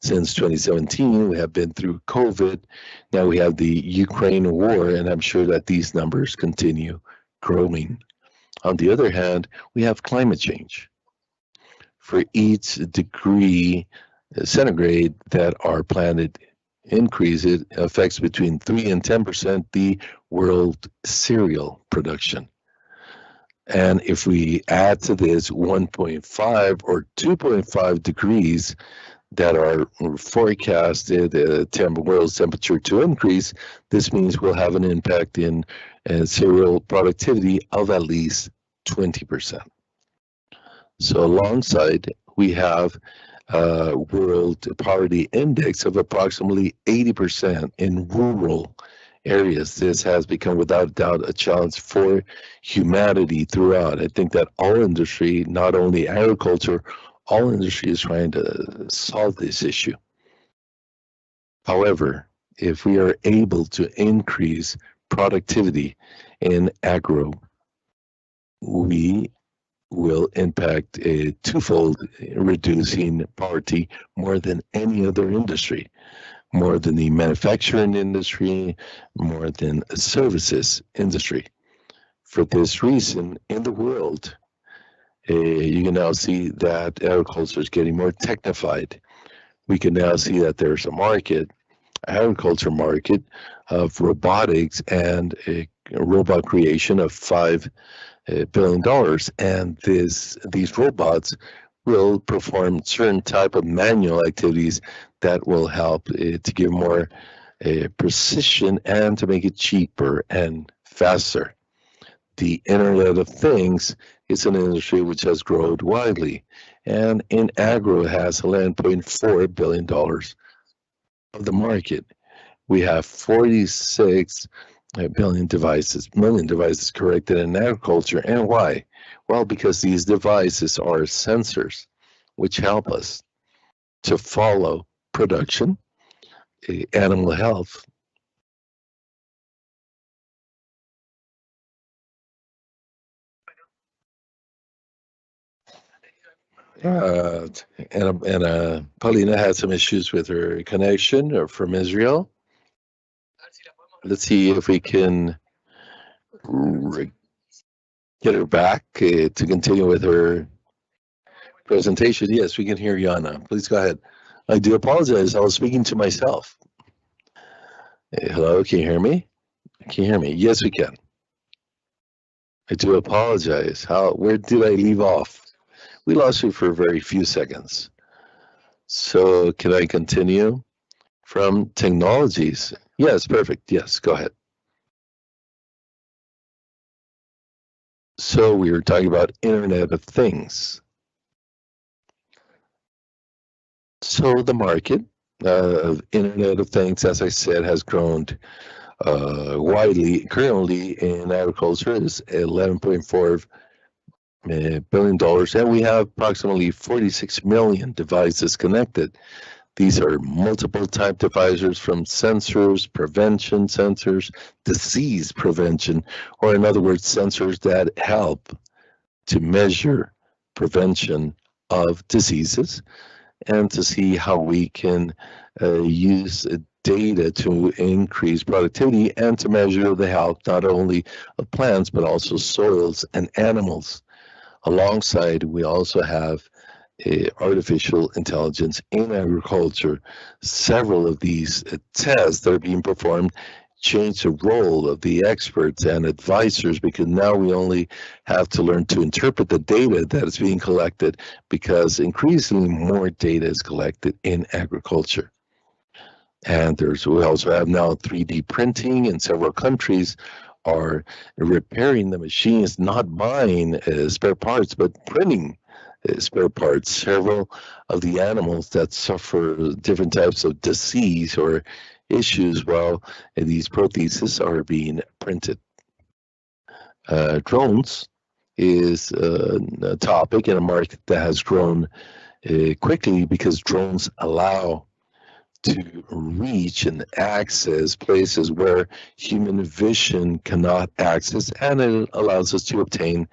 since 2017. We have been through COVID. Now we have the Ukraine war, and I'm sure that these numbers continue growing. On the other hand, we have climate change. For each degree centigrade that our planet increases, it affects between 3 and 10% the world cereal production. And if we add to this 1.5 or 2.5 degrees that are forecasted world's temperature to increase, this means we'll have an impact in cereal productivity of at least 20%. So alongside, we have a world poverty index of approximately 80% in rural areas. This has become without doubt a challenge for humanity throughout. I think that all industry, not only agriculture, all industry is trying to solve this issue. However, if we are able to increase productivity in agro, we will impact a twofold, reducing poverty more than any other industry, more than the manufacturing industry, more than the services industry. For this reason, in the world, you can now see that agriculture is getting more technified. We can now see that there's a market, agriculture market, of robotics and a robot creation of $5 billion. And these robots will perform certain type of manual activities that will help to give more precision and to make it cheaper and faster. The Internet of Things is an industry which has grown widely, and in agro has $11.4 billion of the market. We have 46 million devices corrected in agriculture. And why? Well, because these devices are sensors which help us to follow production, animal health, and Paulina had some issues with her connection from Israel. Let's see if we can get her back to continue with her presentation. Yes, we can hear you, Anna. Please go ahead. I do apologize. I was speaking to myself. Hello, can you hear me? Can you hear me? Yes, we can. I do apologize. Where did I leave off? We lost you for a very few seconds. So can I continue from technologies? Yes, perfect. Yes, go ahead. So we were talking about Internet of Things. So the market of Internet of Things, as I said, has grown widely. Currently in agriculture is $11.4 billion, and we have approximately 46 million devices connected. These are multiple type devices, from sensors, prevention sensors, disease prevention, or in other words, sensors that help to measure prevention of diseases and to see how we can use data to increase productivity and to measure the health not only of plants but also soils and animals. Alongside, we also have artificial intelligence in agriculture. Several of these tests that are being performed change the role of the experts and advisors, because now we only have to learn to interpret the data that is being collected, because increasingly more data is collected in agriculture. And we also have now 3D printing in several countries are repairing the machines, not buying spare parts, but printing spare parts. Several of the animals that suffer different types of disease or issues, well, these prostheses are being printed. Drones is a topic in a market that has grown quickly because drones allow to reach and access places where human vision cannot access, and it allows us to obtain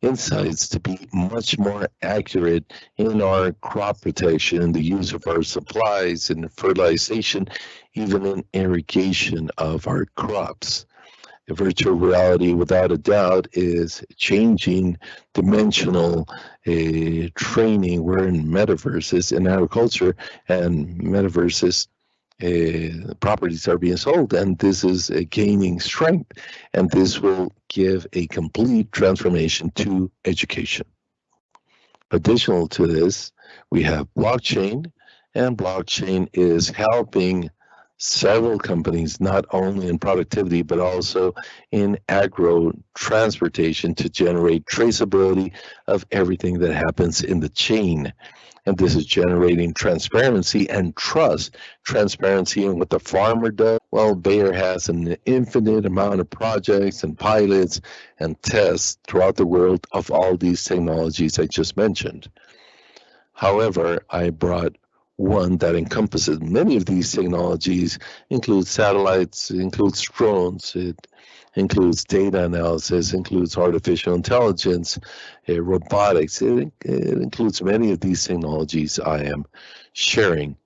insights to be much more accurate in our crop protection, the use of our supplies and fertilization, even in irrigation of our crops. Virtual reality, without a doubt, is changing dimensional training. We're in metaverses in agriculture, and metaverses properties are being sold, and this is gaining strength, and this will give a complete transformation to education. Additional to this, we have blockchain, and blockchain is helping several companies, not only in productivity, but also in agro transportation to generate traceability of everything that happens in the chain. And this is generating transparency and trust. Transparency in what the farmer does. Well, Bayer has an infinite amount of projects and pilots and tests throughout the world of all these technologies I just mentioned. However, I brought one that encompasses many of these technologies, includes satellites, includes drones, it includes data analysis, includes artificial intelligence, robotics. It includes many of these technologies I am sharing.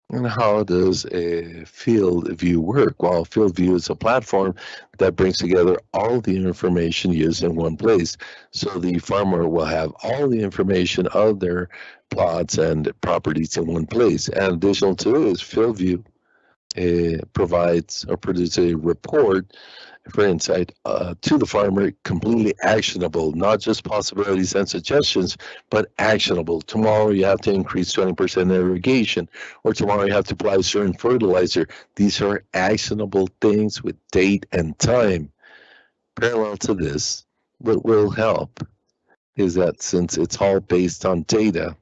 And how does a field view work? Well, field view is a platform that brings together all the information used in one place. So the farmer will have all the information of their plots and properties in one place. And additional to it is field view provides or produces a report for insight to the farmer, completely actionable, not just possibilities and suggestions, but actionable. Tomorrow you have to increase 20% irrigation, or tomorrow you have to apply a certain fertilizer. These are actionable things with date and time. Parallel to this, what will help is that since it's all based on data,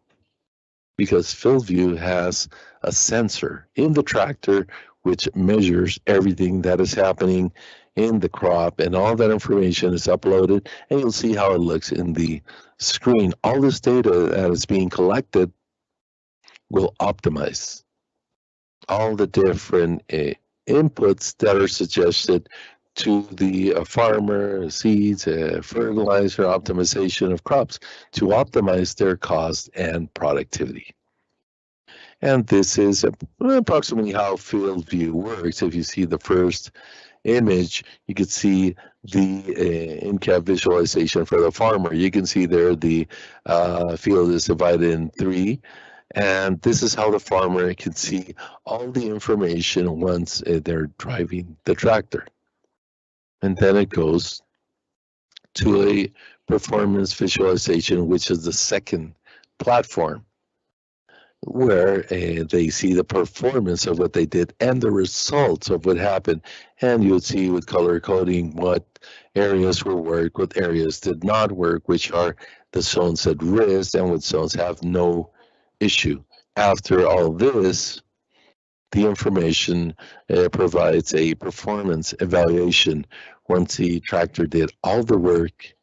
because FieldView has a sensor in the tractor which measures everything that is happening in the crop, and all that information is uploaded, and you'll see how it looks in the screen. All this data that is being collected will optimize all the different inputs that are suggested to the farmer, seeds, fertilizer, optimization of crops to optimize their cost and productivity. And this is approximately how FieldView works. If you see the first image, you can see the in-cab visualization for the farmer. You can see there the field is divided in 3, and this is how the farmer can see all the information once they're driving the tractor. And then it goes to a performance visualization, which is the second platform, where they see the performance of what they did and the results of what happened. And you'll see with color coding what areas will work, what areas did not work, which are the zones at risk and what zones have no issue. After all this, the information provides a performance evaluation. Once the tractor did all the work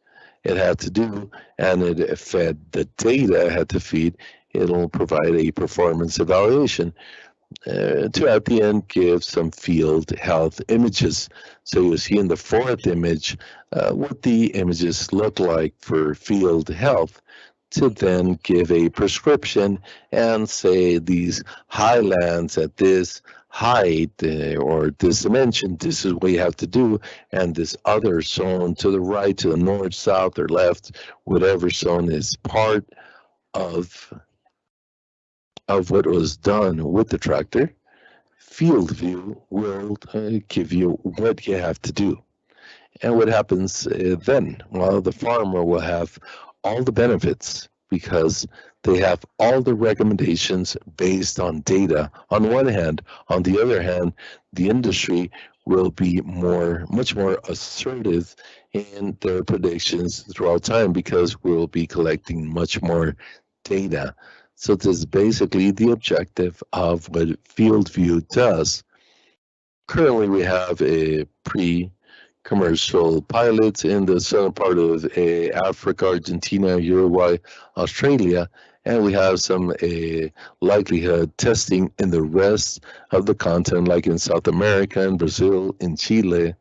it had to do and it fed the data it had to feed, it'll provide a performance evaluation to at the end give some field health images. So you'll see in the fourth image what the images look like for field health, to then give a prescription and say these highlands at this height or this dimension, this is what you have to do, and this other zone to the right, to the north, south, or left, whatever zone is part of what was done with the tractor, FieldView will give you what you have to do. And what happens then? Well, the farmer will have all the benefits because they have all the recommendations based on data on one hand. On the other hand, the industry will be much more assertive in their predictions throughout time because we'll be collecting much more data. So this is basically the objective of what FieldView does. Currently, we have a pre-commercial pilots in the southern part of Africa, Argentina, Uruguay, Australia, and we have some likelihood testing in the rest of the continent, like in South America, in Brazil, in Chile.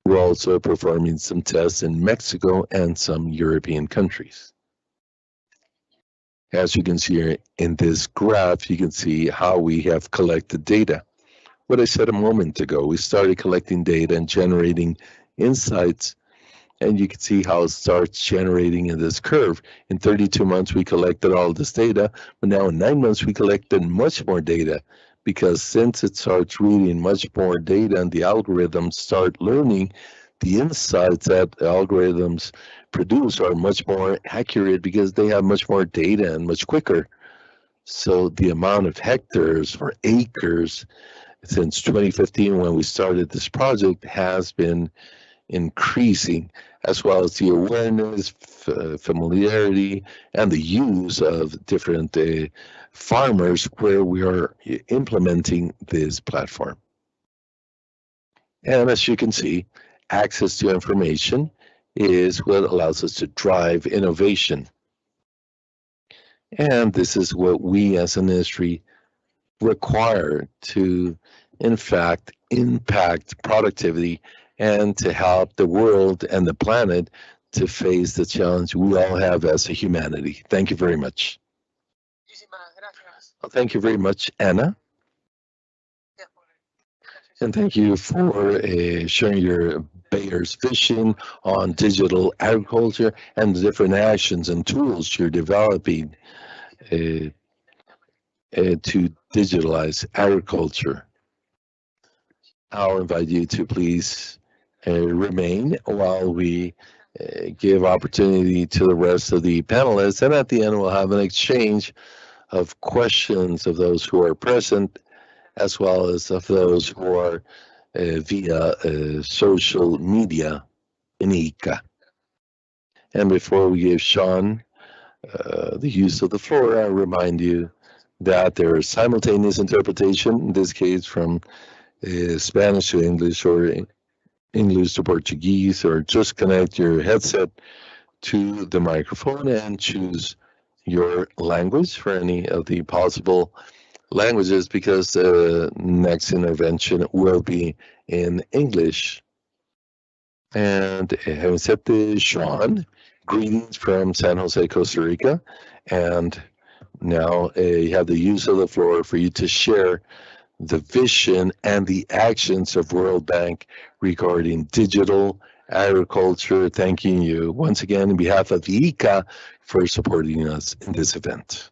We're also performing some tests in Mexico and some European countries. As you can see here in this graph, you can see how we have collected data. What I said a moment ago, we started collecting data and generating insights, and you can see how it starts generating in this curve. In 32 months, we collected all this data, but now in 9 months, we collected much more data, because since it starts reading much more data and the algorithms start learning, the insights that the algorithms produce are much more accurate because they have much more data and much quicker. So the amount of hectares or acres since 2015, when we started this project, has been increasing, as well as the awareness, familiarity, and the use of different farmers where we are implementing this platform. And as you can see, access to information is what allows us to drive innovation. And this is what we as an industry require to, in fact, impact productivity and to help the world and the planet to face the challenge we all have as a humanity. Thank you very much. Well, thank you very much, Anna. And thank you for sharing your Bayer's vision on digital agriculture and the different actions and tools you're developing to digitalize agriculture. I'll invite you to please remain while we give opportunity to the rest of the panelists, and at the end we'll have an exchange of questions of those who are present, as well as of those who are via social media in IICA. And before we give Sean the use of the floor, I remind you that there is simultaneous interpretation, in this case from Spanish to English or English to Portuguese, or just connect your headset to the microphone and choose your language for any of the possible languages, because the next intervention will be in English. And having said this, Sean, greetings from San Jose, Costa Rica. And now you have the use of the floor for you to share the vision and the actions of World Bank regarding digital agriculture. Thanking you once again on behalf of the IICA for supporting us in this event.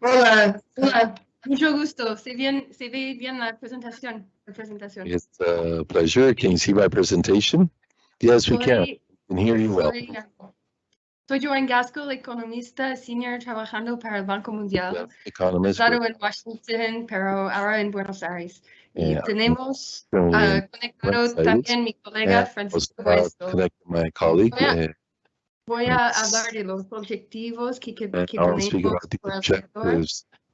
Hola, hola, mucho gusto. Se ve bien la presentación. It's a pleasure. Can you see my presentation? Yes, we can. I can hear you well. Soy Joan Gasco, economista senior trabajando para el Banco Mundial. Economist. Estado en Washington, pero ahora en Buenos Aires. Y tenemos conectado también mi colega Francisco Buesto. My colleague. Voy a hablar de los objetivos que tenemos por el sector,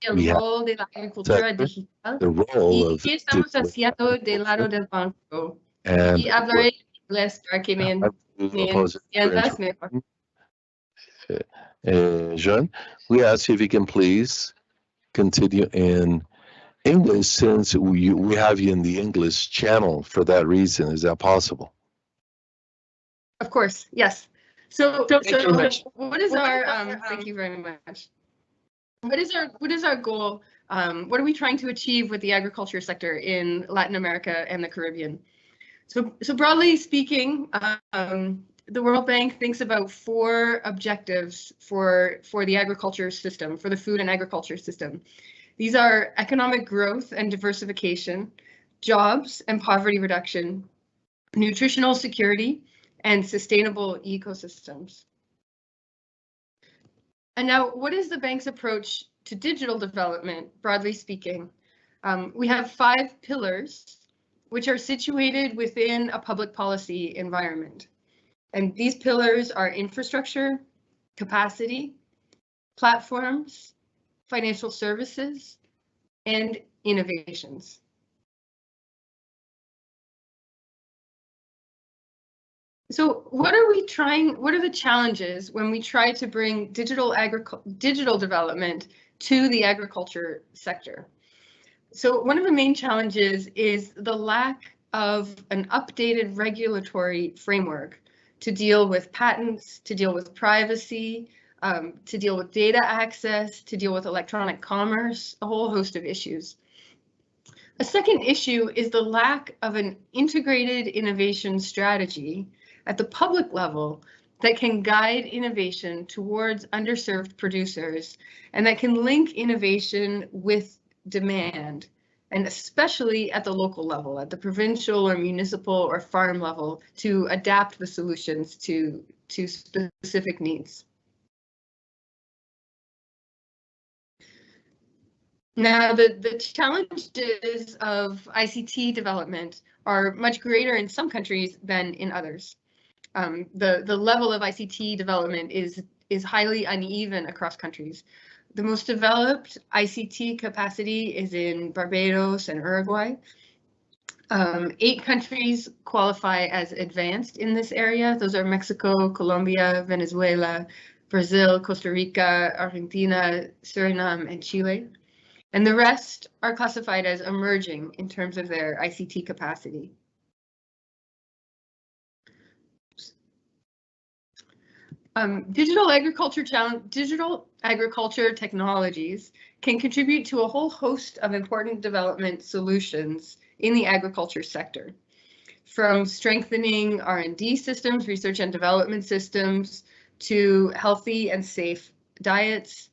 el rol de la agricultura digital y qué estamos haciendo del lado del banco. Y hablaré en inglés para que me entiendas mejor. Jean, we ask you if you can please continue in English, since we have you in the English channel for that reason. Is that possible? Of course, yes. So what is our thank you very much. What is our goal? What are we trying to achieve with the agriculture sector in Latin America and the Caribbean? So broadly speaking, the World Bank thinks about 4 objectives for the agriculture system, for the food and agriculture system. These are economic growth and diversification, jobs and poverty reduction, nutritional security, and sustainable ecosystems. And now, what is the bank's approach to digital development, broadly speaking? We have 5 pillars, which are situated within a public policy environment. And these pillars are infrastructure, capacity, platforms, financial services, and innovations. So what are the challenges when we try to bring digital development to the agriculture sector? So one of the main challenges is the lack of an updated regulatory framework to deal with patents, to deal with privacy, to deal with data access, to deal with electronic commerce, a whole host of issues. A second issue is the lack of an integrated innovation strategy at the public level that can guide innovation towards underserved producers and that can link innovation with demand, and especially at the local level, at the provincial or municipal or farm level, to adapt the solutions to specific needs. Now, the challenges of ICT development are much greater in some countries than in others. The level of ICT development is highly uneven across countries. The most developed ICT capacity is in Barbados and Uruguay. 8 countries qualify as advanced in this area. Those are Mexico, Colombia, Venezuela, Brazil, Costa Rica, Argentina, Suriname, and Chile. And the rest are classified as emerging in terms of their ICT capacity. Digital agriculture technologies can contribute to a whole host of important development solutions in the agriculture sector, from strengthening R&D systems, research and development systems, to healthy and safe diets,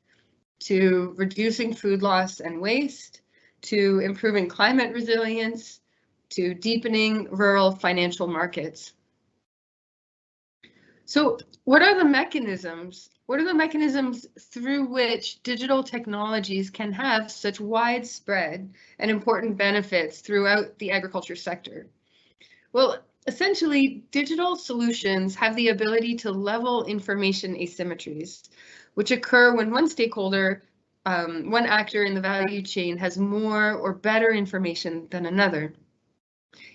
to reducing food loss and waste, to improving climate resilience, to deepening rural financial markets. So what are the mechanisms? What are the mechanisms through which digital technologies can have such widespread and important benefits throughout the agriculture sector? Well, essentially, digital solutions have the ability to level information asymmetries, which occur when one stakeholder, one actor in the value chain has more or better information than another.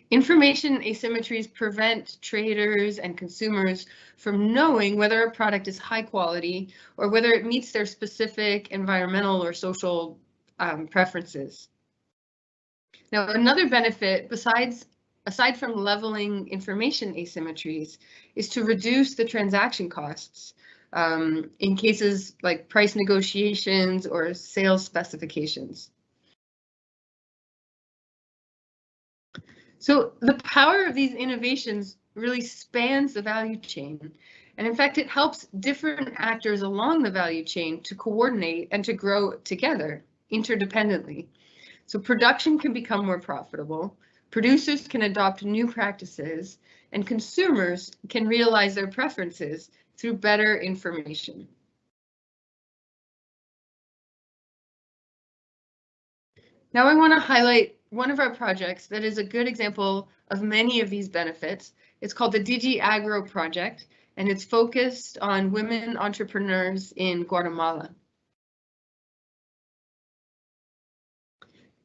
Information asymmetries prevent traders and consumers from knowing whether a product is high quality or whether it meets their specific environmental or social preferences. Now, another benefit aside from leveling information asymmetries is to reduce the transaction costs in cases like price negotiations or sales specifications. So the power of these innovations really spans the value chain. And in fact, it helps different actors along the value chain to coordinate and to grow together interdependently. So production can become more profitable, producers can adopt new practices, and consumers can realize their preferences through better information. Now I want to highlight one of our projects that is a good example of many of these benefits. It's called the Digi Aggro project, and it's focused on women entrepreneurs in Guatemala.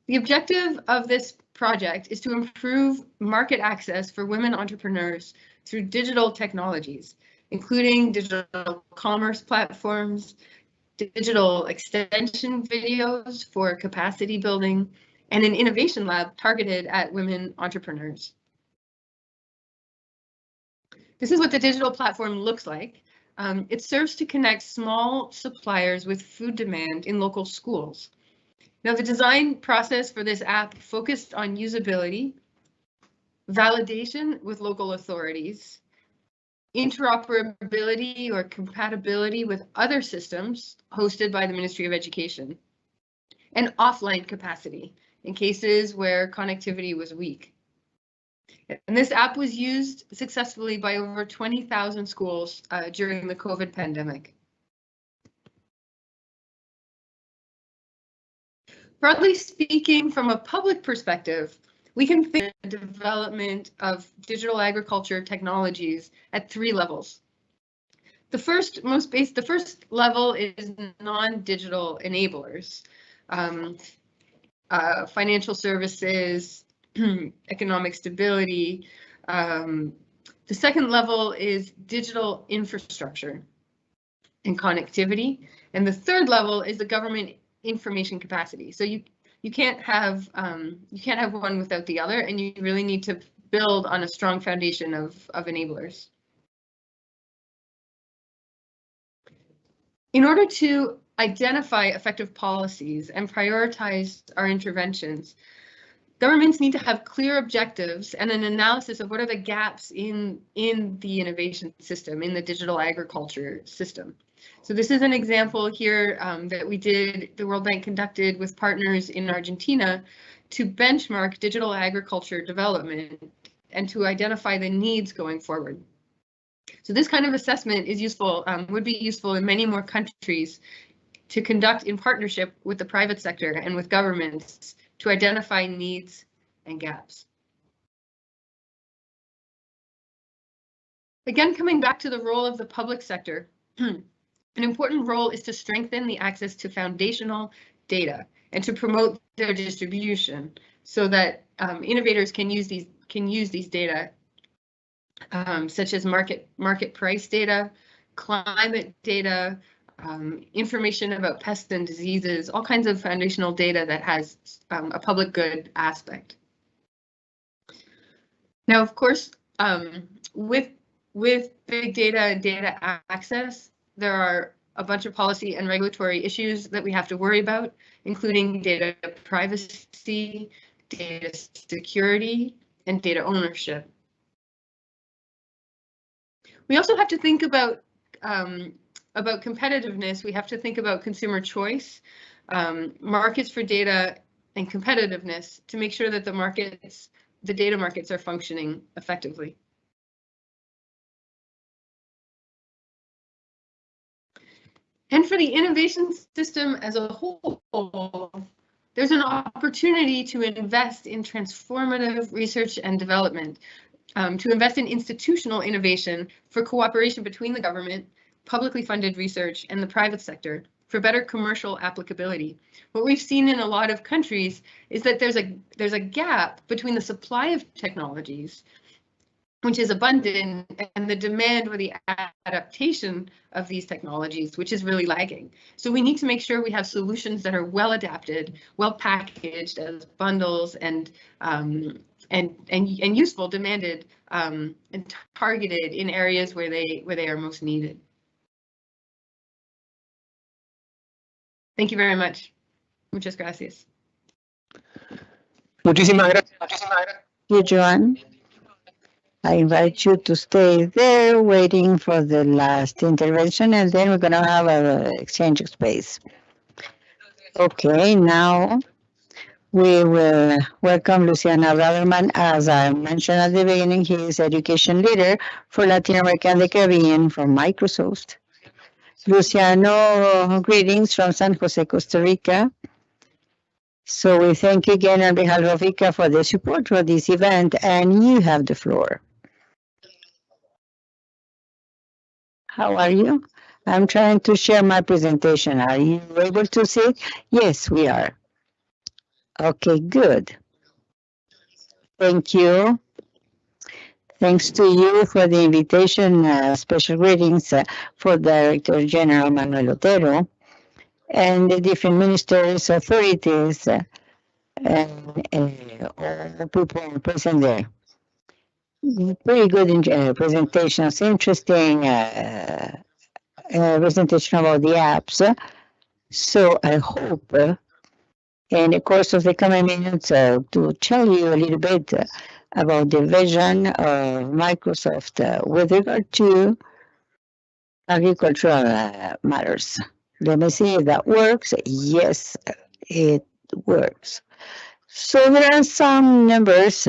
The objective of this project is to improve market access for women entrepreneurs through digital technologies, including digital commerce platforms, digital extension videos for capacity building, and an innovation lab targeted at women entrepreneurs. This is what the digital platform looks like. It serves to connect small suppliers with food demand in local schools. Now, the design process for this app focused on usability, validation with local authorities, interoperability or compatibility with other systems hosted by the Ministry of Education, and offline capacity in cases where connectivity was weak. And this app was used successfully by over 20,000 schools during the COVID pandemic. Broadly speaking, from a public perspective, we can think of the development of digital agriculture technologies at 3 levels. The first level is non-digital enablers, financial services, economic stability. The second level is digital infrastructure and connectivity, and the third level is the government information capacity. So you can't have one without the other, and you really need to build on a strong foundation of enablers. In order to identify effective policies and prioritize our interventions, governments need to have clear objectives and an analysis of what are the gaps in the innovation system, in the digital agriculture system. So this is an example here that the World Bank conducted with partners in Argentina to benchmark digital agriculture development and to identify the needs going forward. So this kind of assessment is useful, would be useful in many more countries to conduct in partnership with the private sector and with governments to identify needs and gaps. Again, coming back to the role of the public sector, an important role is to strengthen the access to foundational data and to promote their distribution so that innovators can use these data, such as market price data, climate data, information about pests and diseases, all kinds of foundational data that has a public good aspect. Now, of course, with big data and data access, there are a bunch of policy and regulatory issues that we have to worry about, including data privacy, data security, and data ownership. We also have to think about competitiveness. We have to think about consumer choice, markets for data, and competitiveness to make sure that the data markets are functioning effectively. And for the innovation system as a whole, there's an opportunity to invest in transformative research and development, to invest in institutional innovation for cooperation between the government, publicly funded research, and the private sector for better commercial applicability. What we've seen in a lot of countries is that there's a gap between the supply of technologies, which is abundant, and the demand or the adaptation of these technologies, which is really lagging. So we need to make sure we have solutions that are well adapted, well packaged as bundles, and useful, demanded, and targeted in areas where they are most needed. Thank you very much. Muchas gracias. Muchísimas gracias. You, Joan. I invite you to stay there waiting for the last intervention, and then we're going to have an exchange of space. Okay, now we will welcome Luciana Braverman. As I mentioned at the beginning, he is education leader for Latin America and the Caribbean from Microsoft. Luciano, greetings from San Jose, Costa Rica. So we thank you again on behalf of IICA for the support for this event, and you have the floor. How are you? I'm trying to share my presentation. Are you able to see it? Yes, we are. Okay, good. Thank you. Thanks to you for the invitation. Special greetings for Director General Manuel Otero and the different ministers, authorities, and all people present there. Very good presentations, interesting presentation about the apps. So I hope in the course of the coming minutes to tell you a little bit about the vision of Microsoft with regard to agricultural matters. Let me see if that works. Yes, it works. So there are some numbers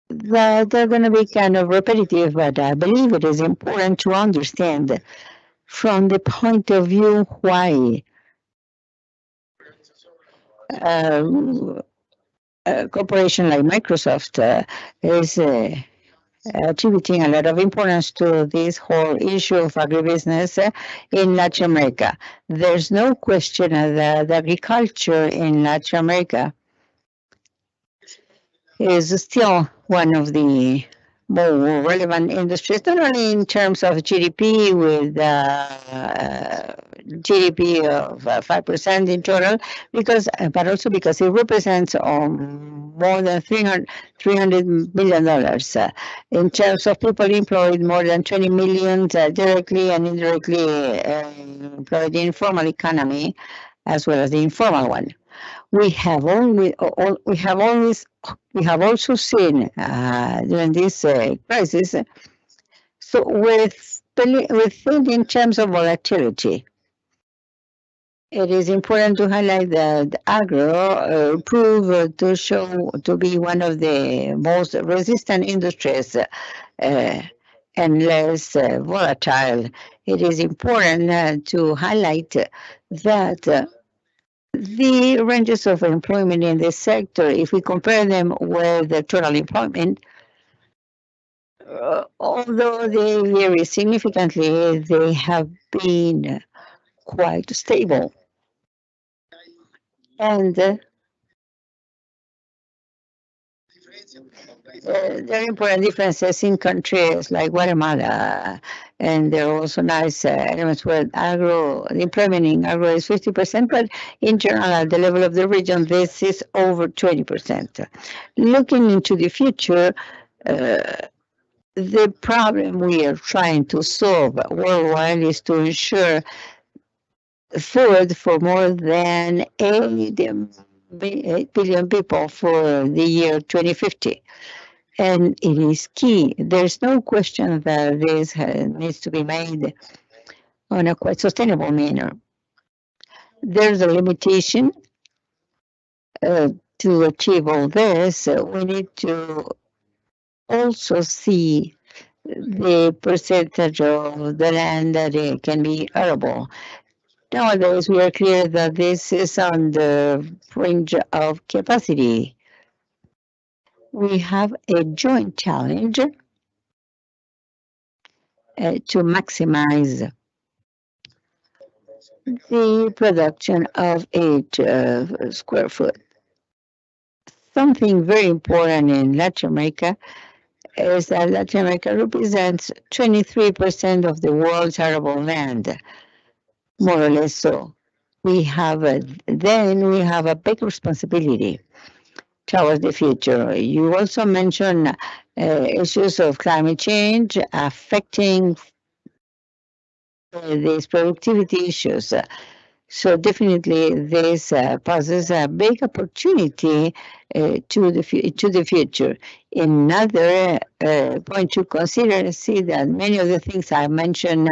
that are going to be kind of repetitive, but I believe it is important to understand from the point of view why a corporation like Microsoft is attributing a lot of importance to this whole issue of agribusiness in Latin America. There's no question that agriculture in Latin America is still one of the more relevant industries, not only in terms of GDP with GDP of 5% in total, but also because it represents more than $300 million. In terms of people employed, more than 20 million directly and indirectly employed in the informal economy, as well as the informal one. We have also seen during this crisis, so within in terms of volatility, it is important to highlight that Aggro proved to be one of the most resistant industries and less volatile. It is important to highlight that the ranges of employment in this sector, if we compare them with the total employment, although they vary significantly, they have been quite stable. And there are important differences in countries like Guatemala, and there are also nice elements where the employment in Aggro is 50%, but in general, at the level of the region, this is over 20%. Looking into the future, the problem we are trying to solve worldwide is to ensure food for more than 8 billion people for the year 2050. And it is key. There's no question that this needs to be made on a quite sustainable manner. There's a limitation to achieve all this. We need to also see the percentage of the land that it can be arable. Nowadays, we are clear that this is on the fringe of capacity. We have a joint challenge to maximize the production of each square foot. Something very important in Latin America is that Latin America represents 23% of the world's arable land, more or less so. We have a big responsibility towards the future. You also mentioned issues of climate change affecting these productivity issues. So definitely this poses a big opportunity to the future. Another point to consider, see that many of the things I mentioned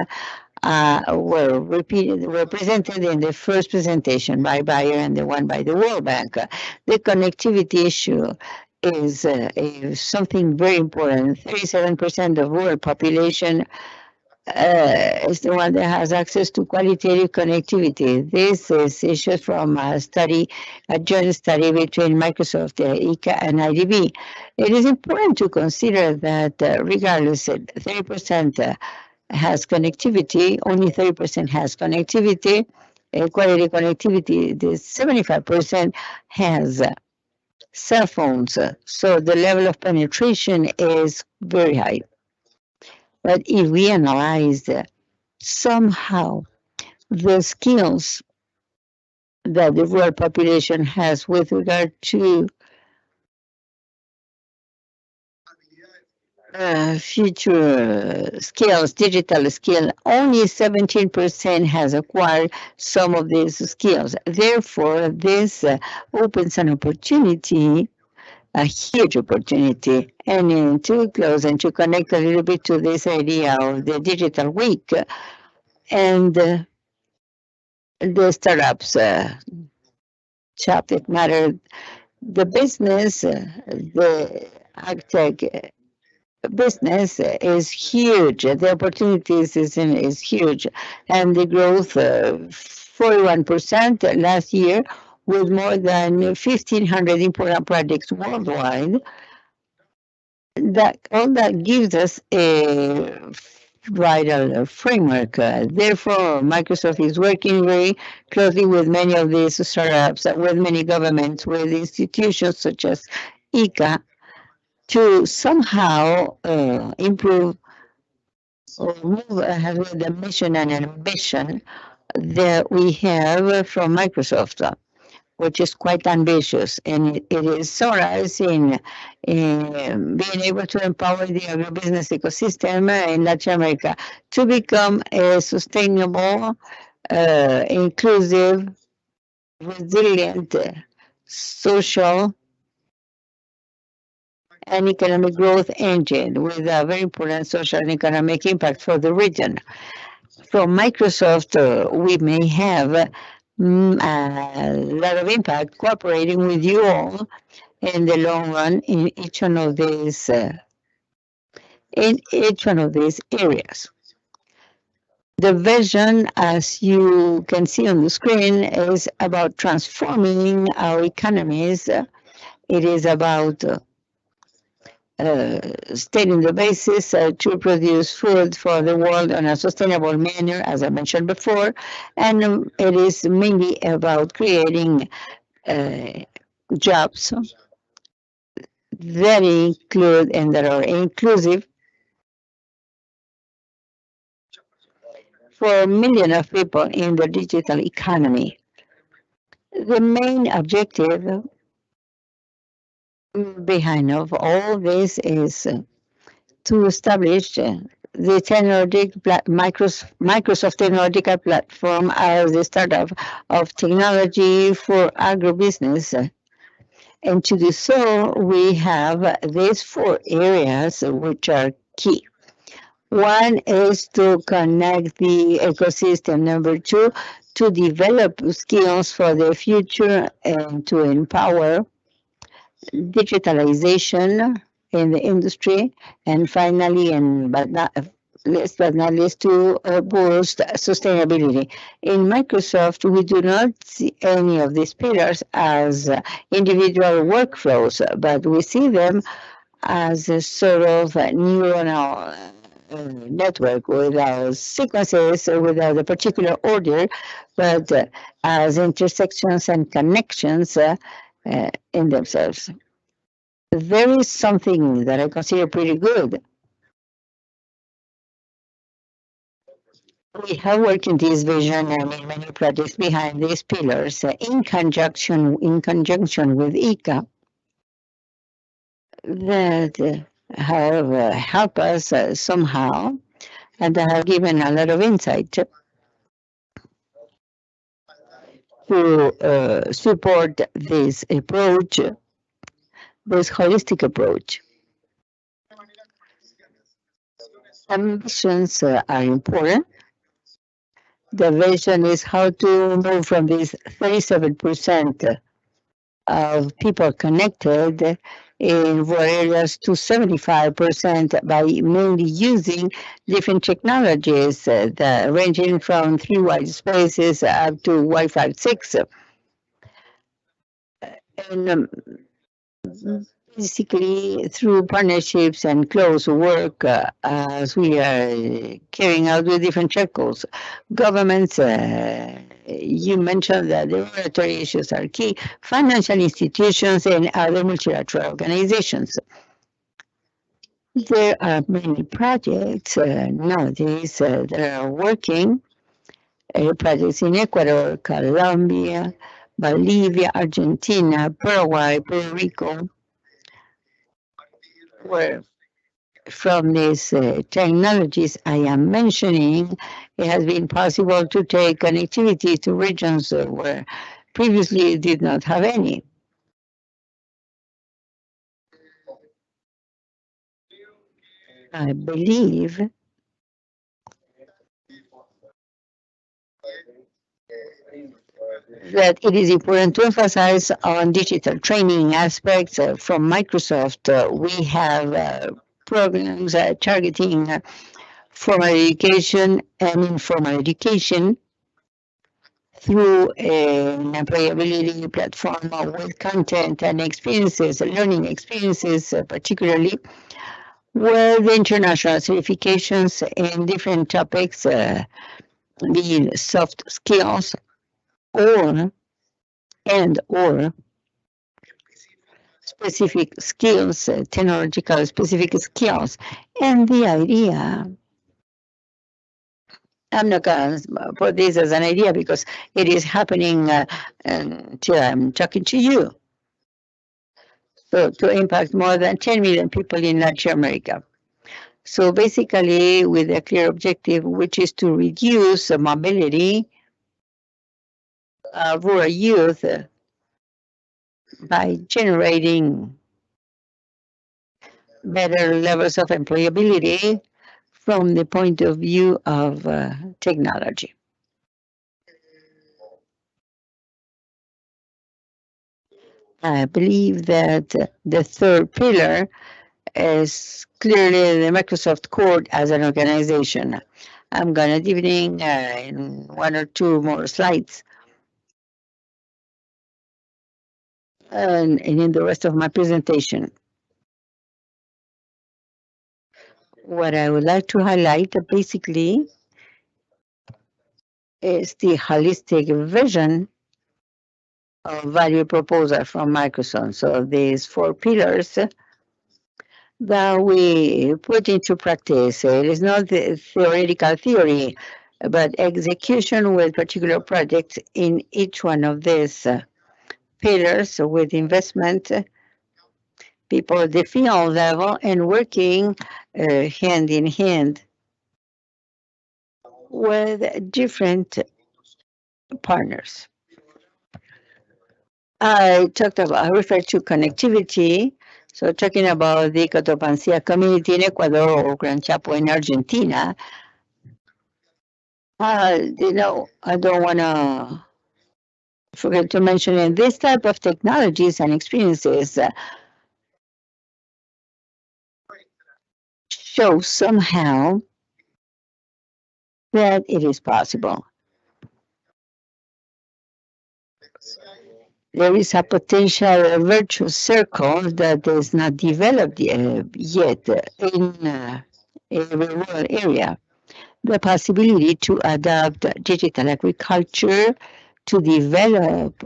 were presented in the first presentation by Bayer and the one by the World Bank. The connectivity issue is something very important. 37% of world population is the one that has access to qualitative connectivity. This is issued from a joint study between Microsoft, IICA, and IDB. It is important to consider that regardless, 30% has connectivity, only 30% has connectivity, quality connectivity, the 75% has cell phones. So the level of penetration is very high. But if we analyze somehow the skills that the world population has with regard to future skills, digital skill, only 17% has acquired some of these skills. Therefore, this opens an opportunity, a huge opportunity. And to close and to connect a little bit to this idea of the digital week, and the startups subject matter, the business, the agtech business is huge. The opportunities is huge, and the growth 41% last year, with more than 1,500 important projects worldwide. That all that gives us a vital framework. Therefore, Microsoft is working very closely with many of these startups, with many governments, with institutions such as ICA, to somehow improve or move ahead with the mission and ambition that we have from Microsoft, which is quite ambitious, and it is summarized in being able to empower the agribusiness ecosystem in Latin America to become a sustainable, inclusive, resilient, social, and economic growth engine with a very important social and economic impact for the region. From Microsoft, we may have a lot of impact cooperating with you all in the long run in each one of these areas. The vision, as you can see on the screen, is about transforming our economies. It is about stating the basis to produce food for the world in a sustainable manner, as I mentioned before, and it is mainly about creating jobs that include and that are inclusive for millions of people in the digital economy. The main objective behind of all this is to establish the Microsoft Technological Platform as a startup of technology for agribusiness. And to do so, we have these 4 areas which are key. One is to connect the ecosystem. Number 2, to develop skills for the future and to empower digitalization in the industry. And finally, last but not least, to boost sustainability. In Microsoft, we do not see any of these pillars as individual workflows, but we see them as a sort of neuronal network without sequences, without a particular order, but as intersections and connections in themselves. There is something that I consider pretty good. We have worked in this vision and in many projects behind these pillars in conjunction with ICA that have helped us somehow and that have given a lot of insight to support this approach, this holistic approach. Ambitions are important. The vision is how to move from this 37% of people connected in rural areas to 75% by mainly using different technologies that ranging from 3 white spaces up to Wi-Fi 6. And basically through partnerships and close work as we are carrying out with different circles. Governments, you mentioned that the regulatory issues are key, financial institutions and other multilateral organizations. There are many projects nowadays that are working, projects in Ecuador, Colombia, Bolivia, Argentina, Paraguay, Puerto Rico, where from these technologies I am mentioning, it has been possible to take connectivity to regions where previously it did not have any. I believe that it is important to emphasize on digital training aspects. From Microsoft, we have programs targeting formal education and informal education through an employability platform with content and experiences, learning experiences, particularly with international certifications in different topics, being soft skills or specific skills, technological specific skills. And the idea, I'm not going to put this as an idea because it is happening until I'm talking to you. So to impact more than 10 million people in Latin America. So basically with a clear objective, which is to reduce the mobility of rural youth by generating better levels of employability from the point of view of technology. I believe that the third pillar is clearly the Microsoft Core as an organization. I'm going to deepening in one or two more slides. And in the rest of my presentation. What I would like to highlight basically is the holistic vision of value proposal from Microsoft. So these four pillars that we put into practice. It is not the theoretical theory, but execution with particular projects in each one of these pillars with investment, people at the field level, and working hand in hand with different partners. I referred to connectivity. So talking about the Cotopaxi community in Ecuador or Gran Chapo in Argentina, I don't want to forget to mention in this type of technologies and experiences show somehow that it is possible. There is a potential virtuous circle that is not developed yet in a rural area. The possibility to adopt digital agriculture to develop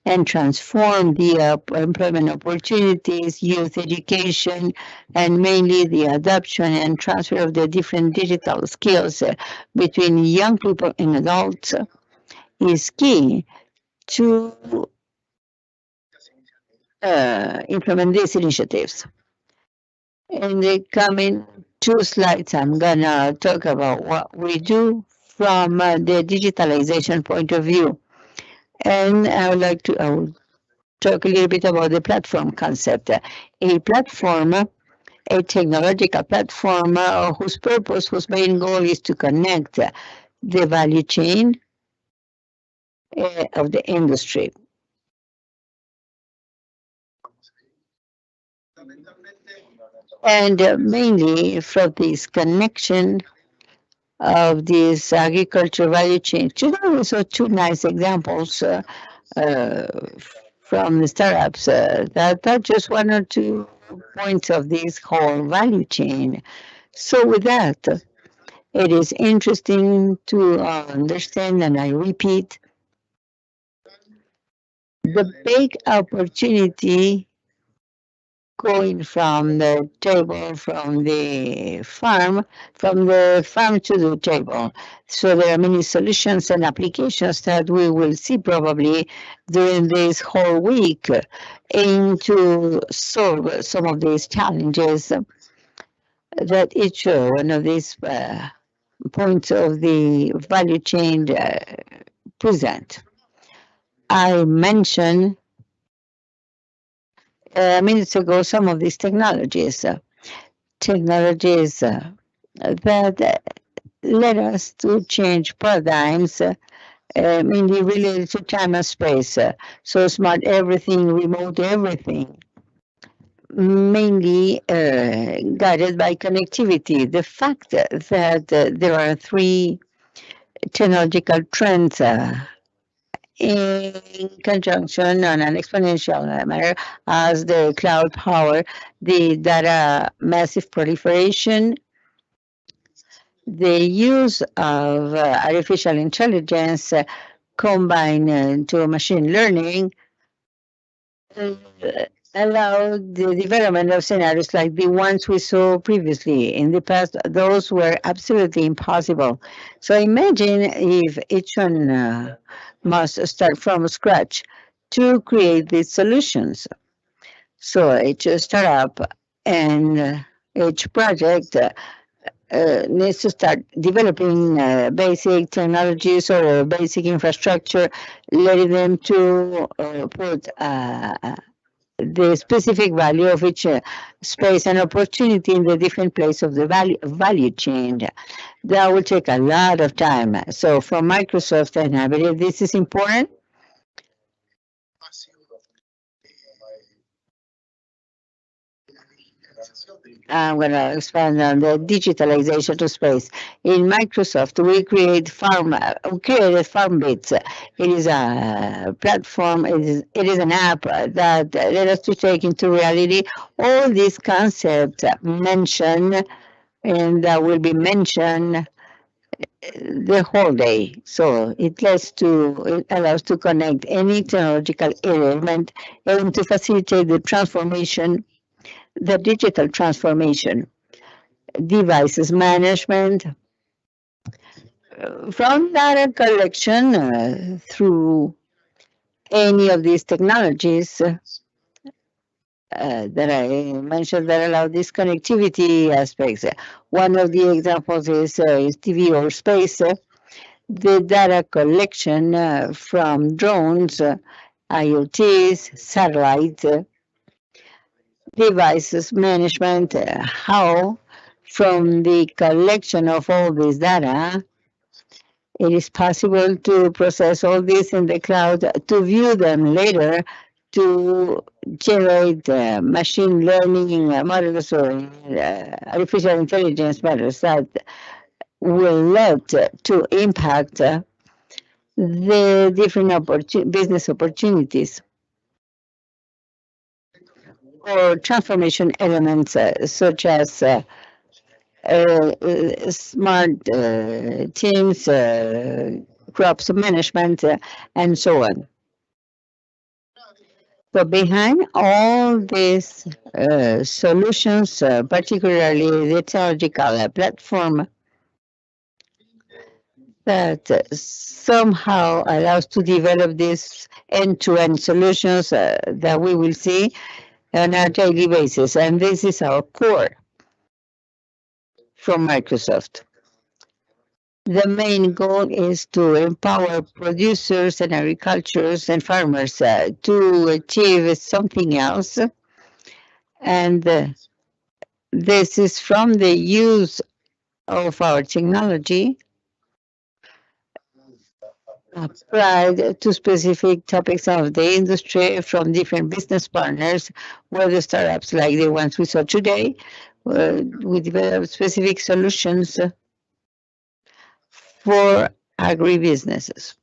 and transform the employment opportunities, youth education, and mainly the adoption and transfer of the different digital skills between young people and adults is key to implement these initiatives. In the coming two slides, I'm gonna talk about what we do from the digitalization point of view. And I will talk a little bit about the platform concept. A platform, a technological platform whose main goal is to connect the value chain of the industry. And mainly from this connection of this agriculture value chain. So two nice examples from the startups that are just one or 2 points of this whole value chain. So with that, it is interesting to understand, and I repeat, the big opportunity going from the table, from the farm to the table. So there are many solutions and applications that we will see probably during this whole week aim to solve some of these challenges that each one of these points of the value chain present. I mentioned minutes ago some of these technologies that led us to change paradigms mainly related to time and space. So smart everything, remote everything, mainly guided by connectivity. The fact that there are three technological trends in conjunction on an exponential manner as the cloud power, the data massive proliferation, the use of artificial intelligence combined to machine learning uh, allow the development of scenarios like the ones we saw previously. In the past, those were absolutely impossible. So imagine if each one must start from scratch to create these solutions. So each startup and each project needs to start developing basic technologies or basic infrastructure, letting them to put the specific value of each space and opportunity in the different place of the value chain. That will take a lot of time. So for Microsoft, and I believe this is important, I'm going to expand on the digitalization of space. In Microsoft, we created FarmBits. It is a platform, it is an app that led us to take into reality all these concepts mentioned and that will be mentioned the whole day. So it allows to connect any technological element and to facilitate the transformation, the digital transformation, devices management, from data collection through any of these technologies that I mentioned that allow these connectivity aspects. One of the examples is TV or space, the data collection from drones, IoTs, satellite devices management, how from the collection of all this data, it is possible to process all this in the cloud, to view them later, to generate machine learning models or artificial intelligence models that will lead to impact the different business opportunities or transformation elements such as smart teams, crops management, and so on. So behind all these solutions, particularly the technological platform that somehow allows to develop these end-to-end solutions that we will see on a daily basis. And this is our core from Microsoft. The main goal is to empower producers and agriculturists and farmers to achieve something else. And this is from the use of our technology applied to specific topics of the industry from different business partners, whether startups like the ones we saw today, we develop specific solutions for agribusinesses.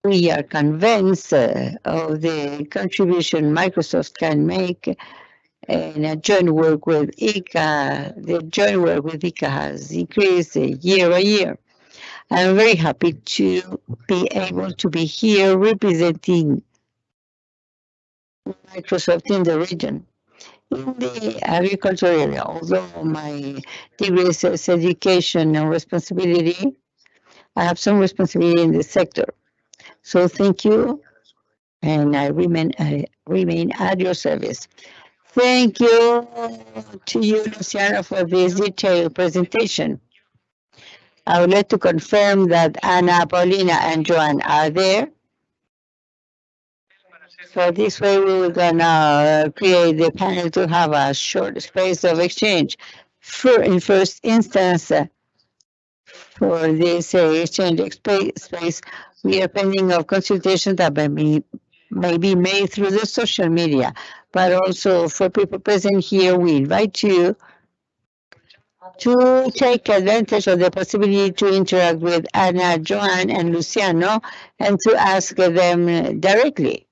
We are convinced of the contribution Microsoft can make in a joint work with IICA. The joint work with IICA has increased year by year. I'm very happy to be able to be here representing Microsoft in the region. In the agriculture area, although my degree is education and responsibility, I have some responsibility in this sector. So thank you, and I remain at your service. Thank you to you, Luciana, for this detailed presentation. I would like to confirm that Anna, Paulina, and Joan are there. So this way we're gonna create the panel to have a short space of exchange. In first instance, for this exchange space. We are pending of consultation that may be made through the social media, but also for people present here, we invite you to take advantage of the possibility to interact with Ana, Joan, and Luciano, and to ask them directly.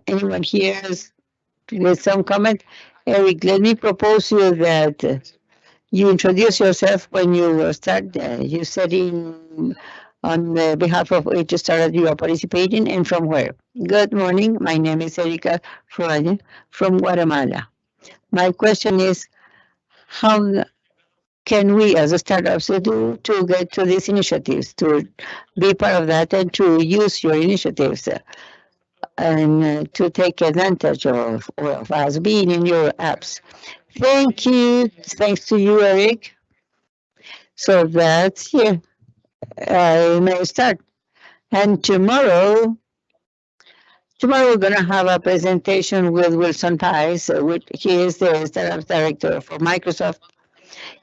Anyone here with some comment? Eric, let me propose you that you introduce yourself when you start. You said on behalf of which started you are participating and from where. Good morning. My name is Erika Freud from Guatemala. My question is, how can we as a startups do to get to these initiatives, to be part of that and to use your initiatives and to take advantage of us being in your apps? Thank you. Thanks to you, Eric. So that's here. I may start. And tomorrow we're going to have a presentation with Wilson Pies, which he is the startup director for Microsoft.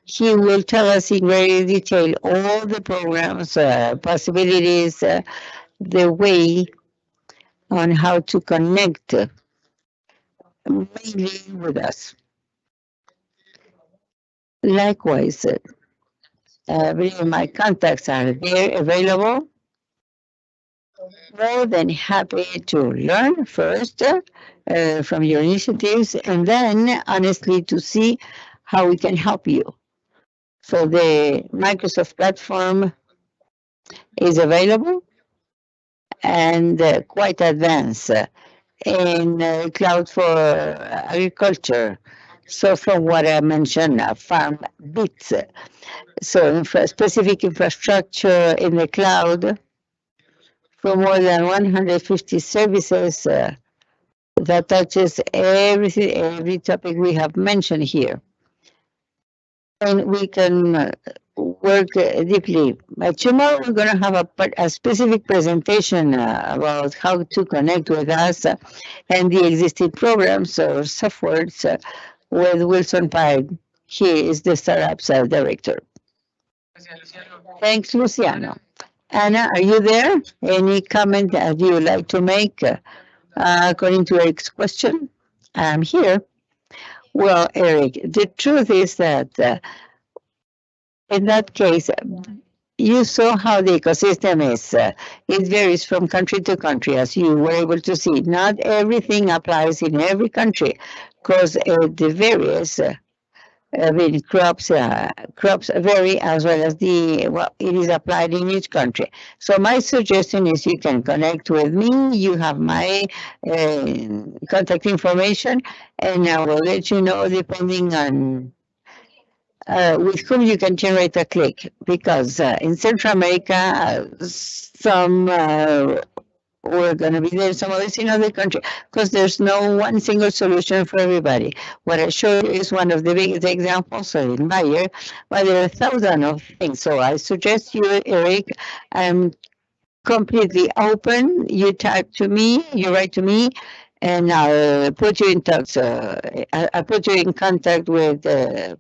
He will tell us in very detail all the programs, possibilities, the way on how to connect mainly with us. Likewise, my contacts are there available. More than happy to learn first from your initiatives and then honestly to see how we can help you. So the Microsoft platform is available and quite advanced in cloud for agriculture. So from what I mentioned, farm bits. So specific infrastructure in the cloud for more than 150 services that touches everything, every topic we have mentioned here. And we can work deeply. Tomorrow we're going to have a specific presentation about how to connect with us and the existing programs or softwares with Wilson Pye. He is the startups director. Thanks, Luciano. Anna, are you there? Any comment that you would like to make according to Eric's question? I'm here. Well, Eric, the truth is that in that case, you saw how the ecosystem is. It varies from country to country, as you were able to see. Not everything applies in every country because the various crops vary as well as it is applied in each country. So my suggestion is you can connect with me. You have my contact information, and I will let you know depending on with whom you can generate a click. Because in Central America, some we're going to be there, some others in other countries, because there's no one single solution for everybody. What I showed you is one of the biggest examples in Bayer, but there are thousands of things. So I suggest you, Eric, I'm completely open. You type to me, you write to me, and I'll put you in touch. I'll put you in contact with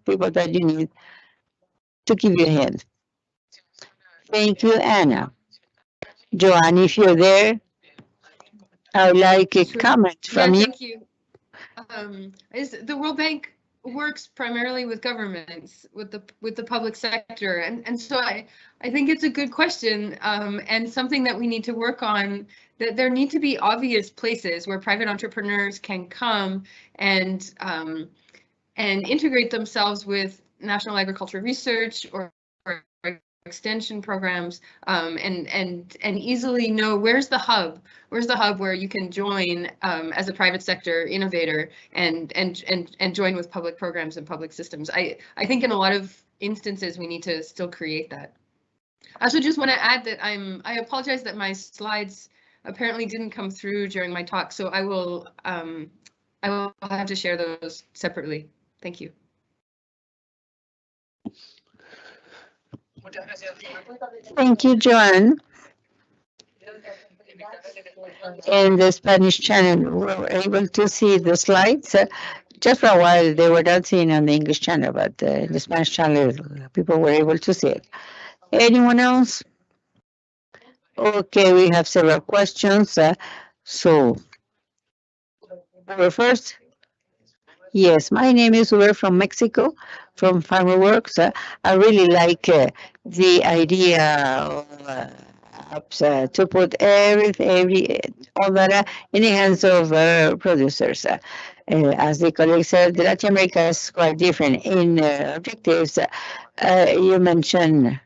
people that you need to give you a hand. Thank you, Anna. Joanne, if you're there, I would like a comment from you. Thank you. The World Bank works primarily with governments, with the public sector, and so I think it's a good question and something that we need to work on. That there need to be obvious places where private entrepreneurs can come and integrate themselves with national agriculture research or extension programs and easily know where's the hub where you can join as a private sector innovator and join with public programs and public systems. I think in a lot of instances we need to still create that. I also just want to add that I apologize that my slides apparently didn't come through during my talk, so I will have to share those separately. Thank you. Thank you, Joanne. in the Spanish channel were able to see the slides. Just for a while, they were not seen on the English channel, but in the Spanish channel, people were able to see it. Anyone else? Okay, we have several questions. So, first, yes, my name is Uber from Mexico, from Farmer Works. I really like the idea of apps to put all that in the hands of producers. As the colleague said, Latin America is quite different in objectives. You mentioned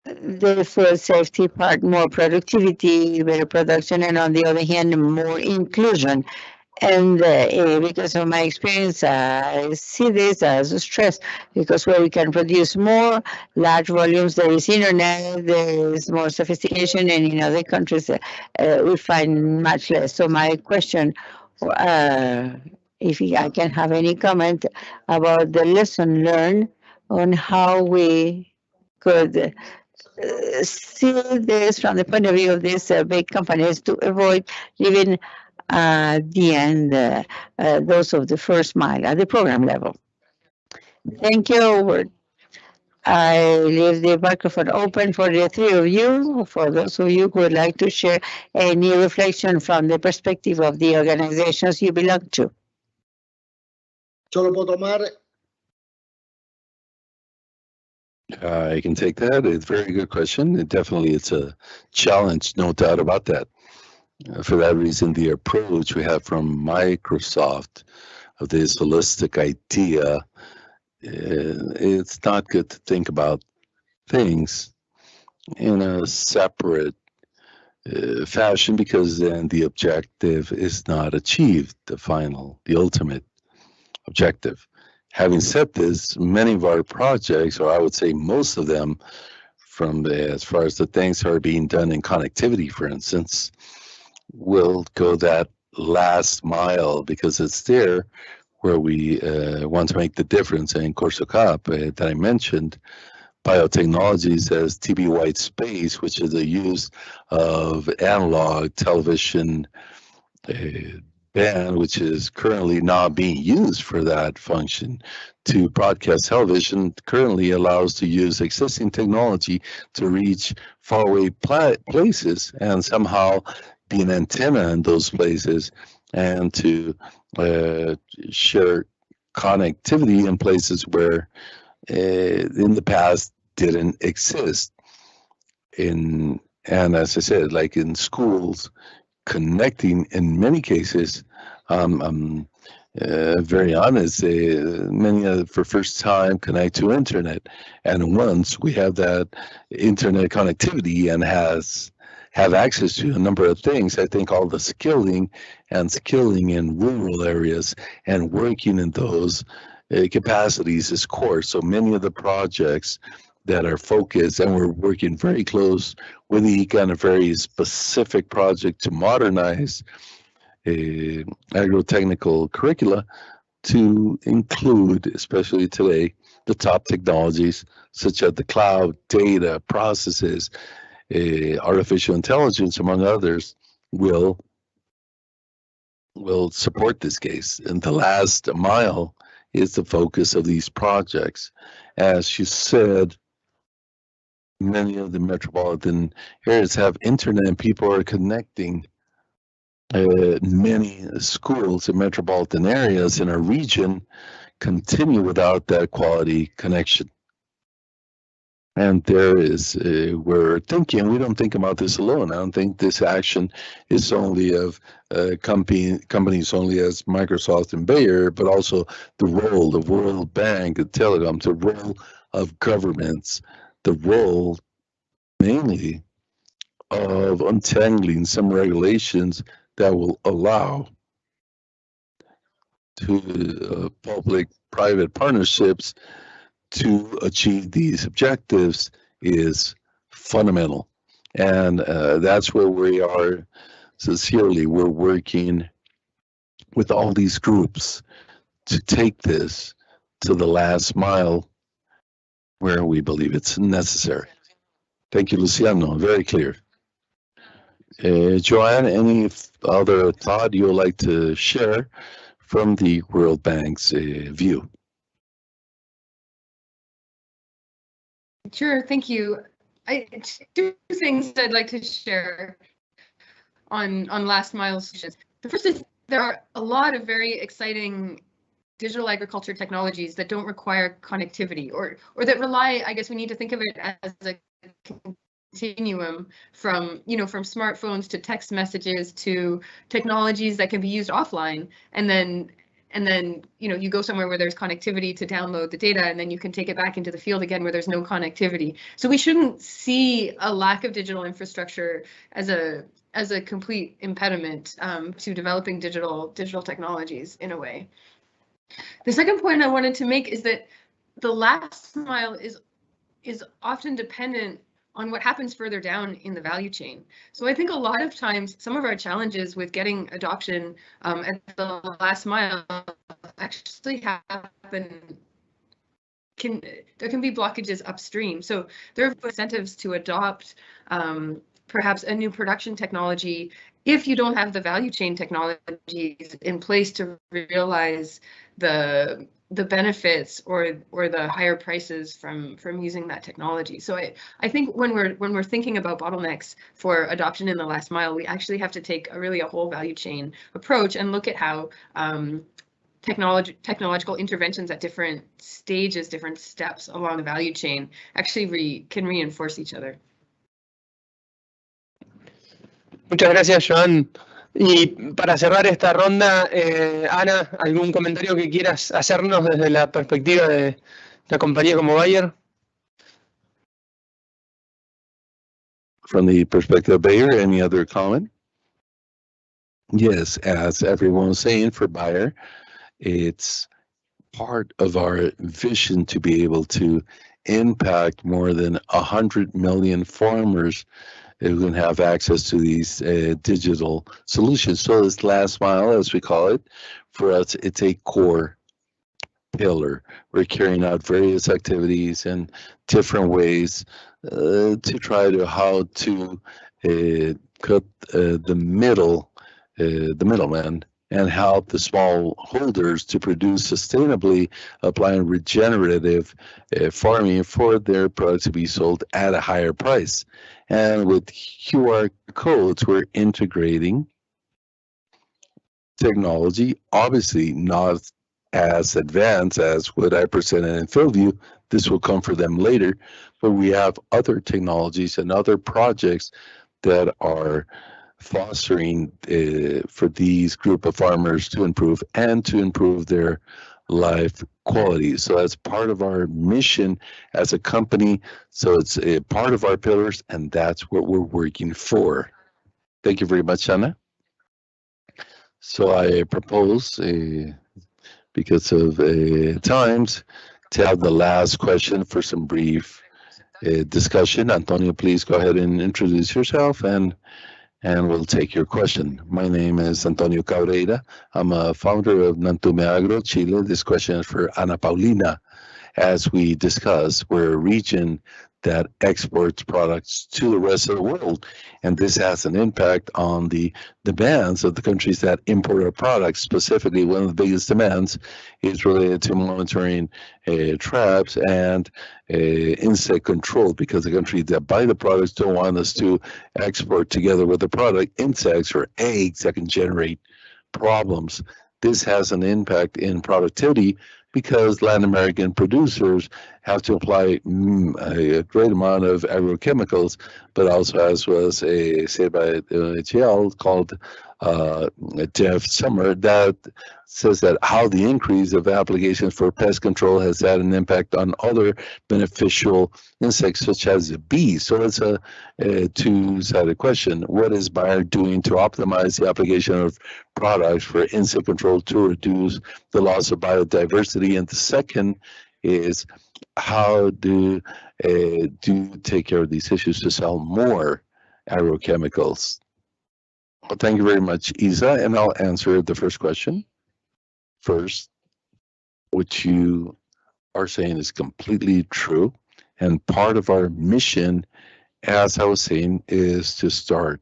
the food safety part, more productivity, better production, and on the other hand, more inclusion. And because of my experience, I see this as a stress because where we can produce more large volumes, there is internet, there is more sophistication, and in other countries, we find much less. So my question, if I can have any comment about the lesson learned on how we could see this from the point of view of these big companies to avoid leaving the end those of the first mile at the program level. Thank you. I leave the microphone open for the three of you, for those of you who would like to share any reflection from the perspective of the organizations you belong to. I can take that. It's a very good question. It's a challenge, no doubt about that. For that reason, the approach we have from Microsoft of this holistic idea, it's not good to think about things in a separate fashion because then the objective is not achieved, the ultimate objective. Having said this, many of our projects, or I would say most of them, as far as the things that are being done in connectivity, for instance, will go that last mile because it's there where we want to make the difference. In CORSOCAP that I mentioned, biotechnologies as TB white space, which is the use of analog television band, which is currently not being used for that function, to broadcast television, currently allows to use existing technology to reach faraway places and somehow be an antenna in those places and to share connectivity in places where in the past didn't exist. And as I said, like in schools, connecting in many cases, I'm very honest, many for first time connect to internet. And once we have that internet connectivity and have access to a number of things, I think all the skilling in rural areas and working in those capacities is core. So many of the projects that are focused, and we're working very close with the IICA on a very specific project to modernize agro-technical curricula to include, especially today, the top technologies such as the cloud, data, processes, artificial intelligence, among others, will support this case. And the last mile is the focus of these projects. As you said, many of the metropolitan areas have internet and people are connecting. Many schools in metropolitan areas in our region continue without that quality connection. And there is, we're thinking, we don't think about this alone. I don't think this action is only of companies only as Microsoft and Bayer, but also the role of World Bank and Telecom, the role of governments, the role mainly of untangling some regulations that will allow to public-private partnerships to achieve these objectives is fundamental. And that's where we are sincerely. We're working with all these groups to take this to the last mile where we believe it's necessary. Thank you, Luciano. Very clear. Joanne, any other thought you would like to share from the World Bank's view? Sure, thank you. Two things I'd like to share on last mile solutions. The first is there are a lot of very exciting digital agriculture technologies that don't require connectivity or that rely, I guess we need to think of it as a continuum from, from smartphones to text messages to technologies that can be used offline, and then you go somewhere where there's connectivity to download the data, and then you can take it back into the field again where there's no connectivity. So we shouldn't see a lack of digital infrastructure as a complete impediment to developing digital technologies in a way. The second point I wanted to make is that the last mile is often dependent on what happens further down in the value chain. So I think a lot of times some of our challenges with getting adoption at the last mile actually happen. There can be blockages upstream. So there are incentives to adopt perhaps a new production technology if you don't have the value chain technologies in place to realize the benefits or the higher prices from using that technology. So I think when we're thinking about bottlenecks for adoption in the last mile, we actually have to take a whole value chain approach and look at how technological interventions at different stages, different steps along the value chain actually can reinforce each other. Muchas gracias, Joan. Y para cerrar esta ronda, Ana, ¿algún comentario que quieras hacernos desde la perspectiva de la compañía como Bayer? From the perspective of Bayer, any other comment? Yes, as everyone was saying, for Bayer, it's part of our vision to be able to impact more than 100 million farmers who can have access to these digital solutions. So this last mile, as we call it, for us, it's a core pillar. We're carrying out various activities in different ways to try to how to cut the middleman and help the small holders to produce sustainably, applying regenerative farming for their products to be sold at a higher price. And with QR codes, we're integrating technology, obviously not as advanced as what I presented in FieldView. This will come for them later, but we have other technologies and other projects that are fostering for these group of farmers to improve their life quality. So that's part of our mission as a company. So it's a part of our pillars, and that's what we're working for. Thank you very much, Ana. So I propose, because of times, to have the last question for some brief discussion. Antonio, please go ahead and introduce yourself, and we'll take your question. My name is Antonio Cabreira. I'm a founder of Nantume Aggro, Chile. This question is for Ana Paulina. As we discussed, we're a region that exports products to the rest of the world, and this has an impact on the demands of the countries that import our products. Specifically, one of the biggest demands is related to monitoring traps and insect control, because the countries that buy the products don't want us to export together with the product insects or eggs that can generate problems. This has an impact in productivity because Latin American producers have to apply a great amount of agrochemicals, but also, as was said by HL, called Jeff Summer, that says that how the increase of applications for pest control has had an impact on other beneficial insects, such as bees. So it's a two-sided question. What is Bayer doing to optimize the application of products for insect control to reduce the loss of biodiversity? And the second is, how do you take care of these issues to sell more agrochemicals? Well, thank you very much, Isa, and I'll answer the first question first. What you are saying is completely true, and part of our mission, as I was saying, is to start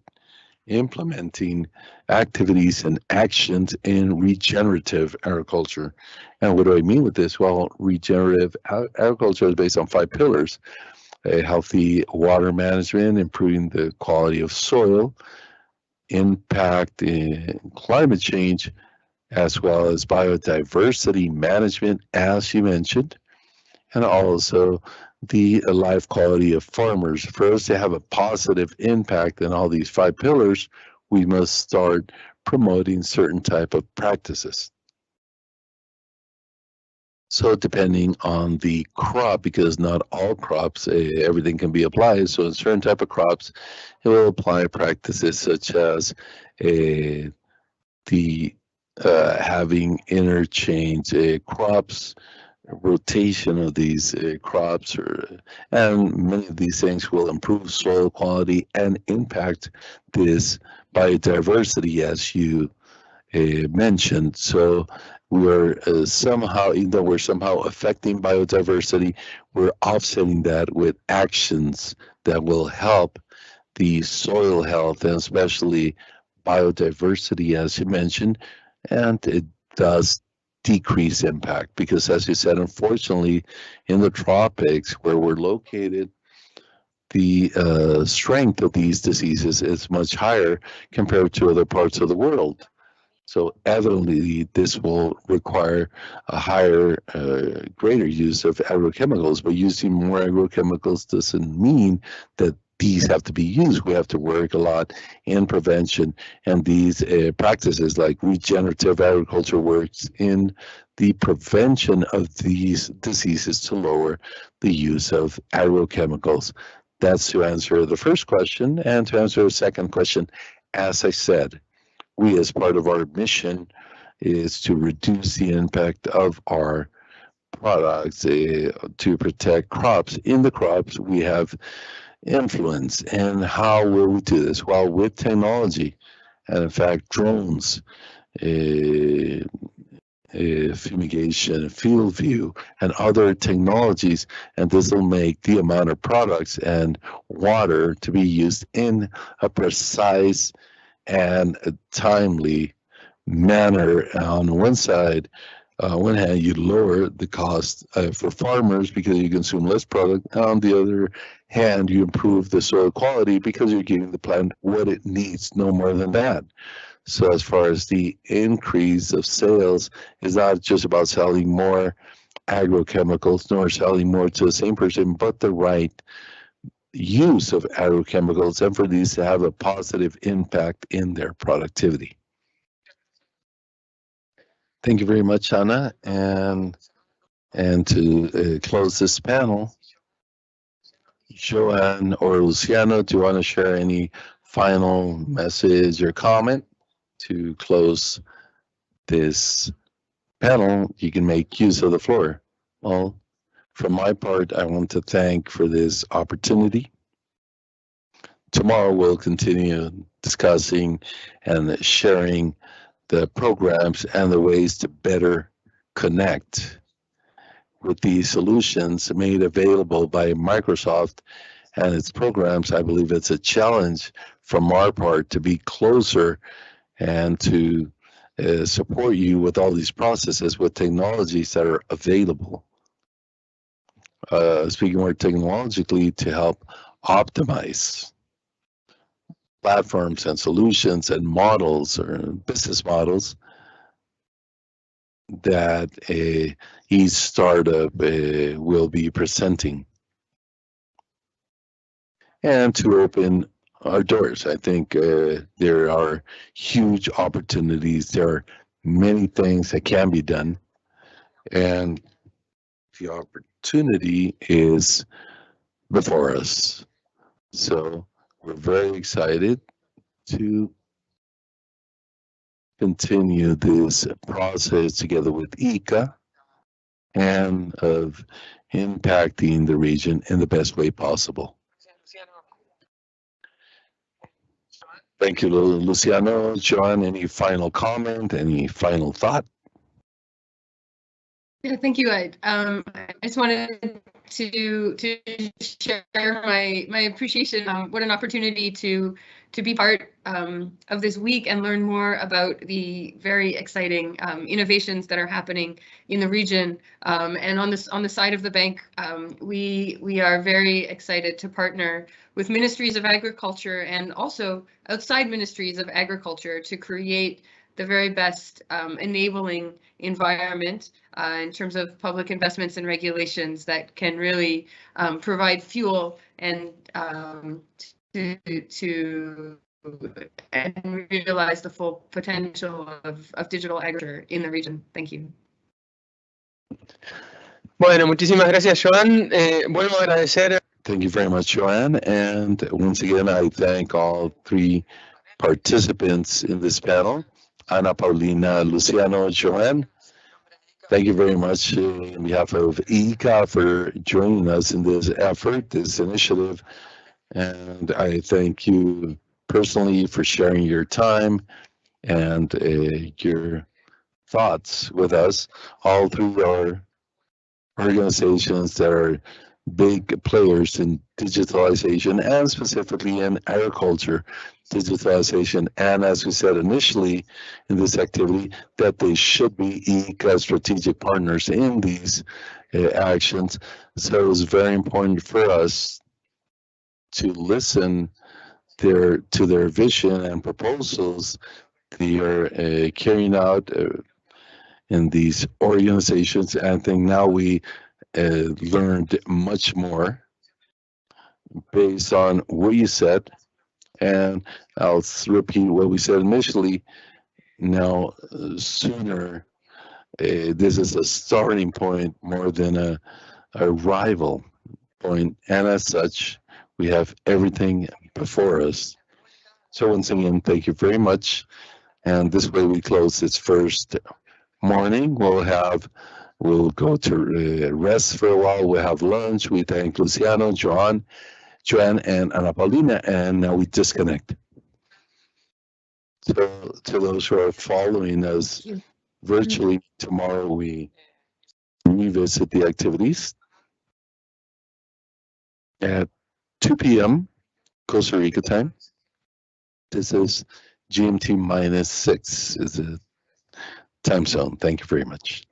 implementing activities and actions in regenerative agriculture. And what do I mean with this? Well, regenerative agriculture is based on 5 pillars: a healthy water management, improving the quality of soil, impact in climate change, as well as biodiversity management, as you mentioned, and also the life quality of farmers. For us to have a positive impact in all these 5 pillars, we must start promoting certain type of practices. So depending on the crop, because not all crops, everything can be applied. So in certain type of crops, it will apply practices such as having interchange crops, rotation of these crops, and many of these things will improve soil quality and impact this biodiversity, as you mentioned. So we're somehow, even though we're somehow affecting biodiversity, we're offsetting that with actions that will help the soil health and especially biodiversity, as you mentioned, and it does decrease impact because, as you said, unfortunately, in the tropics where we're located, the strength of these diseases is much higher compared to other parts of the world. So evidently, this will require a higher, greater use of agrochemicals, but using more agrochemicals doesn't mean that these have to be used. We have to work a lot in prevention, and these practices like regenerative agriculture works in the prevention of these diseases to lower the use of agrochemicals. That's to answer the first question. And to answer the second question, as I said, we, as part of our mission, is to reduce the impact of our products to protect crops. In the crops, we have influence. And how will we do this? Well, with technology, and in fact, drones, fumigation, field view, and other technologies, and this will make the amount of products and water to be used in a precise and a timely manner. On one side, one hand, you lower the cost for farmers because you consume less product. On the other hand, you improve the soil quality because you're giving the plant what it needs, no more than that. So as far as the increase of sales, is not just about selling more agrochemicals, nor selling more to the same person, but the right use of agrochemicals, and for these to have a positive impact in their productivity. Thank you very much, Ana. And to close this panel, Joanne or Luciano, do you want to share any final message or comment to close this panel? You can make use of the floor. Well, from my part, I want to thank for this opportunity. Tomorrow we'll continue discussing and sharing the programs and the ways to better connect with these solutions made available by Microsoft and its programs. I believe it's a challenge from our part to be closer and to support you with all these processes with technologies that are available. Speaking more technologically, to help optimize platforms and solutions and models or business models that each startup will be presenting, and to open our doors. I think there are huge opportunities. There are many things that can be done, and the opportunity is before us. So we're very excited to continue this process together with IICA and of impacting the region in the best way possible. Thank you, Luciano. John, any final comment, any final thought? Yeah, thank you. I just wanted to share my appreciation. What an opportunity to be part of this week and learn more about the very exciting innovations that are happening in the region. And on the side of the bank, we are very excited to partner with ministries of agriculture and also outside ministries of agriculture to create the very best enabling environment in terms of public investments and regulations that can really provide fuel and to realize the full potential of digital agriculture in the region. Thank you. Bueno, muchísimas gracias, Joan. Vuelvo a agradecer. Thank you very much, Joanne. And once again, I thank all three participants in this panel, Ana Paulina, Luciano, Joanne. Thank you very much on behalf of IICA for joining us in this effort, this initiative. And I thank you personally for sharing your time and your thoughts with us. All three are organizations that are big players in digitalization and specifically in agriculture digitalization. And as we said initially in this activity, that they should be IICA strategic partners in these actions. So it's very important for us to listen to their vision and proposals they are carrying out in these organizations. And I think now we learned much more based on what you said, and I'll repeat what we said initially. Now, sooner, this is a starting point more than a rival point, and as such, we have everything before us. So once again, thank you very much, and this way we close this first morning. We'll go to rest for a while. We'll have lunch. We thank Luciano, Joanne, and Ana Paulina, and now we disconnect. So to those who are following us virtually, tomorrow we revisit the activities at 2 p.m. Costa Rica time. This is GMT -6 is the time zone. Thank you very much.